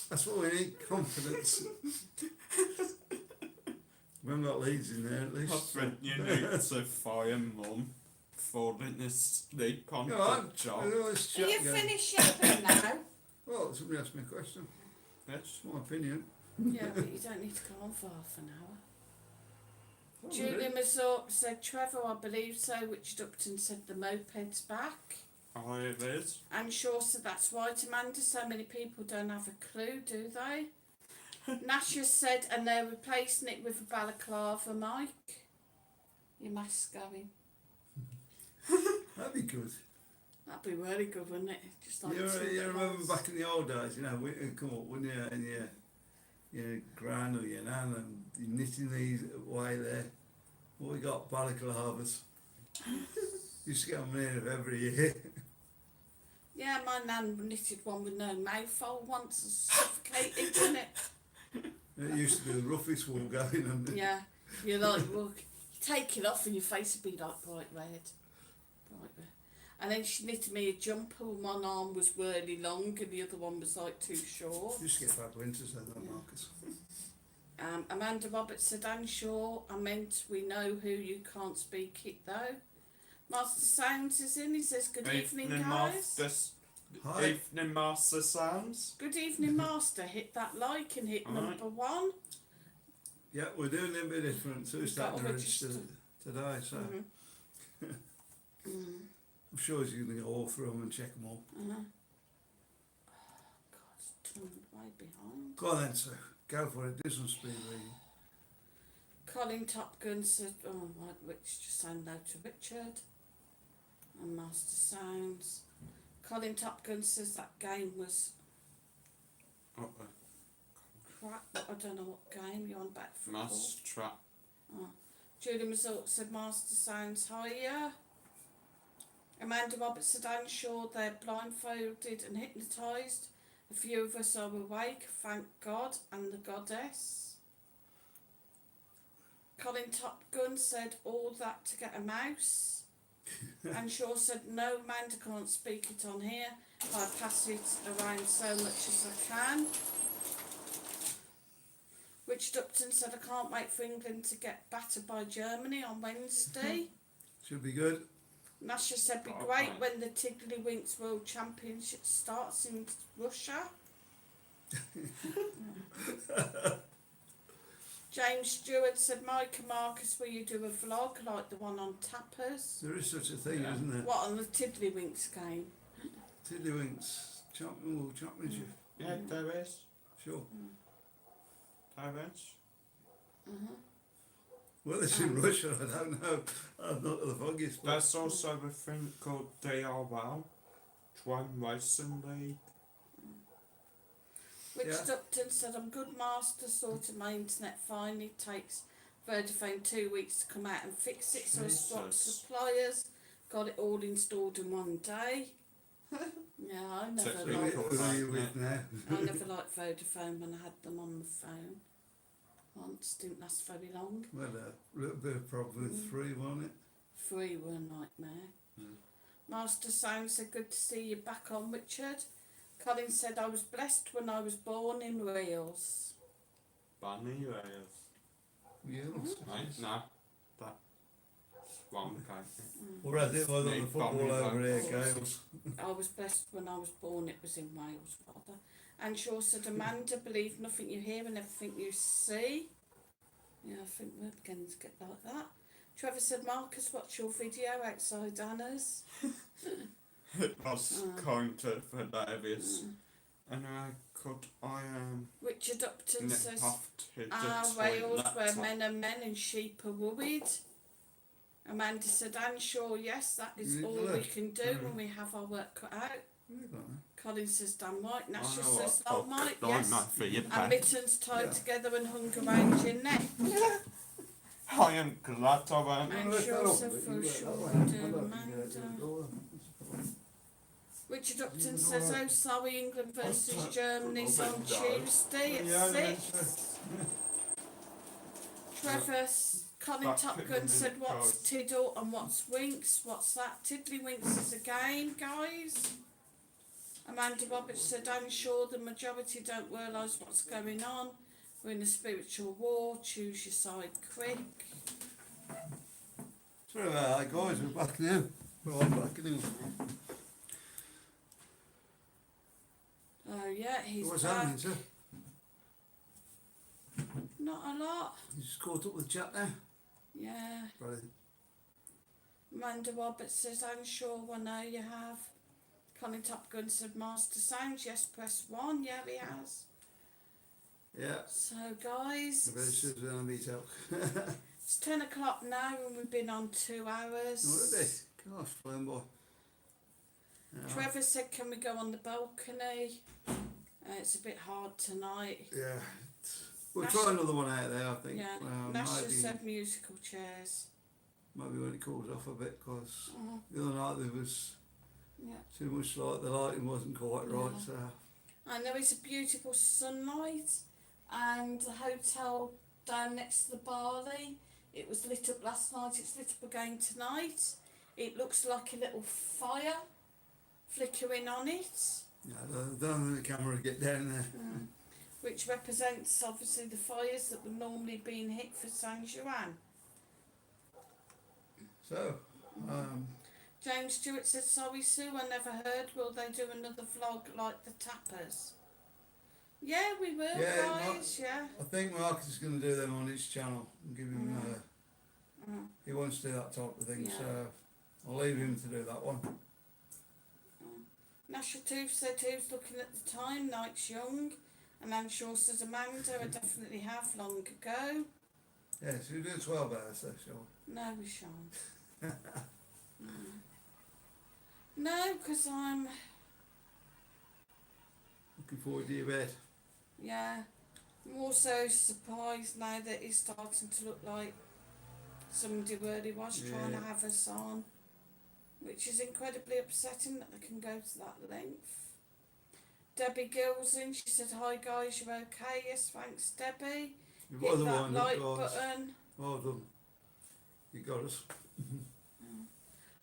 That's what we need, confidence. We haven't got Leeds in there at least. I think you need to fire Mum for this sleep on No, the job. Are you finished shopping now? Well, somebody asked me a question. Yes. It's my opinion. Yeah, but you don't need to go on for half an hour. Julie Mazort said, Trevor, I believe so. Richard Upton said the moped's back. Oh, it is. And Shaw said that's right, Amanda. So many people don't have a clue, do they? Nasha said, and they're replacing it with a balaclava, Mike. Your mask's going. That'd be good. That'd be really good, wouldn't it? Just like You remember back in the old days, you know, we'd come up, wouldn't you, and your gran or your nan, and you're knitting these away there. Well, we got balaclavas. Used to get them in every year. Yeah, my nan knitted one with no mouth hole once and suffocated, didn't it? It used to be the roughest wool going on. Yeah, you're like, well, you take it off and your face would be like bright red. Bright red. And then she knitted me a jumper and one arm was really long and the other one was like too short. Used to get bad winters then, that Marcus. Amanda Roberts said, I'm sure I meant we know who you can't speak it though. Master Sounds is in, he says, good evening guys. Hi. Evening, Master Sounds. Good evening Master, hit that like and hit number 1. Yeah, we're doing it a bit different. So we started to register today, so I'm sure he's going to go all through them and check them all. Oh, God, it's turned way behind. Go on then, sir. Go for it. Do some speed reading. Colin Top Gun said, oh, right, Rich just saying no to Richard. And Master Sounds. Colin Top Gun says that game was crap. I don't know what game you're on about. Mass trap. Oh. Julie Mazort said Master Sounds higher. Amanda Roberts said I'm sure they're blindfolded and hypnotised. A few of us are awake, thank God and the goddess. Colin Top Gun said all that to get a mouse. And Shaw said no, Amanda can't speak it on here. I pass it around so much as I can. Richard Upton said I can't wait for England to get battered by Germany on Wednesday. Should be good. Nasha said be great when the Tiddlywinks World Championship starts in Russia. James Stewart said, Mike and Marcus, will you do a vlog like the one on Tappers? There is such a thing, isn't there? What, on the Tiddlywinks game? Tiddlywinks World Championship. Yeah, there is. Sure. There is. Well, it's in Russia, I don't know. I'm not the foggiest. But There's also a thing called DRL, Twine Racing League. Richard Upton said, I'm good master, sorted my internet fine. It takes Vodafone 2 weeks to come out and fix it, so I swapped suppliers, got it all installed in one day. Yeah, I never who are you with now? liked Vodafone when I had them on the phone. Once, didn't last very long. Well, a little bit of problem with 3, wasn't it? 3 were a nightmare. Master Sound said, good to see you back on, Richard. Colin said, I was blessed when I was born in Wales. Bunny Wales. Wales? No, that's wrong, Or I think was on the football over here, Gales. I was blessed when I was born, it was in Wales, rather. And Shaw said, Amanda, believe nothing you hear and everything you see. Yeah, I think we're beginning to get like that. Trevor said, Marcus, watch your video outside Anna's. It was kind of hilarious. And could I Richard Upton nip says, off to the Wales toilet where men are men and sheep are worried. Amanda said, "I'm sure, yes, that is You all need to we look. can do when we have our work cut out." Really got Colin says, "Damn right." Nasha I know says, what "Oh, Mike, I yes." know for you, And Pat. mittens tied Yeah. together and hung around your neck. I am glad I went. And lift she that also up, but you for work sure that way. would I do don't think you get it to the Amanda. door. Richard Upton You says, know "Oh, what? sorry, England versus I'll Germany's I'll on bend down. Tuesday at Yeah, 6. Trevor, Colin Back Top in Gun the said, "What's cars. Tiddle and what's Winks? What's that?" Tiddlywinks is a game, guys. Amanda Roberts said, "I'm sure the majority don't realise what's going on. We're in a spiritual war. Choose your side quick." Sorry about that, guys. We're back now. We're all back now. Oh yeah, he's What's back. happening, sir? Not a lot. You just caught up with the chat now? Yeah. Brilliant. Amanda Roberts says, "I'm sure I know you have." Colin Top Gun said, "Master Sounds, yes, press 1. Yeah, he has. Yeah. So guys, I bet it's just going to meet up. it's 10 o'clock now and we've been on 2 hours. What are they? Gosh, flying by. Yeah. Trevor said, "Can we go on the balcony?" It's a bit hard tonight. Yeah. We'll Nash- try another one out there, I think. Yeah, Nasha maybe, said musical chairs. maybe when it cools off a bit, because Oh, the other night there was yeah. too much light. The lighting wasn't quite right, Yeah. so... I know it's a beautiful sunlight, and the hotel down next to the Barley, it was lit up last night, it's lit up again tonight. It looks like a little fire flickering on it, Yeah, don't let the camera get down there. which represents obviously the fires that were normally being hit for San Juan. So, James Stewart said, "Sorry Sue, I never heard. Will they do another vlog like the Tappers?" Yeah, we will, Yeah, guys, yeah. I think Marcus is going to do them on his channel and give him... he wants to do that type of thing, Yeah. so I'll leave him to do that one. National Tooth said, "Who's looking at the time? Night's young." And Anne Shaw says, "Amanda, I definitely have long ago." Yeah, so we do 12 hours, so shall No, we shan't. No, because I'm, looking forward to your bed. yeah, I'm also surprised now that it's starting to look like somebody really was trying to Yeah. have us on, which is incredibly upsetting that they can go to that length. Debbie Gilson, she said, "Hi guys, you okay?" Yes, thanks Debbie. You've Hit got the that one, like guys. button. Well done. You got us.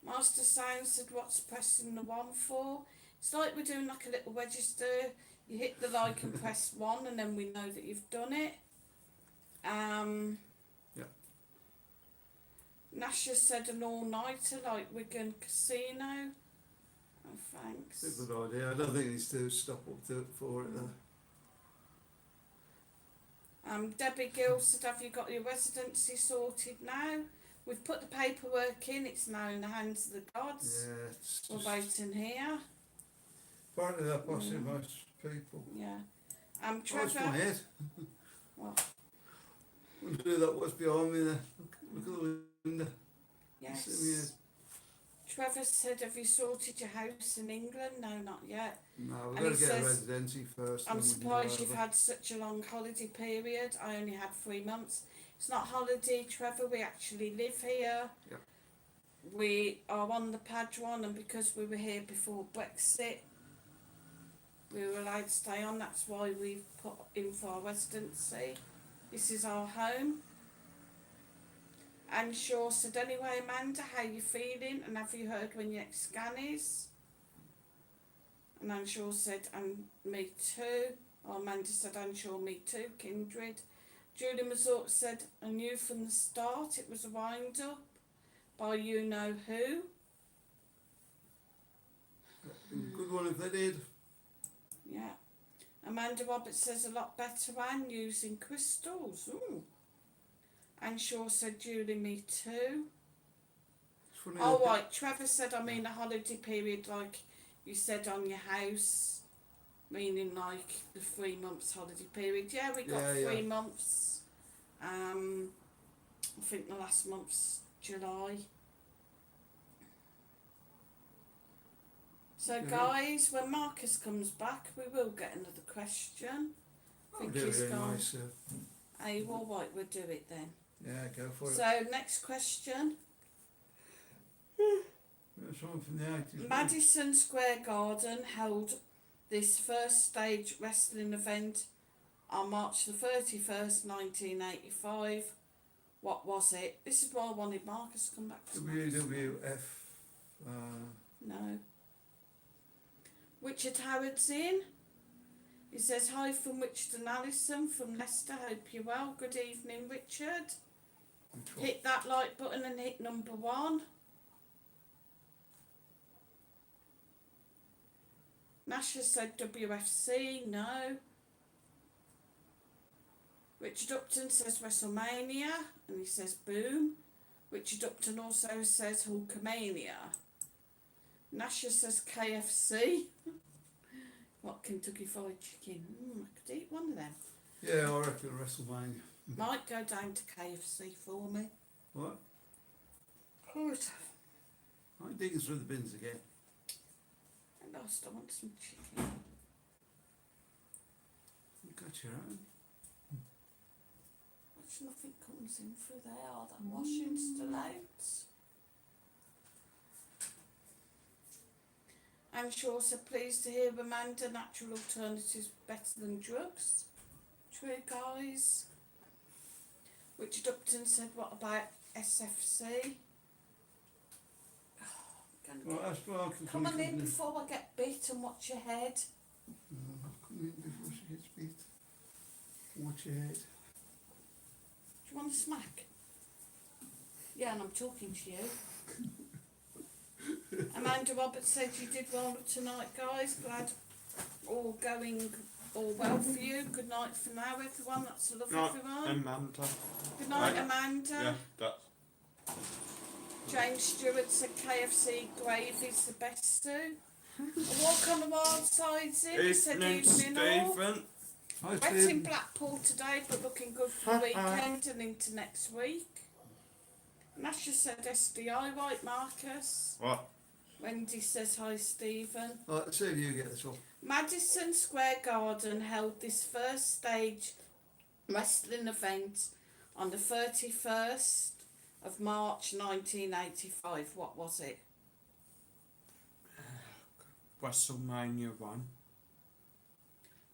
Master Sound said, "What's pressing the 1 for?" It's like we're doing like a little register. You hit the like and press 1 and then we know that you've done it. Yeah. Nasha said an all-nighter like Wigan Casino. Oh, thanks. It's a good idea. I don't think he's to stop up to for it though. Debbie Gill said, "Have you got your residency sorted now?" We've put the paperwork in, it's now in the hands of the gods. Yeah, it's We're just, waiting here. apparently they're passing most people. Yeah. Oh, it's my Trevor. head. What? We'll do that. What's behind me there? Look at the window. Yes. See me head. Trevor said, "Have you sorted your house in England?" No, not yet. No, we've And got to he get a says, residency first. "I'm then we can surprised go you've over. had such a long holiday period. I only had 3 months." It's not holiday, Trevor, we actually live here. Yeah. We are on the Padron, and because we were here before Brexit, we were allowed to stay on. That's why we've put in for our residency. This is our home. And Shaw said, "Anyway, Amanda, how you feeling? And have you heard when your next scan is?" And Anne Shaw said, "And me too." Or Amanda said, "Anne Shaw, me too, kindred." Julie Mazort said, "I knew from the start it was a wind-up by you know who." Good one if they did. Yeah. Amanda Roberts says, "A lot better, Anne, using crystals." Ooh. Anne Shaw said, "Julie, me too." It's funny. Oh, that- right. Trevor said, "I mean a holiday period like you said on your house," meaning like the 3 months holiday period. Yeah, we got Yeah, 3 yeah. months. I think the last month's July. So Yeah. guys, when Marcus comes back, we will get another question. I'll Think do he's it gone. anyway, so Are you all right? We'll do it then. yeah, go for it. So next question. That's one from the 80s. Madison Square Garden held this first stage wrestling event on March the 31st, 1985. What was it? This is why I wanted Marcus to come back to me. WWF. No. Richard Howard's in. He says, hi from Richard and Alison from Leicester. Hope you're well. Good evening, Richard. Which one? Hit that like button and hit number 1. Nash has said WFC. No. Richard Upton says WrestleMania. And he says boom. Richard Upton also says Hulkamania. Nasha says KFC. What, Kentucky Fried Chicken? I could eat one of them. Yeah, I reckon WrestleMania. Might go down to KFC for me. What? Good. I'm digging through the bins again. I lost. I want some chicken. You got your own. Which nothing comes in through there. Are that washing still out? I'm sure so pleased to hear Amanda natural alternatives better than drugs. True, guys. Richard Upton said, what about SFC? Well, that's why I can Come on in before I get bit and watch your head. Come in before she gets beat. Watch your head. Do you want a smack? Yeah, and I'm talking to you. Amanda Roberts said you did well tonight, guys. Glad all going all well for you. Good night for now, everyone. That's a love, everyone. Amanda. Good night, Right. Amanda. Yeah, that's. James Stewart said KFC gravy's the best too. A walk on the wild side's in. He said Evening, evening all. Stephen. Hi, Wet in Steve. Blackpool today, but looking good for the weekend and into next week. Nasha said SDI, right, Marcus? What? Wendy says hi, Stephen. Right, see if you get this one. Madison Square Garden held this first stage wrestling event on the 31st of March 1985. What was it? WrestleMania 1.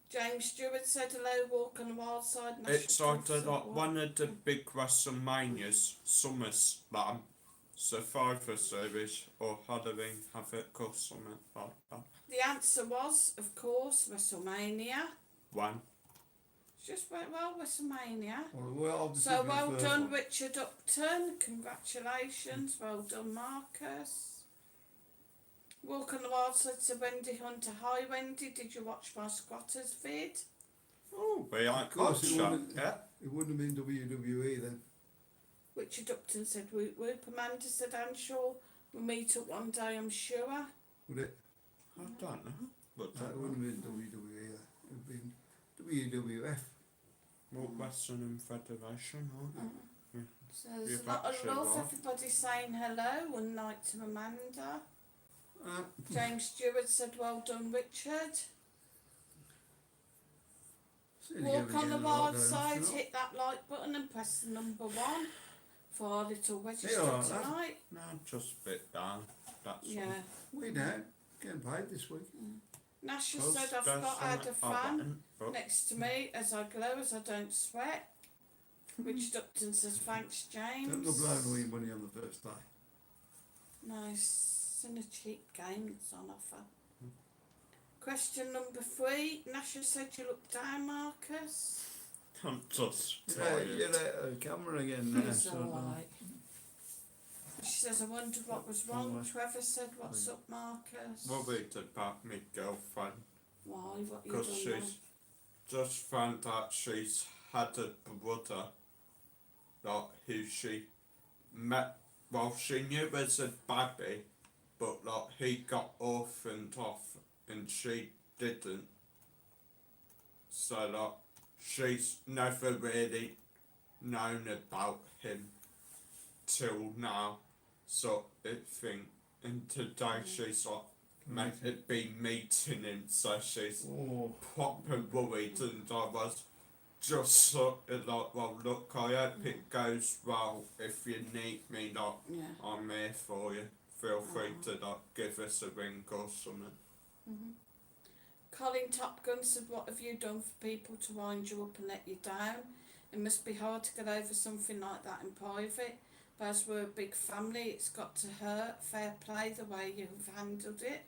James Stewart said hello, walk on the wild side. It's sort of like one of the big WrestleManias, SummerSlam, Survivor Series, or Halloween Havoc, or something like that. The answer was, of course, WrestleMania. 1. Just went well, WrestleMania. Well, obviously So the well first done, one. Richard Upton. Congratulations. Well done, Marcus. Walk on the Wild Side to Wendy Hunter. Hi, Wendy. Did you watch my squatters vid? Oh, we ain't Of course, got it shot wouldn't- yet. It wouldn't have been WWE then. Richard Upton said whoop whoop. Amanda said I'm sure we'll meet up one day, I'm sure. Would it? I don't know. But That wouldn't have been WWE either. It would have been WWF. What Wrestling Federation, aren't it? So there's You've a lot of actually love. won. Everybody saying hello and night to Amanda. Uh, James Stewart said well done, Richard. see if you Walk ever on get the in wild lockdown, side, if not. hit that like button and press the number 1 for our little register Yeah, all right, lad. tonight. No, just a bit down. That's Yeah. We know. Getting paid this week. Nash has Close. said I've got to add a fan Oh, next to me as I glow, as I don't sweat. Richard Upton says thanks, James. Don't go blowing away your money on the first day. Nice. It's in a cheap game that's on offer. Question number 3. Nasha said you look down, Marcus. I'm just Yeah, tired. you're at camera again now. It's so, alright. She says I wondered what was wrong. Alright. Trevor said what's up, Marcus? Worried about my girlfriend Why? What you because done she's just found out she's had a brother, like who she met. Well, she knew as a baby, but like he got orphaned off and she didn't. So like she's never really known about him. till now sort of thing. And today she's like, meant to be meeting him, so she's Oh, proper worried, and I was just sort of like, well, look, I hope it goes well. If you need me, like, Yeah. I'm here for you. Feel free to like give us a ring or something. Mhm. Colin Top Gun said, "What have you done for people to wind you up and let you down? It must be hard to get over something like that in private. But as we're a big family, it's got to hurt. Fair play the way you've handled it.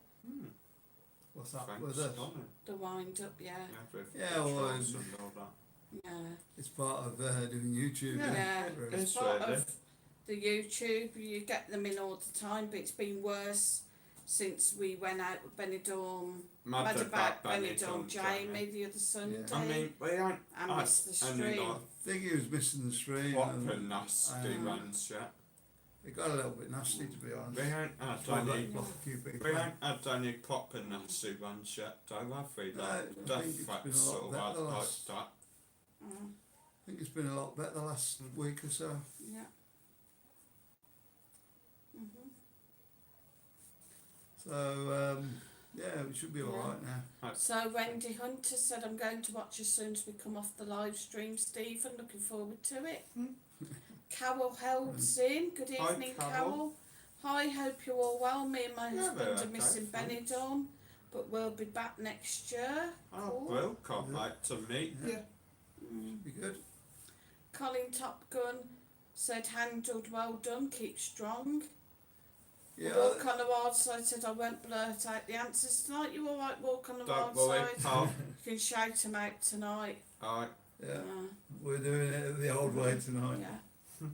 what's that Thanks, with us? Donna. The wind up, yeah, With Yeah, the well, trolls and all that. yeah, It's part of doing YouTube. yeah. Really. It's It's part really. of the YouTube. You get them in all the time, but it's been worse since we went out with Benidorm. Mad about Benidorm, Jamie the other Sunday. I mean, we ain't and had missed the any stream. like I think he was missing the stream. proper and, nasty ones yet. it got a little bit nasty, to be honest. We ain't had Tried any. that block a few people. We ain't had any proper nasty ones yet, though, have we? No, I Like think death it's been threats a lot sort of better like the last- that. Mm, I think it's been a lot better the last week or so. yeah. Mhm. So, yeah, we should be Yeah. alright now. So Wendy Hunter said, "I'm going to watch as soon as we come off the live stream, Stephen. Looking forward to it." Carol Helds in. Good Hi, evening, Carol. Carol. Hi, hope you're all well. Me and my Yeah, husband we're are okay, missing thanks. Benidorm, but we'll be back next year. Oh, Cool. well, can't wait to meet Yeah. you. Mm. Be good. Colin Top Gun said, "Handled well done, keep strong." Yeah, Walk on the wild side said, "I won't blurt out the answers tonight." You alright, Walk on the Don't wild worry, side? pal. You can shout them out tonight. Alright, yeah, we're doing it the old way tonight. Yeah, I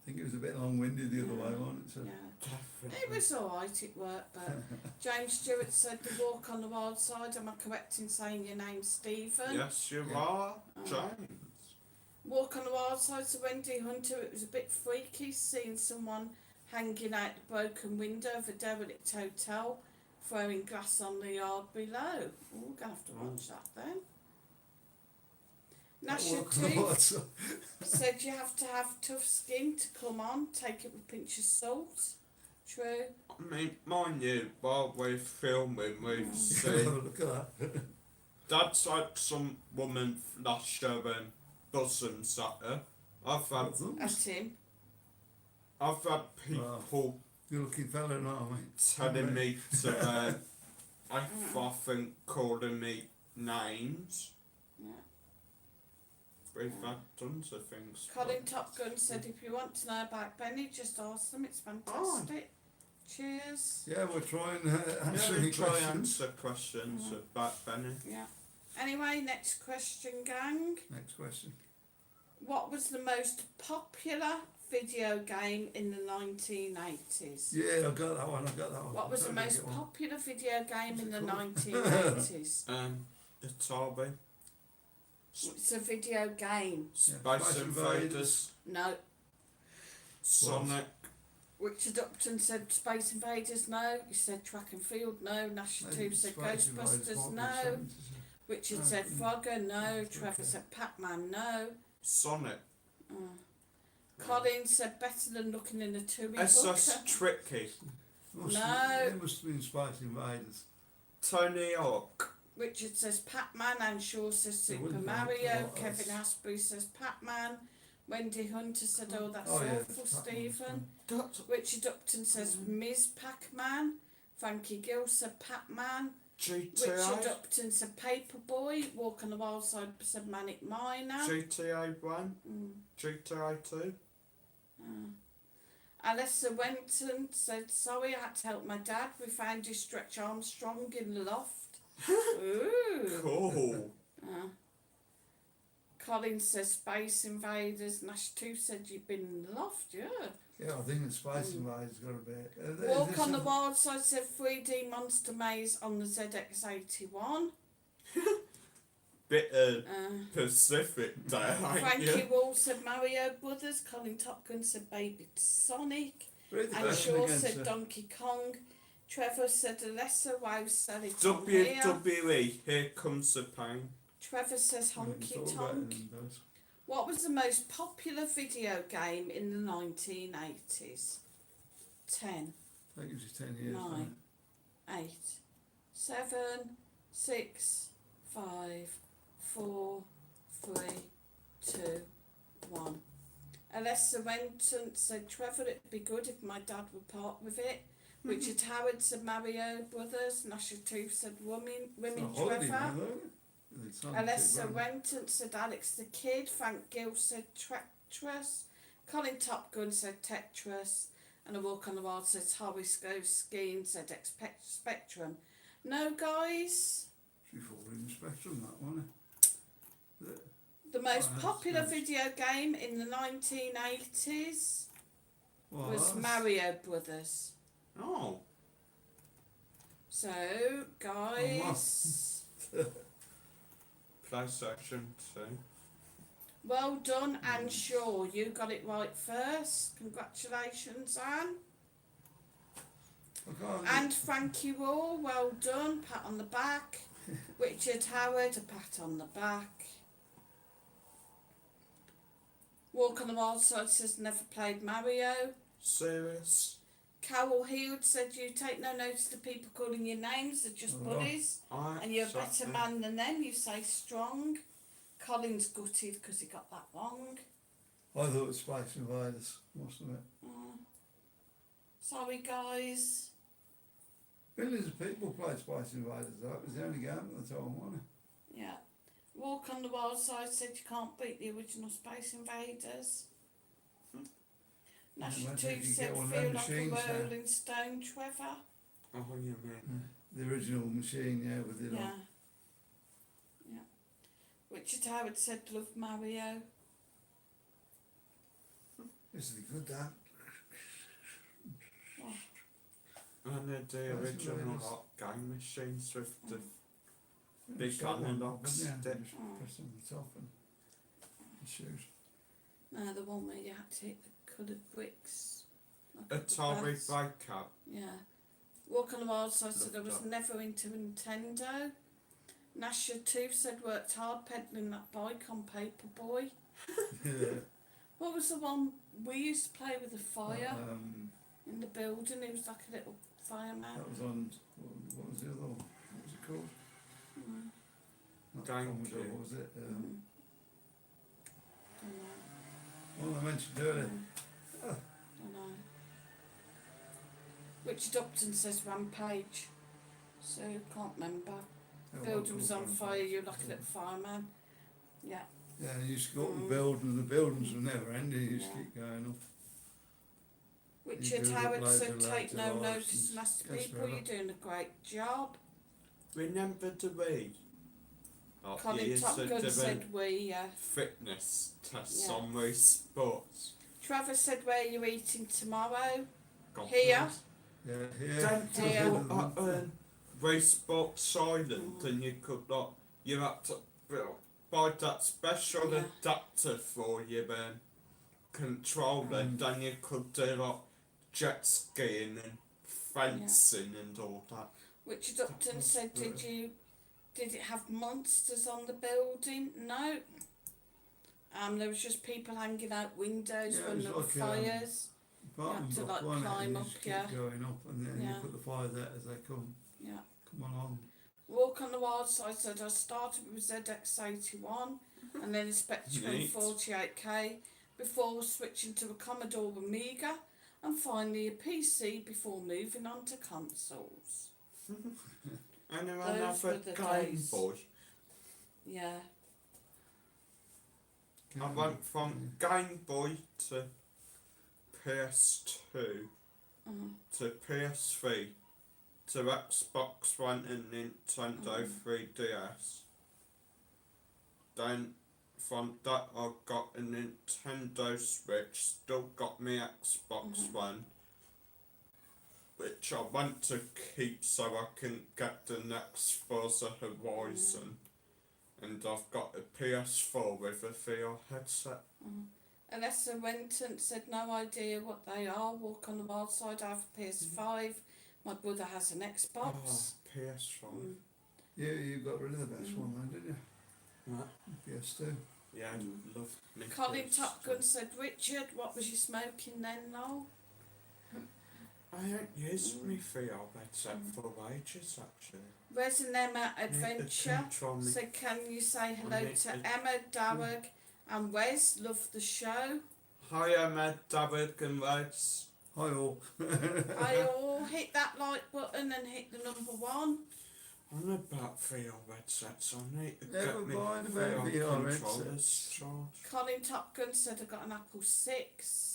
think it was a bit long-winded the other way, wasn't it? So, yeah. It definitely. was alright, it worked, but James Stewart said, "The Walk on the Wild Side." Am I correct in saying your name's Stephen? Yes, you Yeah. are, Oh. James. Walk on the Wild Side to Wendy Hunter. It was a bit freaky seeing someone hanging out the broken window of a derelict hotel, throwing glass on the yard below. Oh, we're going to have to watch that then. Nasha Walk on the too wild side. said you have to have tough skin to come on. Take it with a pinch of salt. True. I mean, mind you, while we're filming, we've Oh, seen look at that. Dad's had some woman flash her bosoms at her. At him. I've had people Good looking fella, not I? telling me to, I think, calling me names. Yeah. We've had tons of things. Colin Top Gun said, "If you want to know about Benny, just ask them. It's fantastic." Cheers. Yeah, we're trying Yeah, answering we try questions. answer questions about Benny. Yeah. Anyway, next question, gang. Next question. What was the most popular video game in the 1980s? Yeah, I got that one. What was the Totally most get one. popular video game in the called? 1980s? Atari, It's a video game. Space Space Invaders, Invaders. No. Sonic, Richard Upton said Space Invaders, no. He said Track and Field, no. Nash Maybe 2 said Space Invaders Ghostbusters, might be no. something to Richard No, said mm. Frogger, no. Okay. Trevor said Pac-Man, no. Sonic, Colin said better than looking in a Tui SS book. Tricky, say. Must No. Have, it must have been Space Invaders. Tony Hawk, Richard says Pac-Man, Anne Shaw says It Super wouldn't have Mario, thought Kevin us. Asprey says Pac-Man, Wendy Hunter said, "Oh, that's Oh, yeah, awful, Pac-Man's Stephen." fun. Richard Upton says Ms. Pac-Man, Frankie Gill said Pac-Man, Richard GTA, Upton said Paperboy, Walk on the Wild Side said Manic Miner. GTA 1, Mm. GTA 2, Alessa Wenton said, "Sorry, I had to help my dad. We found his Stretch Armstrong in the loft." Ooh. cool, Colin says Space Invaders. Nash 2 said you've been in the loft, yeah. Yeah, I think the Space Invaders got a bit. Walk on the Wild Side said 3D Monster Maze on the ZX81. bit of Uh, Pacific there, ain't Frankie you? Wall said Mario Brothers. Colin Top Gun said Baby Sonic. Read the And question Shaw again, said sir. Donkey Kong. Trevor said Alessa, wow, sell it on here. WWE, here comes the pain. Trevor says Mm, it's Honky all better Tonk. than those. What was the most popular video game in the 1980s? 10, That gives you 10 years. Nine. doesn't it? 8, 7, 6, 5, 4, 3, 2, 1. Alessa Renton said, Trevor, it'd be good if my dad would part with it. Richard Howard said Mario Brothers. Nasha Tooth said Women It's not holiday now, Trevor. though, is it? It's on Alessa too, right? Renton said Alex the Kid. Frank Gill said Tetris. Colin Top Gun said Tetris. And A Walk on the Wild said Horoscope Skiing said Spectrum. No, guys. She falls in the spectrum, that one. The most that's popular nice. video game in the 1980s Well, was that's- Mario Brothers. Oh, So, guys, PlayStation 2. well done, Anne Shaw. You got it right first. Congratulations, Anne. I can't- And Frankie Raw, well done. Pat on the back. Richard Howard, a pat on the back. Walk on the Wild Side says never played Mario. Serious? Carol Heald said you take no notice of people calling you names, they're just Oh. buddies. And you're a better man than them, you say strong. Colin's gutted because he got that wrong. I thought it was Space Invaders, must admit. Sorry, guys. Millions of people played Space Invaders, though. It was the only game at the time, wasn't it? Yeah. Walk on the Wild Side said you can't beat the original Space Invaders. National imagine if Tooth you said get one of feel them like a machines now. rolling stone, Trevor. Oh, you mean? The original machine, yeah, with it Yeah. on. Yeah. Richard Howard said love Mario. This is good, that. And the Space original Invaders. hot game machines with the Big Big shot cannon one, box wouldn't you? stick. Just press on the top and shoot. No, the one where you had to hit the coloured bricks. Like at the Atari baths. Breakout. Yeah. Walk on the Wild Side said I Loved was that. never into Nintendo. Nasha Tooth said worked hard peddling that bike on Paperboy. Yeah. What was the one we used to play with the fire That in the building? It was like a little fireman. was on, what was the other one? What was it called? Mm, Not GameCube. Commodore, what was it? dunno. One I mentioned earlier. Dunno. Richard Upton says Rampage. So can't remember. Yeah, Building what was called on Rampage. fire, you're like a little fireman. Yeah. Yeah, you used to go up and build, and the buildings were never ending, you used to Yeah. keep going up. Richard build up Howard loads said and take loads no of notice lives and ask and people, forever. you're doing a great job. Remember the Wii? Oh, Colin years Top of Gun doing said we, yeah. fitness tests Yeah. on Wii Sports. Trevor said where you eating tomorrow? God Here. knows. Yeah, here. Don't Yeah. you put Wii Sports silent and you could not, you had to buy that special Yeah. adapter for your controller, then you could do like jet skiing and fencing and all that. Richard Upton said did it have monsters on the building? No. There was just people hanging out windows Yeah, when it there was were like, fires. Apartment You have to, block, like, wasn't it? And climb you up, just keep yeah. going up, and then Yeah. you put the fire there as they come Yeah. along. Walk on the Wild Side said I started with ZX81 and then a Spectrum Neat. 48K before switching to a Commodore Amiga and finally a PC before moving on to consoles. Anyone Those have were a the Game days. Boy? Yeah. I went from Game Boy to PS2 to PS3 to Xbox One and Nintendo 3DS. Then from that I got a Nintendo Switch, still got me Xbox One, which I want to keep so I can get the next Forza Horizon. And I've got a PS4 with a VR headset. Alessa Renton said no idea what they are. Walk on the Wild Side, I have a PS5. My brother has an Xbox. PS5. You got rid of the best one then, didn't you? What? PS2. Yeah, love me. Colin Top Gun said, Richard, what was you smoking then, Noel? I haven't used me 3-hour headset for ages, actually. Resin Emma Need to Adventure control me. said, can you say hello need to to- Emma, Darragh and Wes? Love the show. Hi, Ahmed, David, and Reds. Hi all. I all hit that like button and hit the number 1. I'm about 3-hour headsets. I need to Yeah, get we're me buying about 3-hour VR controllers charged. Colin Top Gun said, I got an Apple 6.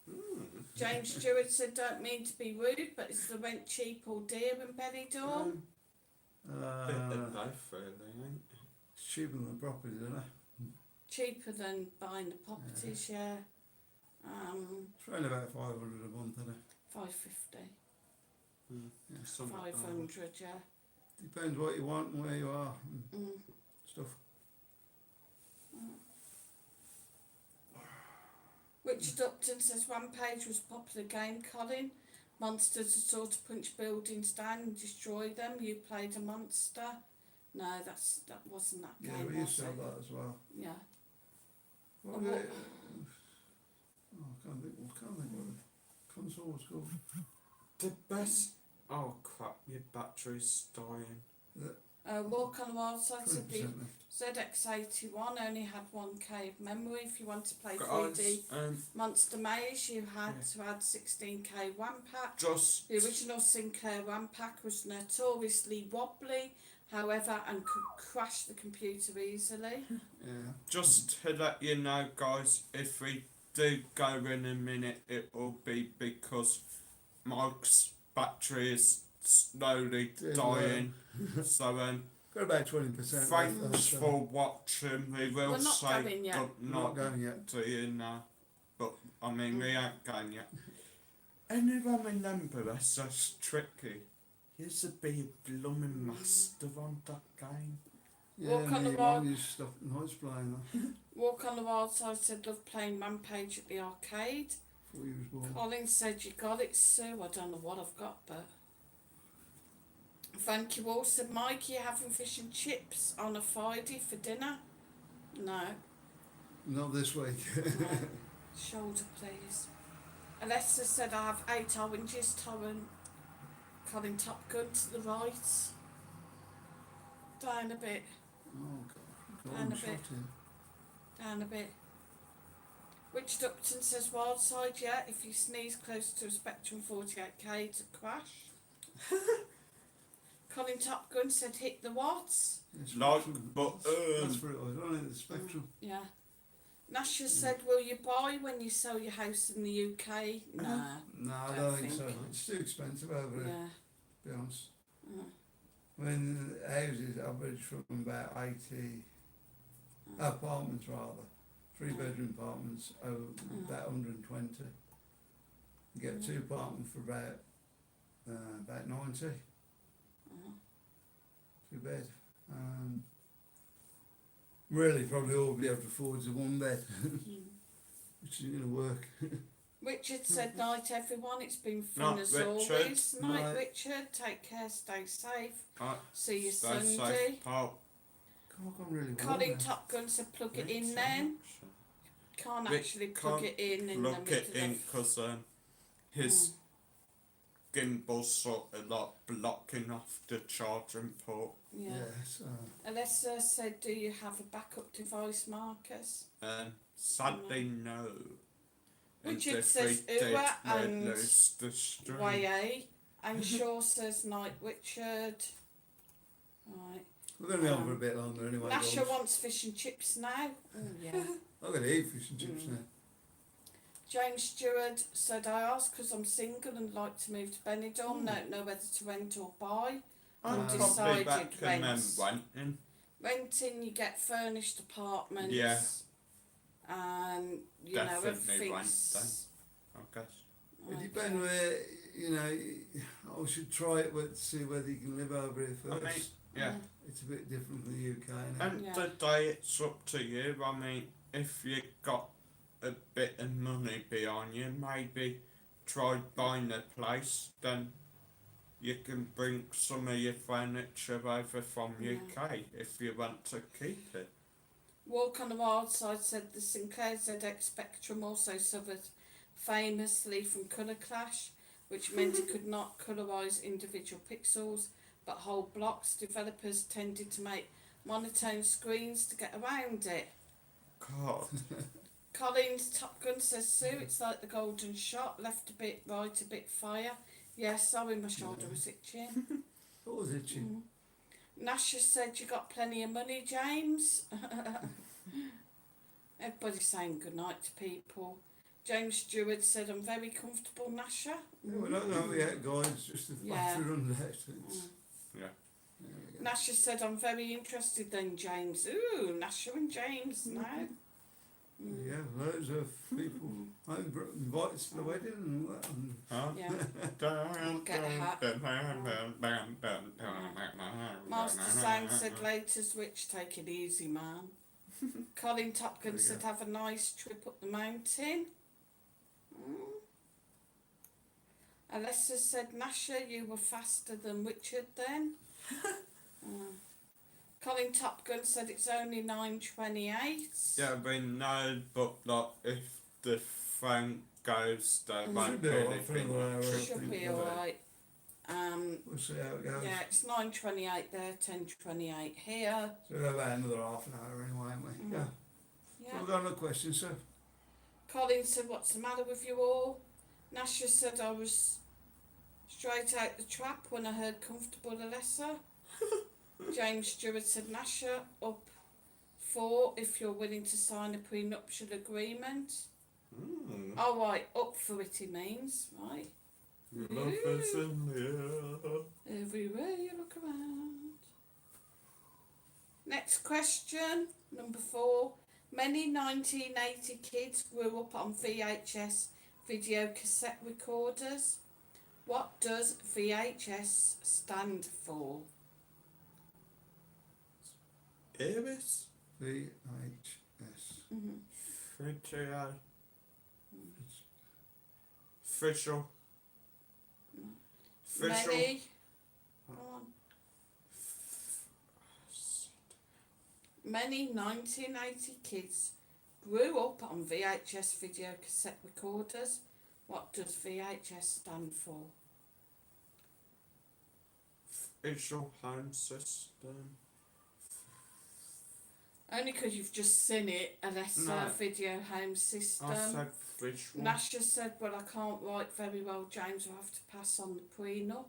Mm. James Stewart said, don't mean to be rude, but is the rent cheap or dear in Benidorm? Bit of both, really, ain't it? It's cheaper than the property, isn't it? Cheaper than buying the properties, yeah. It's around about 500 a month, isn't it? 550, Yeah. Something like that. 500, yeah. Depends what you want and where you are and Mm. stuff. Richard Upton says Rampage was a popular game, Colin. Monsters are sort of punch buildings down and destroy them. You played a monster. No, that wasn't that Yeah, game, we used was to have it? that as well. Yeah. What And was what- it? Oh, I can't think what the console was called. The best. Oh crap, your battery's dying. Walk on the Wild Side said the 20% left. ZX81 only had 1K of memory. If you want to play Guys, 3D Monster Maze, you had to add 16K RAM pack. just The original Sinclair RAM pack was notoriously wobbly, however, and could crash the computer easily. Yeah. Just to let you know, guys, if we do go in a minute, it will be because Mike's battery is slowly Yeah, dying. So Got about 20%. thanks for watching. We will We're not say going yet. good Not night going yet. to you now, but I mean we ain't going yet. Anyone remember SS Tricky? He used to be a blooming master on that game. Yeah, Walk on the me, Wild- mine used to stop at nights playing that. Walk on the Wild Side said love playing Rampage at the arcade. Before you was born. Colin said you got it, Sue. I don't know what I've got, but. Thank you all. Said Mike, you having fish and chips on a Friday for dinner? No. Not this week. No. Shoulder, please. Alessa said I have 8 oranges, Torrent. Colin Top Gun to the right. Down a bit. Oh God. Down I'm a shot bit. in. Down a bit. Richard Upton says wild side, yeah, if you sneeze close to a Spectrum 48K to crash. Colin Top Gun said hit the watts. Yeah, Like Spectrum. buttons. That's pretty good, isn't it? The Spectrum. Yeah. Nasha said, will you buy when you sell your house in the UK? Nah. No, I Don't don't think so. think. It's too expensive over here, Yeah. to be honest. Mm. When houses average from about 80, apartments rather, 3-bedroom apartments, over about 120. You get 2 apartments for about 90. Too bad. Really, probably all be able to afford is a 1 bed, which is going to work. Richard said night everyone, it's been fun Night, as Richard. always. Night Night. Richard, take care, stay safe. Right, See you stay Sunday. safe, pal. Can't go really well. Colin now. Top Gun said plug it in Thanks then. so much. Can't We actually plug can't it in the Plug middle it in of... because his gimbal's sort of like blocking off the charging port. Yeah. Yes. Alessa said, do you have a backup device, Marcus? Sadly, no. And Richard if says we did, Uwa we'd and lose the stream. YA. And Shaw says night Richard. Right. We're going to be on for a bit longer anyway. Nasha guys. wants fish and chips now. Oh yeah. I'm going to eat fish and chips now. James Stewart said, I asked because I'm single and like to move to Benidorm, don't know whether to rent or buy. I'd probably Undecided recommend rents. renting. Renting, you get furnished apartments. Yeah. And, you Definitely know, everything's... rent I guess. It depends where, you know, I should try it with see whether you can live over here I first. mean, yeah. It's a bit different from the UK now. And Yeah. the day it's up to you. I mean, if you got a bit of money behind you, maybe try buying a place, then you can bring some of your furniture over from Yeah. UK if you want to keep it. Walk on the Wild Side said the Sinclair ZX Spectrum also suffered famously from colour clash, which meant it could not colorise individual pixels but whole blocks. Developers tended to make monotone screens to get around it. God. Collins Top Gun says, Sue, it's like the golden shot, left a bit right, a bit fire. Yeah, sorry, my shoulder was itching. What was itching? Nasha said, you got plenty of money, James. Everybody's saying goodnight to people. James Stewart said, I'm very comfortable, Nasha. Yeah, we don't know yet, guys. Just the Yeah. factor on that. Yeah. Nasha said, I'm very interested then, James. Ooh, Nasha and James now. Yeah, loads of people. I invited to the wedding and all that. And Huh? Yeah. Get a hat. Master Sound said, laters Rich, take it easy, man. Colin Topkin There said, you have a nice trip up the mountain. Alessa said, Nasha, you were faster than Richard then. Colin Top Gun said it's only 9:28. Yeah, we know, but like, if the phone goes, there Mm. won't Should be really alright for be another hour. much. Should be Yeah. alright. we'll see how it goes. Yeah, it's 9:28 there, 10:28 here. So we'll have about another half an hour anyway, haven't we? Mm. Yeah. So Yeah. we've got another question, sir. Colin said, what's the matter with you all? Nasha said, I was straight out the trap when I heard comfortable Alessa. James Stewart said, Nasha, up 4 if you're willing to sign a prenuptial agreement. Oh, right, up for it, he means, right? Love is in the air. Everywhere you look around. Next question, number 4. Many 1980 kids grew up on VHS video cassette recorders. What does VHS stand for? Iris? VHS. Video. Official. Official. Many. Go on. Many 1980 kids grew up on VHS video cassette recorders. What does VHS stand for? Visual home system. Only because you've just seen it, Alessa, No. video home system. I said visual. Nasha said, well, I can't write very well, James, will have to pass on the prenup.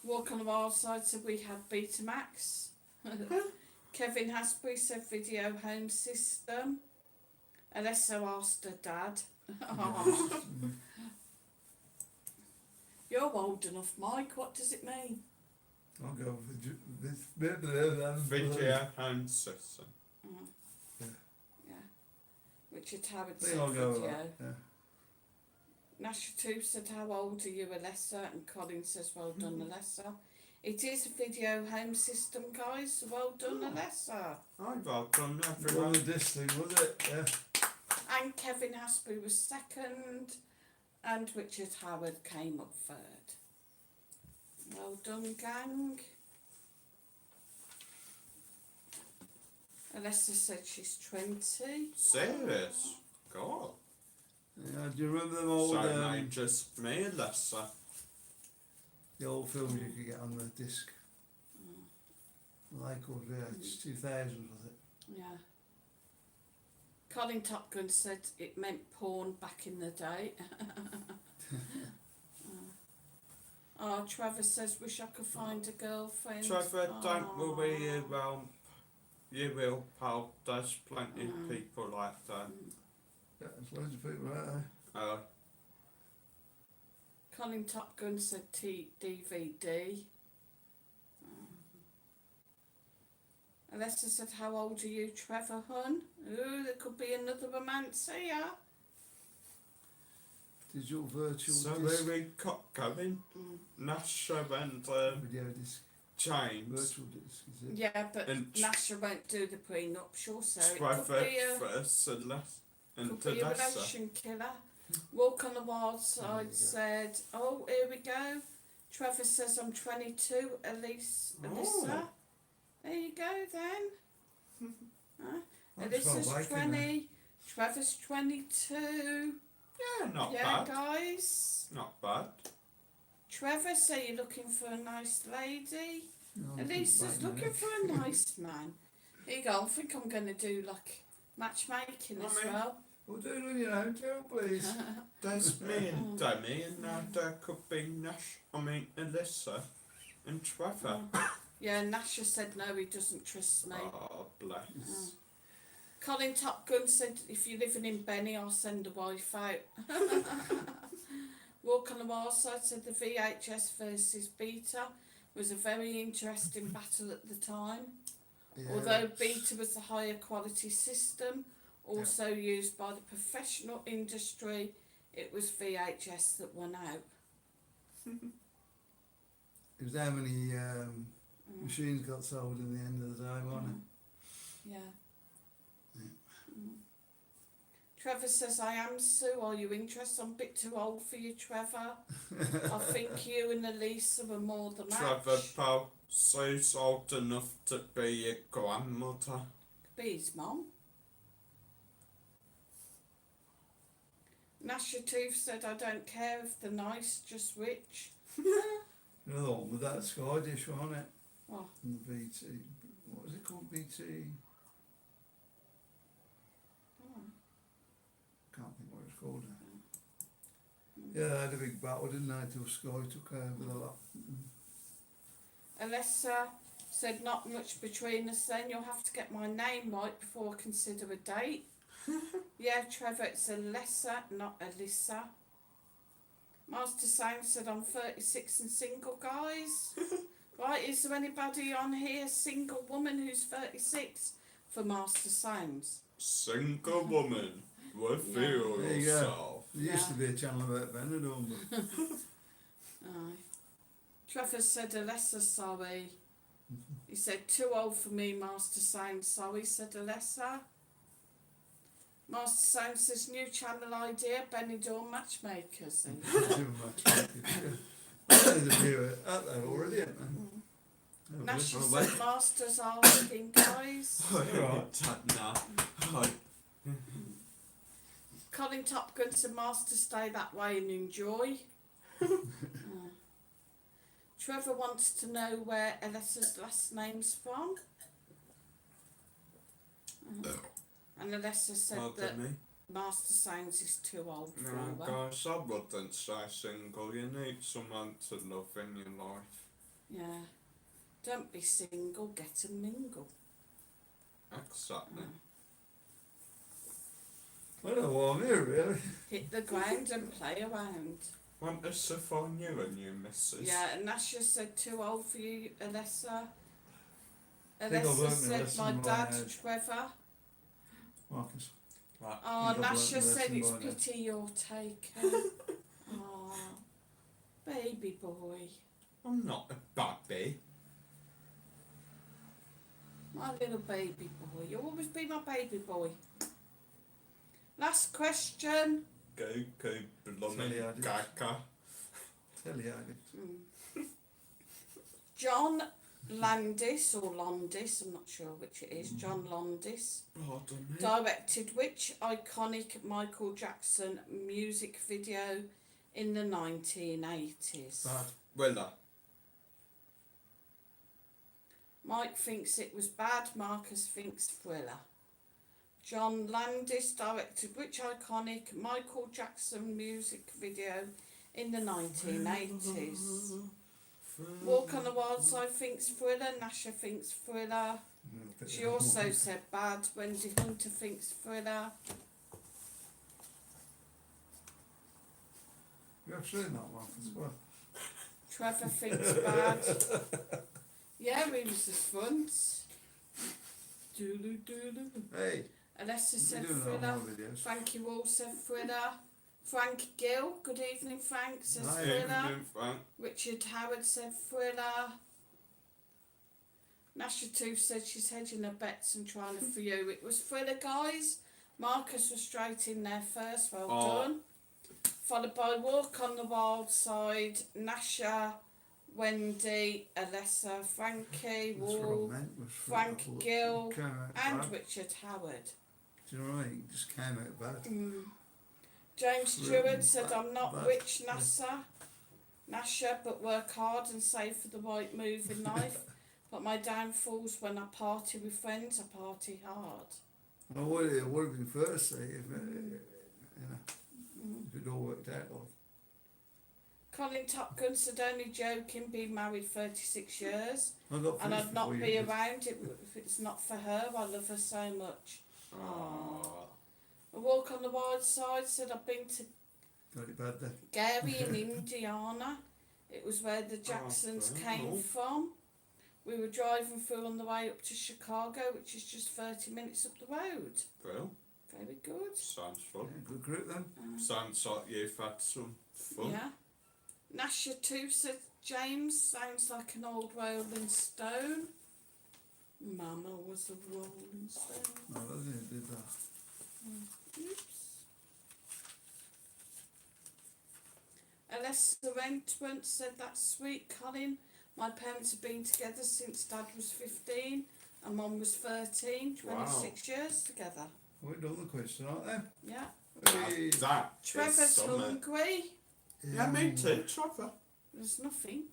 Walk on the Wild Side said we had Betamax. Kevin Hasbury said video home system. Alessa asked her dad. You're old enough, Mike, what does it mean? I'll go with this bit there. Video home system. Yeah. Yeah. Richard Howard I said think I'll go with video. that. Yeah. Nasha too said, how old are you, Alessa? And Colin says, well done, Alessa. It is a video home system, guys, so well done, Alessa. I've done One everyone. of this thing, was it? Yeah. And Kevin Hasbury was second, and Richard Howard came up third. Well done, gang. Alessa said she's 20. Serious? God. Yeah, do you remember them old, So mate, just me and Lessa. the old films you could get on the disc? Like called it's 2000, was it? Yeah. Colin Top Gun said it meant porn back in the day. Oh, Trevor says, wish I could find a girlfriend. Trevor, don't Oh. worry, you will, pal. There's plenty of people like that. Yeah, there's loads of people out there. Colin Top Gun said DVD. Alessa said, how old are you, Trevor, hun? Ooh, there could be another romance here. Digital virtual So disc. where we got going, Nasha and Video disc. James, Virtual disc, is it? Yeah, but And Nasha won't do the prenuptial, so it Trevor could be a... first and less, and Could be a Lessa. relation killer. Walk on the Wild There Side you go. said, oh, here we go. Trevor says I'm 22, Elisa. Oh. There you go then. That's Alyssa's well baking, 20, Trevor's 22. Yeah, not Yeah, bad. guys. Not bad. Trevor, so you're looking for a nice lady. No, Alyssa's baking, looking eh? for a nice man. Here you go. I think I'm going to do like matchmaking as Mummy. well. We'll do it on your own too, please. There's me and Demi, and now there could be Alyssa and Trevor. Yeah, Nasha said no, he doesn't trust me. Oh, bless. Colin Top Gun said if you're living in Benny, I'll send a wife out. Walk on the Wild Side said the VHS versus Beta was a very interesting battle at the time. Yeah. Although Beta was the higher quality system, also used by the professional industry, it was VHS that won out. It was how many machines got sold in the end of the day, wasn't it? Yeah. Trevor says, I am Sue, are you interested? I'm a bit too old for you, Trevor. I think you and Elisa were more the match. Trevor, pal, Sue's old enough to be your grandmother. Be his mum. Nasha Tooth said, I don't care if they're nice, just rich. Another one with that Sky dish, wasn't it? What? And the BT, what was it called? BT? Oh. Can't think what it's called now. Yeah, they had a big battle, didn't they, till Sky took over the lot. Alessa said, not much between us then, you'll have to get my name right before I consider a date. Yeah, Trevor, it's Alessa, not Alyssa. Master Sound said, I'm 36 and single, guys. Right, is there anybody on here, single woman who's 36 for Master Sounds? Single woman, reveal There you go. yourself. There used to be a channel about Benidorm, but Aye. Trevor said, Alessa, sorry. He said, too old for me, Master Sound, sorry, said Alessa. Master Sound says, new channel idea, Benidorm Matchmakers. too much. There's a few out there already, isn't there? National said, Masters are looking, guys. Right. Now. Right. Colin Top Gun said, Master, stay that way and enjoy. Trevor wants to know where Alessa's last name's from. And Alessa said Well that done, me. Master Sounds is too old for No, her. guys, I wouldn't say single. You need someone to love in your life. Yeah. Don't be single, get a mingle. Exactly. I don't know why I'm here, really. Hit the ground and play around. Want us to find you a new missus? Yeah, and Nasha said, too old for you, Alessa. Think I've Alessa learnt my said, lesson my by dad, now. Trevor. Right. Oh, think I've learnt Nasha my said, lesson it's by now. pity you're taken. Oh, baby boy. I'm not a baby. My little baby boy. You'll always be my baby boy. Last question. Go, blooming Tell you I did. gaga. Tell you, I did. John Landis, or Londis, I'm not sure which it is. John Londis. Pardon me. Directed which iconic Michael Jackson music video in the 1980s? Bad. Willa. Mike thinks it was bad, Marcus thinks thriller. John Landis directed which iconic Michael Jackson music video in the 1980s? Walk on the Wild Side thinks thriller, Nasha thinks thriller. She also said bad, Wendy Hunter thinks thriller. You have seen that one as well. Trevor thinks bad. Yeah, he was the front. Doodle doodle. Hey, Alessa you're said doing that on thriller. my videos. Frank, you all said thriller. Frank Gill, good evening, Frank, says Hi. thriller. Evening, Frank. Richard Howard said thriller. Nasha Tooth said she's hedging her bets and trying to for you. It was thriller, guys. Marcus was straight in there first, well done. Followed by Walk on the Wild Side, Nasha, Wendy, Alessa, Frankie, That's what I Wall, meant was Frank it Gill, came out and bad. Richard Howard. Do you know what I mean? It just came out bad. James Really Stewart said, bad- I'm not bad. rich, Nasher, but work hard and save for the right move in life. But my downfalls when I party with friends, I party hard. Well, it would have been first, if it all worked out. Like. Colin Top Gun said, only joking, been married 36 years. I got And finished I'd not before be you did. around if it's not for her. I love her so much. Aww. A Walk on the Wild Side said, I've been to Got it bad then. Gary in Indiana. It was where the Jacksons came from. We were driving through on the way up to Chicago, which is just 30 minutes up the road. Well, Very good. sounds fun. Yeah, good group then. Sounds like you've had some fun. Yeah. Nasha too said, James sounds like an old Rolling Stone. Mama was a Rolling Stone. No, I didn't do that. Oops. Alessa Wentworth said, that's sweet, Colin. My parents have been together since Dad was 15 and Mum was 13, 26 years together. We've done the quiz tonight then. Yeah. Hey. That is Trevor's something. hungry. Yeah, me too, Trevor. There's nothing.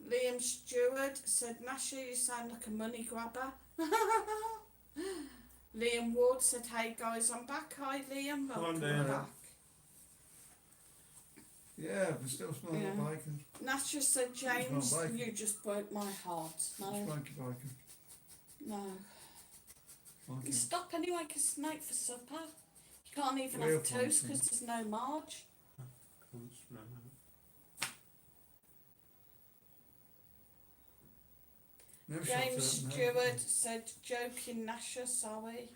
Liam Stewart said, Nasha, you sound like a money grabber. Liam Ward said, hey guys, I'm back. Hi Liam, welcome Liam. back. Yeah, but still smelling Yeah. like bacon. Nasha said, James, Smell bacon. you just broke my heart. No, Smoky bacon. no. Bacon. Stop anyway, because it's late for supper. You can't even Real have toast bacon. because there's no Marge. No James shots out, no. Stewart said, joking Nasha, sorry.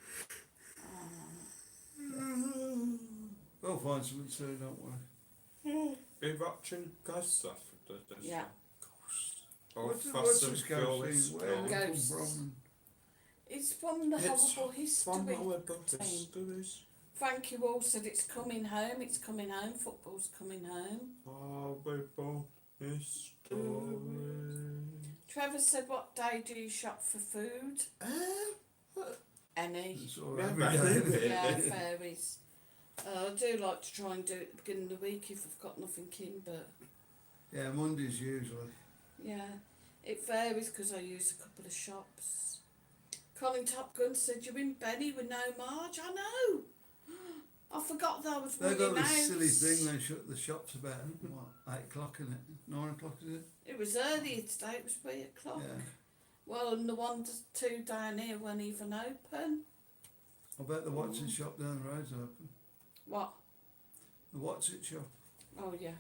We'll find something soon, don't worry. Be watching Ghost after this. Yeah. Or What's Fast and this ghost Furious. thing? Where did it come Ghosts. from? It's from the It's horrible history. From our thing. histories. Frankie Wall said, it's coming home, it's coming home, football's coming home. Horrible history. Trevor said, what day do you shop for food? Any. It's all Yeah, every but- day. Yeah, fairies. I do like to try and do it at the beginning of the week if I've got nothing in, but Yeah, Mondays usually. yeah, it varies because I use a couple of shops. Colin Top Gun said, you're in Benny with no Marge? I know! I forgot that I was They've running got out. this silly thing, they shut the shops about, what, 8 o'clock, isn't it? 9 o'clock, is it? It was earlier today, it was 3 o'clock. Yeah. Well, and the one, two down here weren't even open. I bet the Watson shop down the road's open. What? The Watson shop. Oh yeah.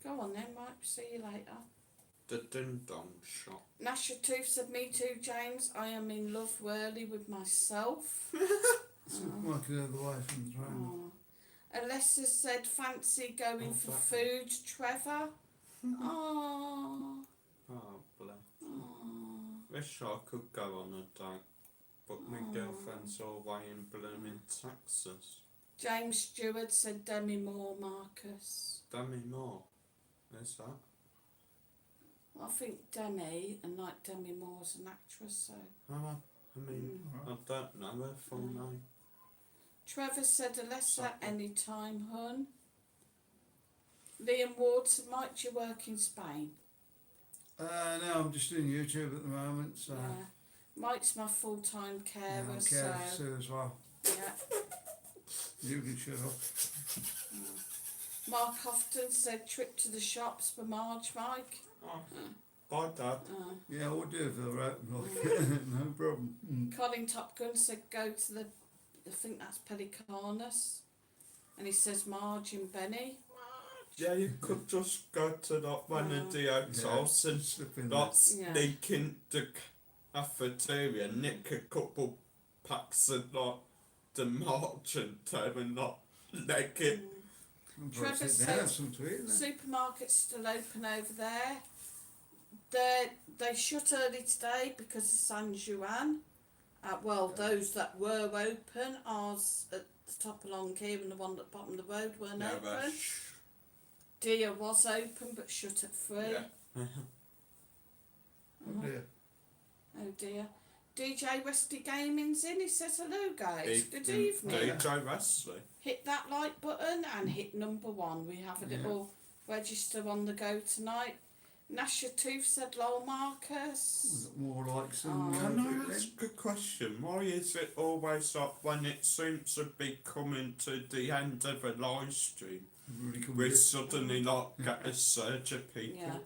Go on then, Mike, see you later. The Ding Dong shop. Nasha Tooth said, me too, James. I am in love really with myself. Like the other way from the train. Oh. Alessa said, fancy going Oh, for that food, Trevor. Oh. Oh, bless. Oh. Wish I could go on a date, but my girlfriend's away in blooming Texas. James Stewart said, Demi Moore, Marcus. Demi Moore. Is that? I think Demi, and like Demi Moore's an actress, so. Oh, I mean, I don't know her full name. Trevor said, Alessa, Something. anytime, hun. Liam Ward said, might you work in Spain? No, I'm just doing YouTube at the moment, so. Yeah. Mike's my full-time Yeah, carer, I'm so. care for Sue as well. Yeah. You can shut up. Mark Houghton said, trip to the shops for Marge, Mike. Oh, bye, Dad. Yeah, we'll do it for the road, like, no problem. Colin Top Gun said, go to the, I think that's Pelicanus. And he says, Marge and Benny. Yeah, you could just go to that one of the hotels and Slip in not Yeah. sneak into cafeteria, nick a couple packs of like the merchant time and not leg it. I'm Trevor probably sit down, have says, some to eat then. supermarket's still open over there. They shut early today because of San Juan. Well, those that were open, ours at the top along here and the one at the bottom of the road weren't Yeah, open. Deer was open but shut at 3. yeah, Oh dear. Oh dear. DJ Westy Gaming's in. He says hello, guys. Good evening. DJ Wesley. Hit that like button and hit number 1. We have a little register on the go tonight. Nasha Tooth said lol, Marcus. We've got more likes than Can I people ask a question? Why is it always up when it seems to be coming to the end of a live stream? Really couldn't We get- suddenly get a surge of people. Yeah. Well,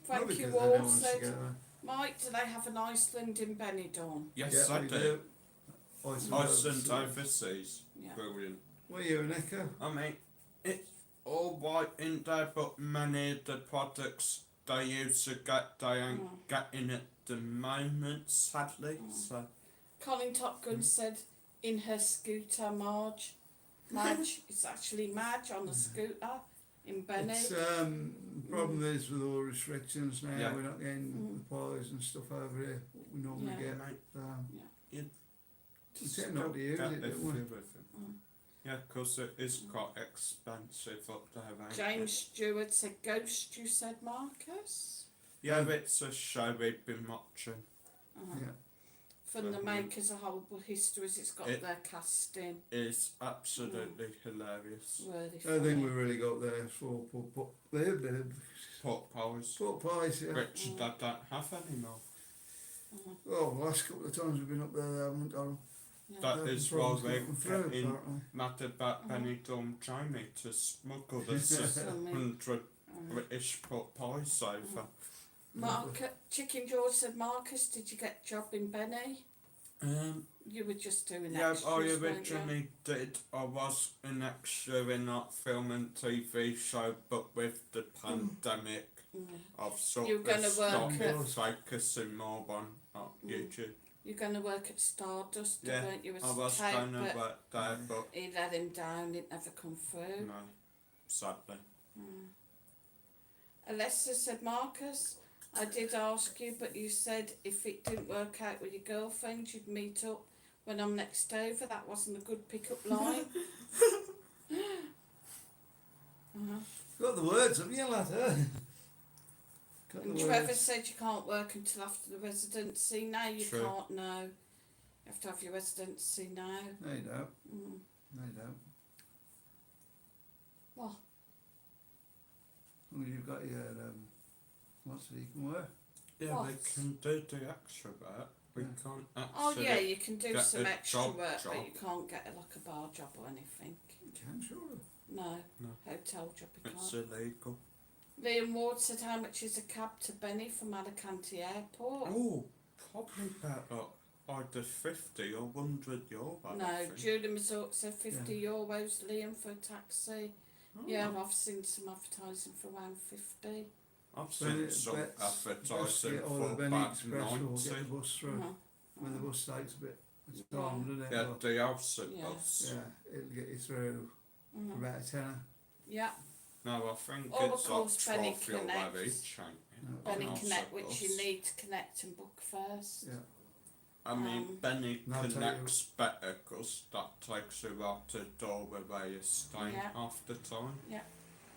Frank because you they all don't want us to said, go there. Mike, do they have an Iceland in Benidorm? Yes, Yeah, I we do. Iceland Iceland overseas. overseas. Yeah. Brilliant. Were you an echo? I mean, it's all right in there, but many of the products they used to get, they ain't getting at the moment, sadly. So, Colin Top Gun said in her scooter, Madge. It's actually Madge on a scooter in Benny. It's the problem is with all restrictions now, Yeah. we're not getting the pies and stuff over here. What we normally Yeah. get. you We tend not to use get it, a don't we? few of them. Yeah, because it is quite expensive up there, ain't James it? Stewart said Ghost, you said, Marcus? Yeah, it's a show we've been watching. Yeah. From the makers of Horrible Histories, it's got It- their casting. It's absolutely hilarious. Really I funny. think we really got there for they're Pork pies, pork pies, yeah. which they don't have anymore. Well, the last couple of times we've been up there, they haven't got them. Yeah. That They're is from why problems we're getting through, getting apparently. mad about Benidorm Jamie to smuggle the Something. 600 British pork pies over. Chicken George said, Marcus, did you get a job in Benny? You were just doing Yeah, extras, I weren't you? originally did. I was an extra in that film and TV show, but with the pandemic, I've sort You're of gonna work stopped focusing more on YouTube. You're going to work at Stardust, Yeah, weren't you? As I was tape, going to but work there, but he let him down, it never come through. no, sadly. Alessa said, Marcus, I did ask you, but you said if it didn't work out with your girlfriend, you'd meet up when I'm next over. That wasn't a good pick-up line. Got the words, haven't you, lad? Got the And Trevor words. said you can't work until after the residency. No, you True. can't, no. You have to have your residency now. No, you don't. No, you don't. Well, As long as you've got your, what's it you can wear? Yeah, What? they can do the extra work. We can't actually. oh yeah, you can do get some a extra job work, job. but you can't get like a bar job or anything. You can, surely. No, No. hotel job you It's can't. illegal. Liam Ward said, how much is a cab to Benny from Alicante Airport? Oh, probably about either 50 or 100 euro. I No, think. Julie Mazurk said 50 euros, Liam, for a taxi. Oh. Yeah, I've seen some advertising for around 50. I've seen some Best advertising get for either Benny about Express or 90. get the bus through. Uh-huh. When the bus takes a bit of Yeah. time, doesn't it? Yeah, But, the Elsa Yeah. bus. yeah, it'll get you through Mhm. about a tenner. Yeah, No, I think Or it's of course, like Benny 12 euro Connect. each, ain't it? No, Benny Elsa Connect, which bus. you need to connect and book first. Yeah. I mean, Benny No, I'll tell you- Connect's better because that takes you out the door where you're staying Yeah. half the time.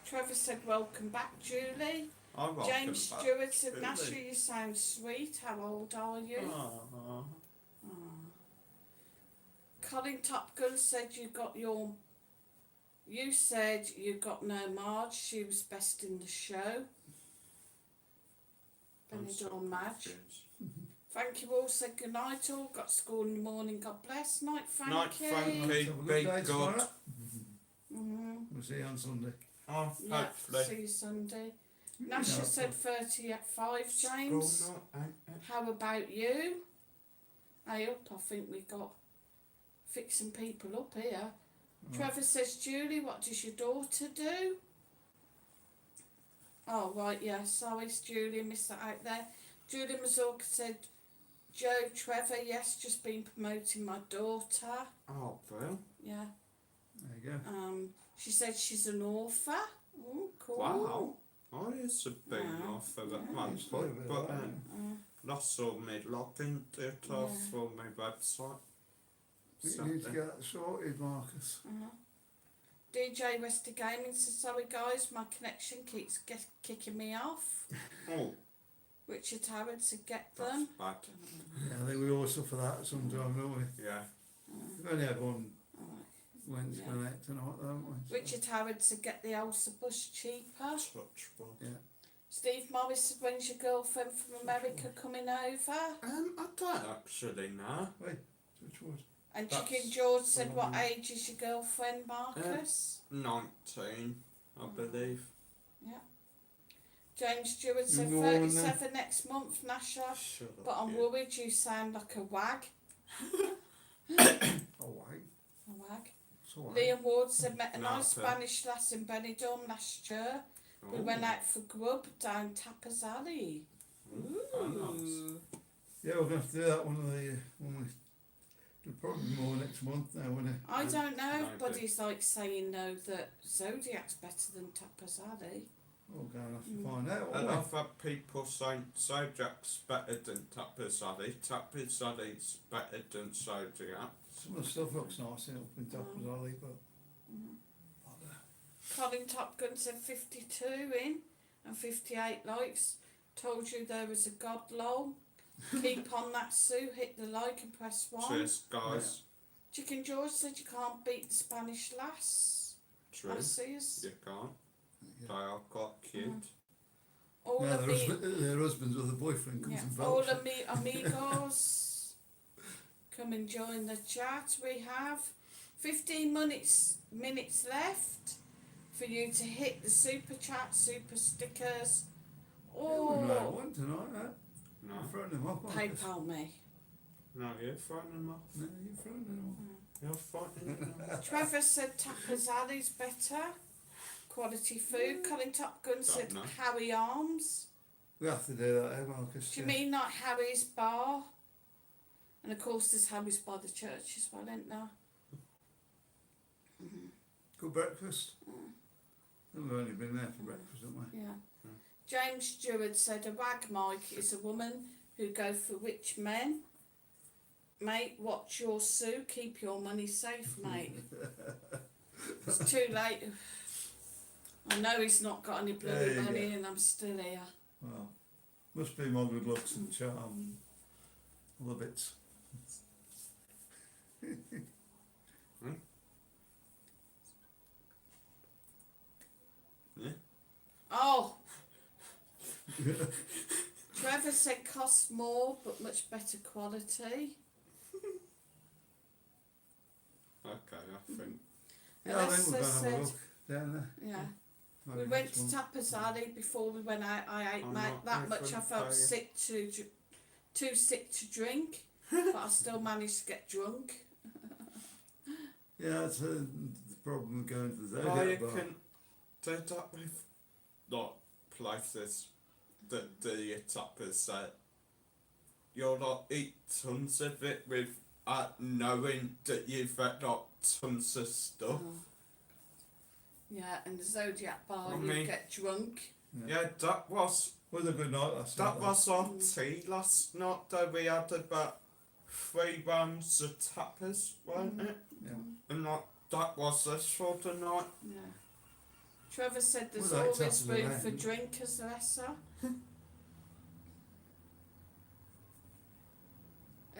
Trevor said, welcome back, Julie. I welcome James back. Stewart said, Julie. Nasha, you sound sweet. How old are you? Aw. Colin Top Gun said you said you got no Marge, she was best in the show. I'm so Benidorm Madge. confused. Thank you all, said good night all, got school in the morning, God bless. Night Frankie. Night, Frankie. Have a good Big day good. tomorrow. Mm-hmm. We'll see you on Sunday. Oh, Yeah, hopefully. see you Sunday. Yeah, Nasha said 30 at 5, James. School night, ain't it? How about you? Hey up, I think we got fixing people up here. Trevor says, Julie, what does your daughter do? Oh, right, yeah, sorry, Julie, missed that out there. Julie Mazurka said, Joe, Trevor, yes, just been promoting my daughter. Oh, Bill. Yeah. There you go. She said she's an author. Oh, cool. Wow. I used to be Yeah. off of that Yeah. one, Used to do a bit but of that, lost all my login data Yeah. from my website. We So need to then- get that sorted, Marcus. DJ Wester Gaming says, sorry guys, my connection keeps kicking me off. Oh, Richard Howard said, get that's them. bad. Yeah, I think we all suffer that sometime, don't we? Yeah. We've only had one Alright. Wednesday Yeah. night tonight, haven't we? So- Richard Howard said, get the Ulster bus cheaper. Touch wood. Yeah. Steve Morris said, when's your girlfriend from America coming over? I don't actually know. Wait, which was? And That's- Chicken George said, what age is your girlfriend, Marcus? 19, I believe. Yeah. James Stewart said, More than 37 next month, Nasha. Shut up. But I'm you. worried you sound like a wag. Oh, wait. A wag. It's all right. Liam Ward said, met a No, nice okay. Spanish lass in Benidorm last year. We Oh. went out for grub down Tapas Alley. Oh, nice. Ooh. Yeah, we're going to have to do that one of the, when we, it'll probably be more next month now, won't it? I don't know, Maybe. but he's like saying no that Zodiac's better than Tapas Alley. We're going to have to find out, And won't I've had people saying Zodiac's better than Tapazali, Tapazali's better than Zodiac. we? Some of the stuff looks nice up in Tappers Alley, but Colin Top Gun said 52 in and 58 likes. Told you there was a god lol. Keep on that, Sue. Hit the like and press 1. Cheers, guys. Chicken George said you can't beat the Spanish lass. True. Lasses. You can't. yeah. They are quite cute. All Yeah, of their husbands or the boyfriend comes and all votes. of me amigos, come and join the chat. We have 15 minutes left for you to hit the super chat, super stickers, No, or one tonight, right? No, You're throwing them off, aren't you? PayPal me. no, you're frightening them off. No, you're throwing them off. You're frightening them off. Trevor said Tapas Alley's better. Quality food. Colin Top Gun said know. Harry Arms. We have to do that, eh, Marcus? Do you mean not Harry's Bar? And of course there's Harry's by the church as well, isn't there? Good breakfast? We've only been there for breakfast, haven't we? Yeah. James Stewart said a wag Mike is a woman who go for rich men. Mate, watch your Sue, keep your money safe, mate. It's too late. I know he's not got any There bloody you money go. and I'm still here. Well, must be my good looks and charm. All the bits. Yeah. Oh! Trevor said costs more but much better quality. Okay, I think. Yeah, I think Alessa we're going to have a said, look down there. yeah. Maybe We went next to month. Tapas Alley before we went out. I ate I'm mate, not that much. I different, felt are you? sick too sick to drink, but I still managed to get drunk. Yeah, that's the problem with going to the Oh, Zodiac you bar. can do that with not places that do your tappers set. You'll not eat tons of it without knowing that you've had like tons of stuff. Oh. Yeah, and the Zodiac bar, I you mean- get drunk. Yeah, that was Was a good night last night. that was our tea last night though. We had about 3 rounds of tappers, weren't it? Yeah. And like that was us for the night. Yeah. Trevor said there's Well, like always tappers room around. for drinkers, Alessa.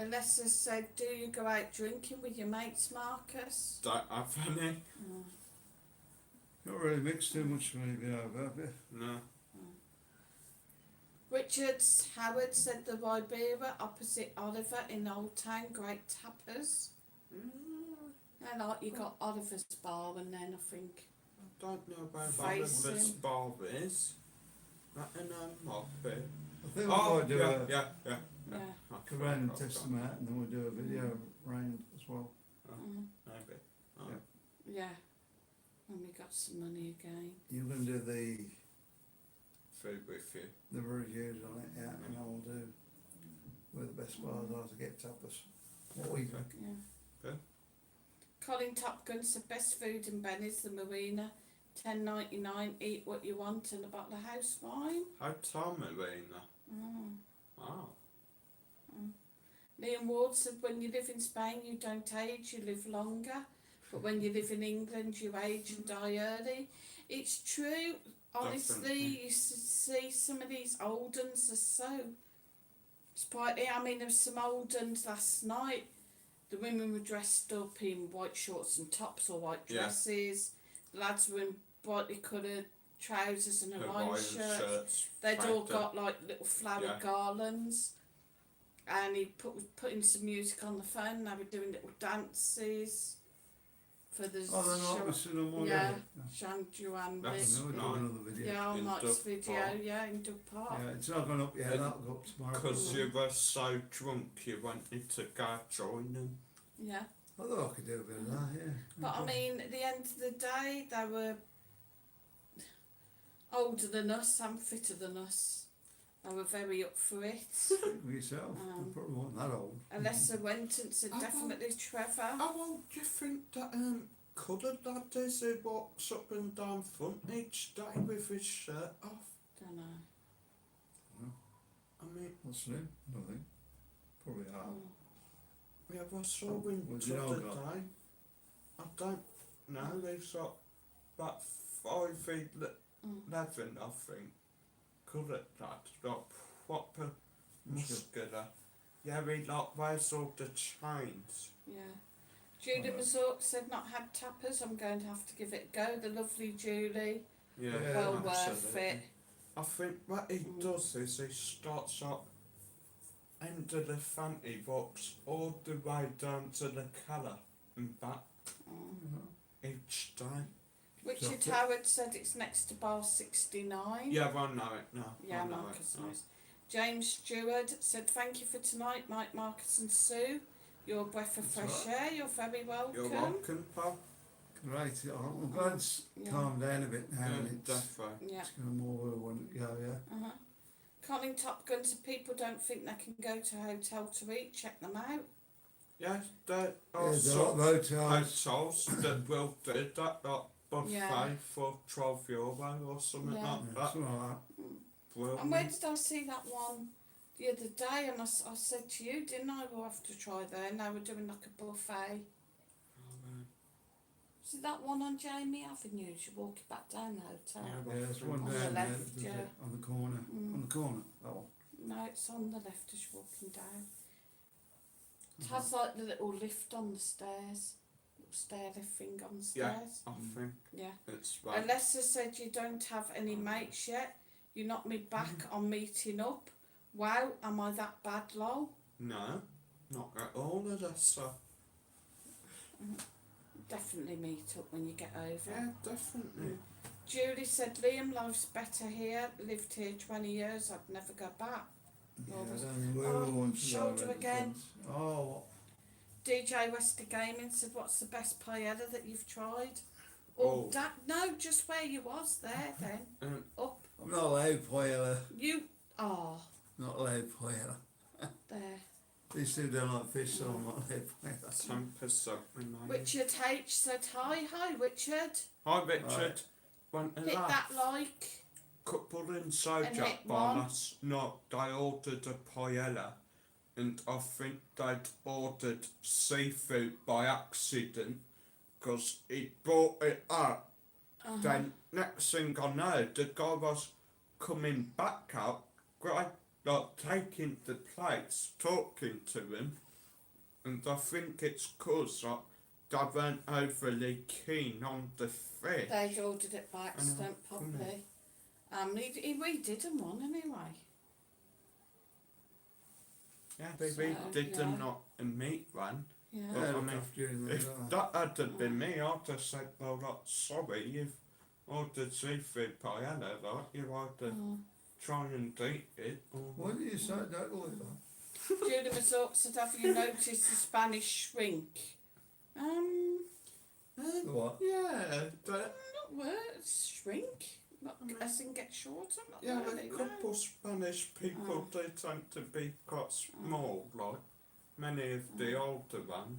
Alessa said, do you go out drinking with your mates, Marcus? Don't have any. Not really mixed too much when you've been over, have you? No. Richards Howard said the Ribera opposite Oliver in Old Town, great tappers. And like you got Oliver's bar and then I think I don't know about Facing. what this bar is. I don't know, might be. I think we Oh, might do yeah, a yeah, yeah. yeah. I go round and forgot test that. them out and then we'll do a video round as well. Maybe. Oh. Yeah. Yeah. And we got some money again. You're going to do the Food with you. reviews on it, yeah, and I'll do where the best bars are to get tapas. What we think. Yeah. Good. Colin Top Gun said best food in Benny's the Marina. $10.99, eat what you want and a bottle of house wine. Hotel Marina. Mm. Wow. Liam Ward said when you live in Spain you don't age, you live longer. But when you live in England, you age and die early. It's true. Honestly, Definitely. you see some of these old uns are so sprightly. I mean, there was some old uns last night. The women were dressed up in white shorts and tops or white Yeah. dresses. The lads were in brightly coloured trousers and Hawaiian Hawaiian shirts. shirts. They'd all Fanta. got like little flower Yeah. garlands. And he putting some music on the phone and they were doing little dances for the Oh, they're not show. missing them all. Yeah. are they? Shang Juan That's No, with, we nice. got another video. yeah, on In Mike's Dove video, Park. yeah, in Dove Park. Yeah, it's not gone up yet. And That'll go up tomorrow. Because you were so drunk, you wanted to go join them. Yeah. Although I could do a bit of that, yeah. But I mean, at the end of the day, they were older than us and fitter than us. They were very up for it. Speak for yourself. I Um, probably wasn't that old. Alessa went and said Oh, definitely Trevor. How old do you think that coloured lad is who walks up and down front each day with his shirt off? Don't know. I mean, What's the name? Nothing. Probably half. Mm. yeah, I saw him What the do you know other about? day. I don't know, he's got about 5'11", Mm. I think. Coloured lad, got proper muscular. Yeah, he like wears all the chains. Yeah. Julie Alright. Mazurk said not had tappers. I'm going to have to give it a go. The lovely Julie. Yeah, Yeah, Well worth absolutely. it. I think what he Mm. does is he starts up end of the front, he walks all the way down to the colour and back Mm. each day. Richard So- Howard said it's next to bar 69. Yeah, I know it now. Yeah, I know Marcus it now. knows. James Stewart said thank you for tonight, Mike, Marcus and Sue. You're a breath of That's fresh air. You're very welcome. You're welcome, pal. Right, I'm glad it's Yeah. calmed down a bit now and it's Defo. Yeah. going more where I want it to go, yeah. Uh-huh. Colin Top Gun said people don't think they can go to a hotel to eat. Check them out. Yeah, there Yeah, are there's a some lot of hotels. hotels that will do that, like buffet Yeah. for €12 or something Yeah. like Yeah, that. something like Well, And where did I see that one the other day? And I said to you, didn't I? We'll have to try there. And they were doing like a buffet. Was it that one on Jamie Avenue? You walk it back down the hotel. Yeah. that. Yeah, there's one On the down there, left, there's yeah. it on the corner. Mm. On the corner, that one. No, it's on the left as you're walking down. It has like the little lift on the stairs. Little stair lift thing on the Yeah. stairs. I think Yeah. it's right. Alessa said you don't have any mates yet. You knocked me back on meeting up. Wow, am I that bad, lol? No, not at all of this, sir. Definitely meet up when you get over. Yeah, definitely. Julie said Liam, life's better here. Lived here 20 years. I'd never go back. Yeah, Well, I there's- don't think we oh, all want to go shoulder around the again. fence. Oh, DJ Wester Gaming said, what's the best paella that you've tried? Oh, Oh. no, just where you was there then. Up. I'm not allowed paella. You are Not allowed paella. there. These two don't like fish, so I'm not allowed paella. 10% remaining. Richard H said, hi, Richard. Hi, Richard. Right. Want to Hit laugh? that like. Couple in And Sojak hit bar one. last night, they ordered a paella, and I think they'd ordered seafood by accident, because he brought it up. Uh-huh. Then next thing I know, the guy was coming back up, like taking the plates, talking to him, and I think it's 'cause like, they weren't overly keen on the fish. They'd ordered it by accident, I know, probably. We did them one anyway. Yeah, we So, did yeah. them not a meat one. Yeah. Well, Yeah, I look mean, after you in there, If don't they? that had to been me, I'd have said, well, like, sorry, you've ordered seafood paella, like, you either Oh. try and eat it, or... Why do you say that like that? Julie Mazurk said, have you noticed the Spanish shrink? The what? Yeah, Not words, shrink. Not as in get shorter, not yeah, really, a no. couple Spanish people do tend to be quite small, like many of the older ones.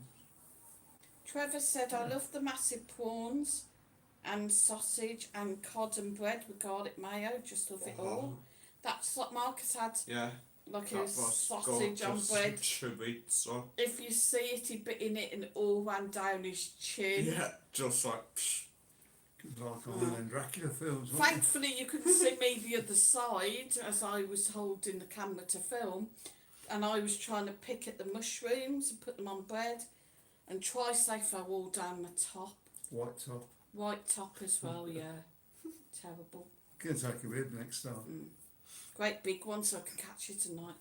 Trevor said, I love the massive prawns and sausage and cod and bread with garlic mayo, just love it all. That's what Marcus had Yeah, like That a was sausage on gorgeous bread. chorizo. If you see it, he bit in it and it all ran down his chin. Yeah, just like psh. It's like on them Dracula films, wasn't it? Thankfully, you couldn't see me the other side as I was holding the camera to film, and I was trying to pick at the mushrooms and put them on bread, and twice they fell all down the top. White top. White top as well, yeah. Terrible. Can take a rib next time. Great big one so I can catch it tonight.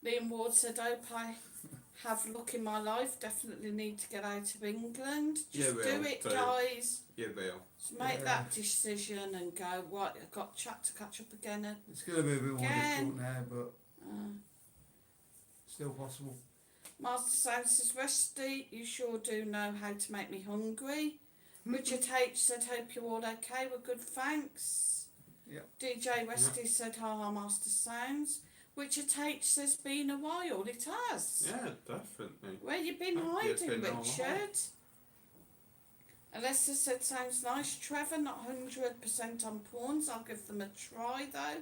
Liam Ward said, hope I have luck in my life. Definitely need to get out of England. Just You will do it, too. guys. You will. Just make Yeah. that decision and go, right, I've got chat to catch up again. And, It's going to be a bit more Again. difficult now, but uh, still possible. Master Sound says, Rusty, you sure do know how to make me hungry. Richard H said, hope you're all okay. We're good, thanks. Yep. DJ Westy said, ha Master Sounds. Richard H says, been a while. It has. Yeah, definitely. Where you been Have you hiding, been all Richard? Alessa said, sounds nice. Trevor, not 100% on prawns. I'll give them a try though.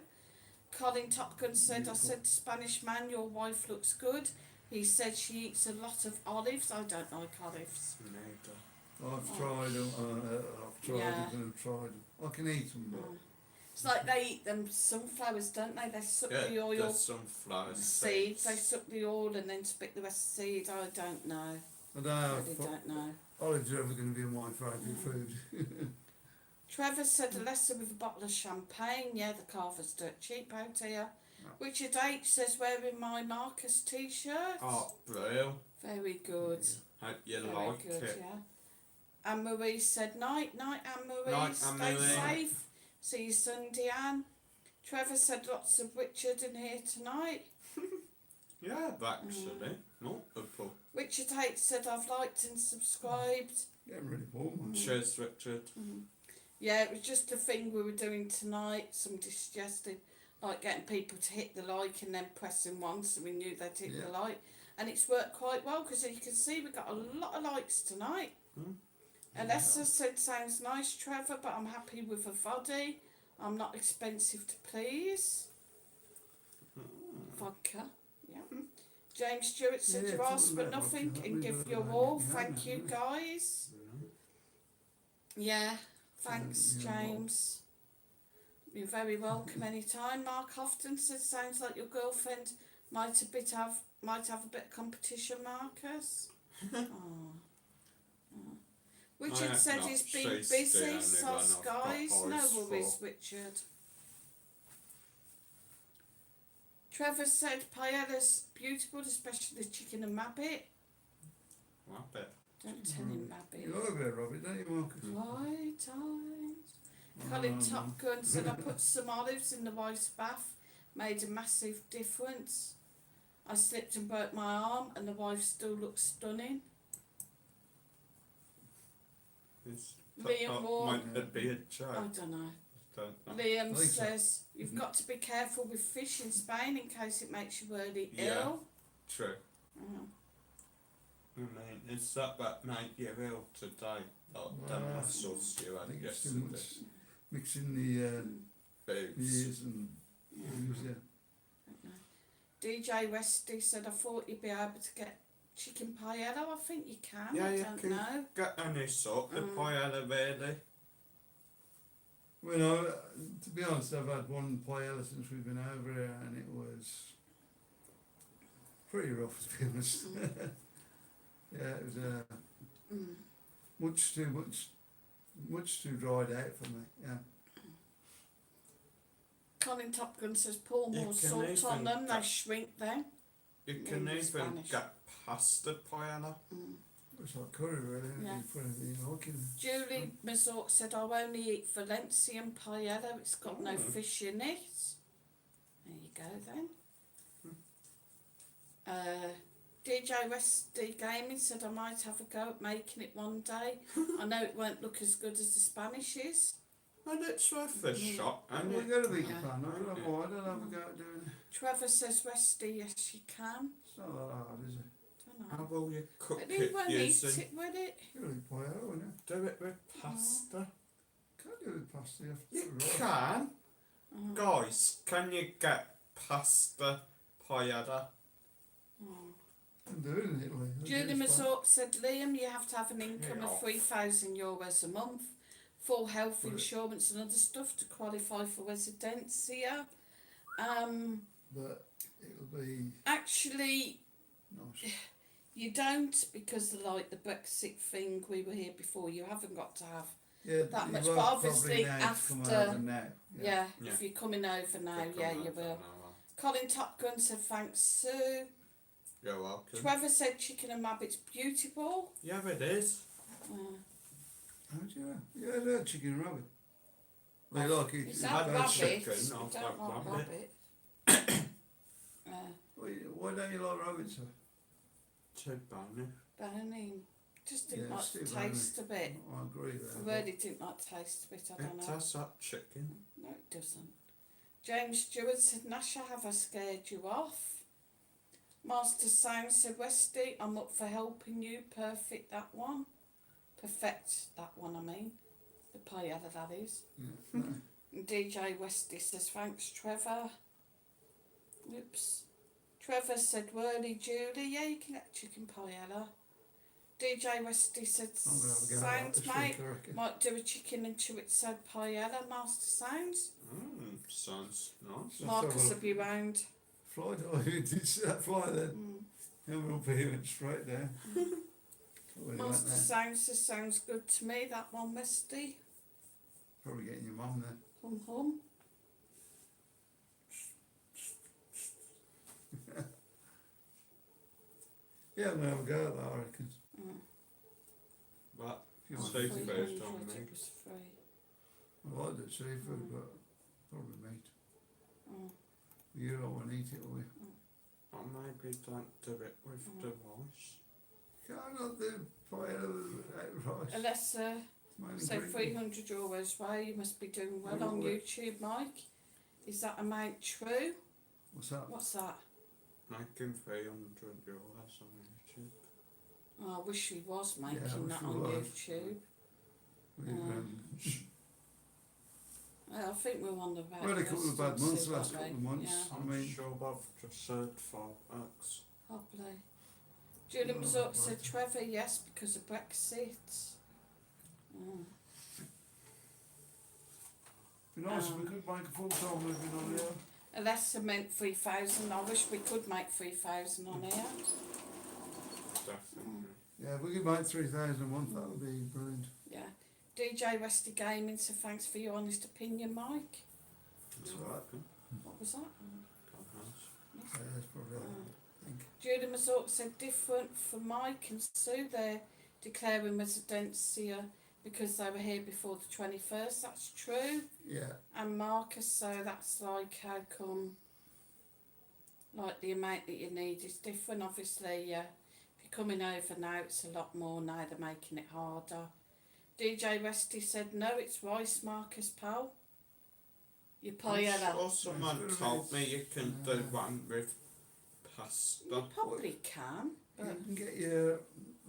Colin Top Gun said, I said to Spanish man, your wife looks good. He said she eats a lot of olives. I don't like olives. Neither. I've tried them. I've tried Yeah. them and tried them. I can eat them, but It's like they eat them sunflowers, don't they? They suck the Yeah, oil. there's some flower Seeds. They suck the oil and then spit the rest of the seed. I don't know. I don't know. Really don't know. Olives are ever going to be my favourite food. Trevor said Alessa with a bottle of champagne. Yeah, the Carver's dirt cheap out here. No. Richard H says wearing my Marcus t-shirt. Oh, real. Very good. Hope you Very like good, it. yeah. Anne Marie said night, Anne Marie. Night, Stay Anne Marie. safe. See you Sunday, Anne. Trevor said lots of Richard in here tonight. Yeah, actually. Multiple. Richard H said I've liked and subscribed. Getting really warm. Cheers, Richard. Yeah, it was just a thing we were doing tonight. Somebody suggested like getting people to hit the like and then pressing once, so we knew they'd hit the Yeah. like, and it's worked quite well because you can see we got a lot of likes tonight. Alessa said sounds nice, Trevor, but I'm happy with a body. I'm not expensive to please. Vodka, yeah. James Stewart said Yeah, you talking ask for about nothing vodka, and that give was your about all. it, Thank yeah, you yeah. guys. Yeah, thanks Yeah, well. James. You're very welcome anytime. Mark Houghton said sounds like your girlfriend might have a bit of competition, Marcus. Oh. Richard I said have he's not. been She's busy, the only so one I've got guys, no eyes worries, for. Richard. Trevor said paella's beautiful, especially the chicken and rabbit. Rabbit. Don't tell him rabbit. You love a bit of Robbie, don't you, Marcus? Right times. Colin Top Gun said I put some olives in the wife's bath, made a massive difference. I slipped and broke my arm and the wife still looks stunning. It's Liam Ward. might it be a I joke? don't know. Don't know. Liam I think so. says you've got to be careful with fish in Spain in case it makes you really Yeah. ill. True. Oh. I mean, is that made you ill today? Not the Well, muscles you I had think it's too yesterday. much mixing the Boobs. years and booze, yeah. DJ Westy said I thought you'd be able to get chicken paella. I think you can. Yeah, I you don't can. know. Get any sort of paella really. Well, no, to be honest, I've had one paella since we've been over here, and it was pretty rough, to be honest. Yeah, it was much too dried out for me. Yeah. Colin Top Gun says pour You more can salt on even them, they get- shrink then. You In can even Spanish. get pasta paella. It's like curry, really. Yeah. You put anything you like in it. Julie Mazort said I'll only eat Valencian paella, it's got no fish in it. There you go then. DJ Westy Gaming said I might have a go at making it one day. I know it won't look as good as the Spanish is. And it's worth a shot, and We've it? got a big Yeah. pan. I don't know why I don't have a go at doing it. Trevor says Westy, yes you can. It's not that hard, is it? Don't How know. will you cook But he it won't eat using? it, will it? You really paella, wouldn't you? Do it with pasta. Can't do it with pasta. You have to You do it right. can. Guys, can you get pasta paella. Oh. I'm doing it, Lee. Julie Mazork said, Liam, you have to have an income of Yeah. €3,000 a month, full health Right. insurance and other stuff to qualify for residencia. But it'll be Actually, nice. you don't, because like the Brexit thing, we were here before, you haven't got to have Yeah, that you much, won't but obviously probably now to come after- over now. Yeah, Yeah. if you're coming over now, Could come yeah, you over will. now. Colin Top Gun said, thanks, Sue. You're welcome. Trevor said, chicken and rabbit's beautiful. Yeah, it is. How do you know? Yeah, I like chicken and rabbit. They like it. Is had that no rabbit? chicken, I I'll don't like like rabbit. rabbit. Why don't you like rabbit, sir? Too bony. Burning. Just didn't Yeah, like it's the too bony. taste of it. I agree with I that. really didn't like the taste of it, I don't It know. tastes like chicken. No, it doesn't. James Stewart said, Nasha, have I scared you off? Master Sound said, Westy, I'm up for helping you perfect that one. Perfect that one, I mean. The paella, that is. Yeah, no. And DJ Westy says, thanks, Trevor. Oops. Trevor said, Whirly Julie, yeah, you can get chicken paella. DJ Westy said, I'm going to have a go at that sounds, this mate. week, I reckon. Might do a chicken and chorizo paella, Master Sounds. Sounds nice. Let's have Marcus a will be round. Fly diving, did you see that fly then? Mm. And we're up here and straight down. Well, he went Master there. Sounds says, sounds good to me, that one, Westy. Probably getting your mum then. Hum hum. Yeah, I'm going to have a go at that, I reckon. But If you want Seafood to. 300, on me. it was free. I like the seafood, but probably meat. Mm. You don't want to eat it, will you? I maybe don't do it with the rice. Can't not do paella without rice. Alexa, Mainly so Greek. €300 way, you must be doing well Oh, on yeah. YouTube, Mike. Is that amount true? What's that? What's that? Making €300 on YouTube. Oh, I wish we was Yeah, I making wish that we on was. YouTube. We, I think we're on the right. we had a couple of bad months the last aren't couple of we? months. Yeah, I I'm mean, sure I've just said $5. probably. Julie Oh, Mazurk said, right. Trevor, yes, because of Brexit. Mm. be nice if we could make a full-time living on here. Alexa meant 3,000. I wish we could make 3,000 on here. Definitely. Yeah, if we could make 3,000 a month, that would be brilliant. Yeah. DJ Westy Gaming said, thanks for your honest opinion, Mike. That's You're right. welcome. What was that? Yeah, that's probably all I think. Julie Mazurk said, different for Mike and Sue. They're declaring residencia because they were here before the 21st. That's true. Yeah, And Marcus, so that's like how come, like the amount that you need is different. Obviously, if you're coming over now, it's a lot more now. They're making it harder. DJ Westy said, no, it's rice, Marcus, pal. Your I'm paella. sure someone told me you can do one with pasta. You probably can, but you can get your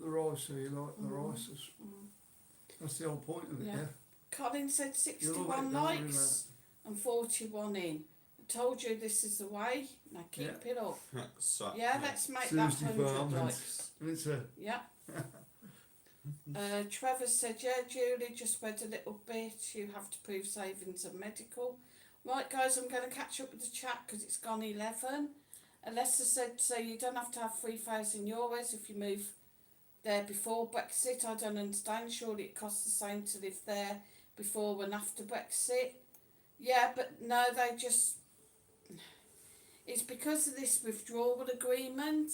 the rice, so you like the rices. mm. That's the whole point of it, Yeah. yeah. Colin said You'll 61 like that, likes and 41 in. I told you this is the way. Now keep it up. So, Yeah, let's make that Seriously, 100 Barman. likes. And it's a, Yeah. Trevor said, yeah, Julie, just read a little bit. You have to prove savings and medical. Right, guys, I'm going to catch up with the chat because it's gone 11. Alessa said, so you don't have to have €3,000 if you move there before Brexit. I don't understand. Surely it costs the same to live there before and after Brexit. Yeah, but no, they just... It's because of this withdrawal agreement.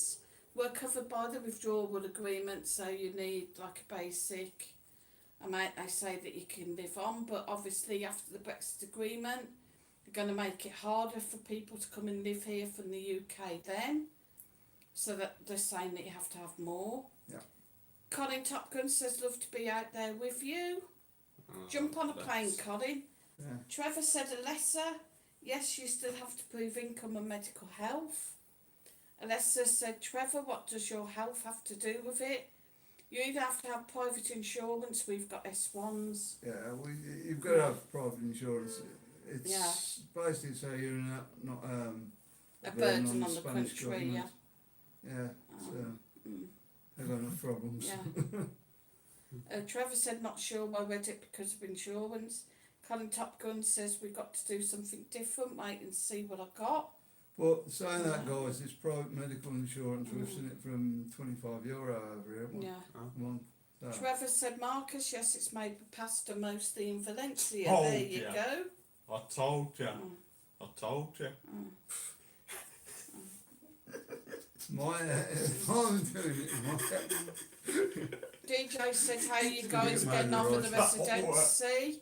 We're covered by the withdrawal agreement, so you need like a basic amount they say that you can live on. But obviously after the Brexit agreement, they're going to make it harder for people to come and live here from the UK then. So that they're saying that you have to have more. Yeah. Colin Top Gun says, love to be out there with you. oh, Jump on a plane, that's- Colin. yeah. Trevor said, Alessa, yes, you still have to prove income and medical health. Alessa said, Trevor, what does your health have to do with it? You either have to have private insurance, we've got S1s. Yeah, you've got to have private insurance. It's Yeah. basically so you're not A burden burden on the Spanish country, yeah. government. Yeah, so Mm. they've got enough problems. Yeah. Trevor said not sure I read it because of insurance. Colin Top Gun says we've got to do something different, wait and see what I got. But saying that, guys, it's private medical insurance. We've seen it from €25 over here. Yeah. A month. So. Trevor said, Marcus, yes, it's made with pasta mostly in Valencia. Oh, there you yeah. go. I told you. Mm. I told you. I'm doing it. DJ said, how you guys Get getting made on with the right. residency?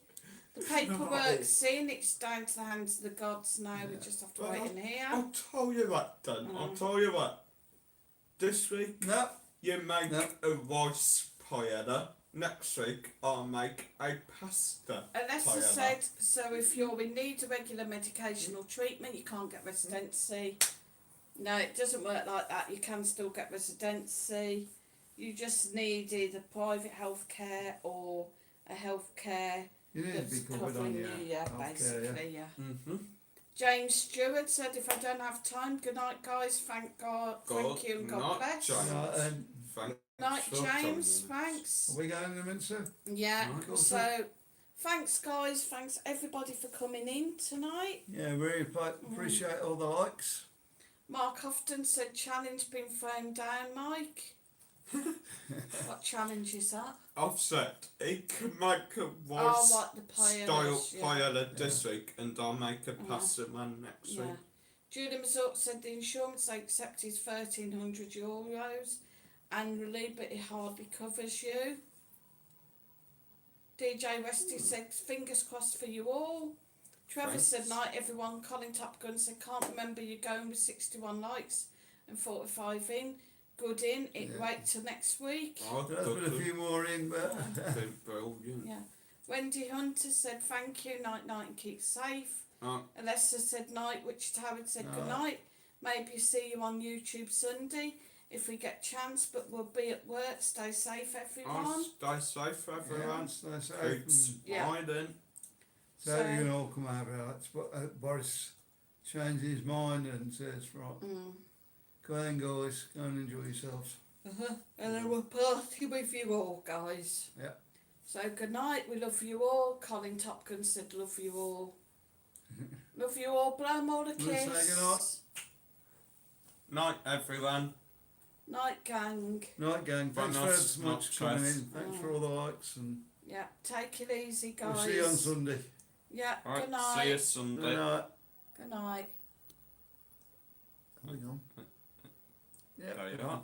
The paperwork's in, it's down to the hands of the gods now, we just have to Well, wait in here. I'll tell you what, then. I'll tell you what. This week, No, you make No. a rice paella. Next week, I'll make a pasta Alessa paella. said, so if you're in need of regular medication or treatment, you can't get residency. No, it doesn't work like that. You can still get residency. You just need either private healthcare or a healthcare you need to that's be covered on covering your you, yeah, healthcare, basically, yeah. Mm-hmm. James Stewart said, if I don't have time, good night, guys. Thank God, thank you, and God Night, bless. James. Thanks Night, for James. joining us. Thanks. Are we going in a minute, sir? Yeah. Right, cool, So, thanks, guys. Thanks everybody for coming in tonight. Yeah, really appreciate all the likes. Mark Houghton said, challenge been thrown down, Mike. What challenge is that? I've said he can make a Oh, rice what the style paella? paella this week, and I'll make a pasta one next Yeah. week. Julie Mazort said the insurance they accept is €1,300 annually, but it hardly covers you. DJ Westy said fingers crossed for you all. Trevor Thanks. said night everyone. Colin Top Gun said can't remember you going with 61 likes and 45 in. Good in. It Yeah. wait till next week. Oh, Let's put a few more in, but brilliant. Yeah. Wendy Hunter said thank you. Night night and keep safe. Oh, Alessa said night. Richard Howard said good Night. night. Maybe see you on YouTube Sunday if we get chance, but we'll be at work. Stay safe, everyone. stay safe, everyone. yeah, stay Keep safe. Yeah. smiling. So you can all come over. Boris changed his mind and says, right, go on, guys, go and enjoy yourselves. And then we'll party with you all, guys. Yeah. So good night. We love you all. Colin Top Gun said love you all. Love you all. Blow 'em all a Wanna say kiss. goodnight? Night, everyone. Night, gang. Night, gang. Thanks Buenos very so much for coming noches. in. Thanks for all the likes, and Yeah. Take it easy, guys. we'll see you on Sunday. Yeah. Right, Good night. see you Sunday. Good night. Good night. Hang on. Yeah. There you are.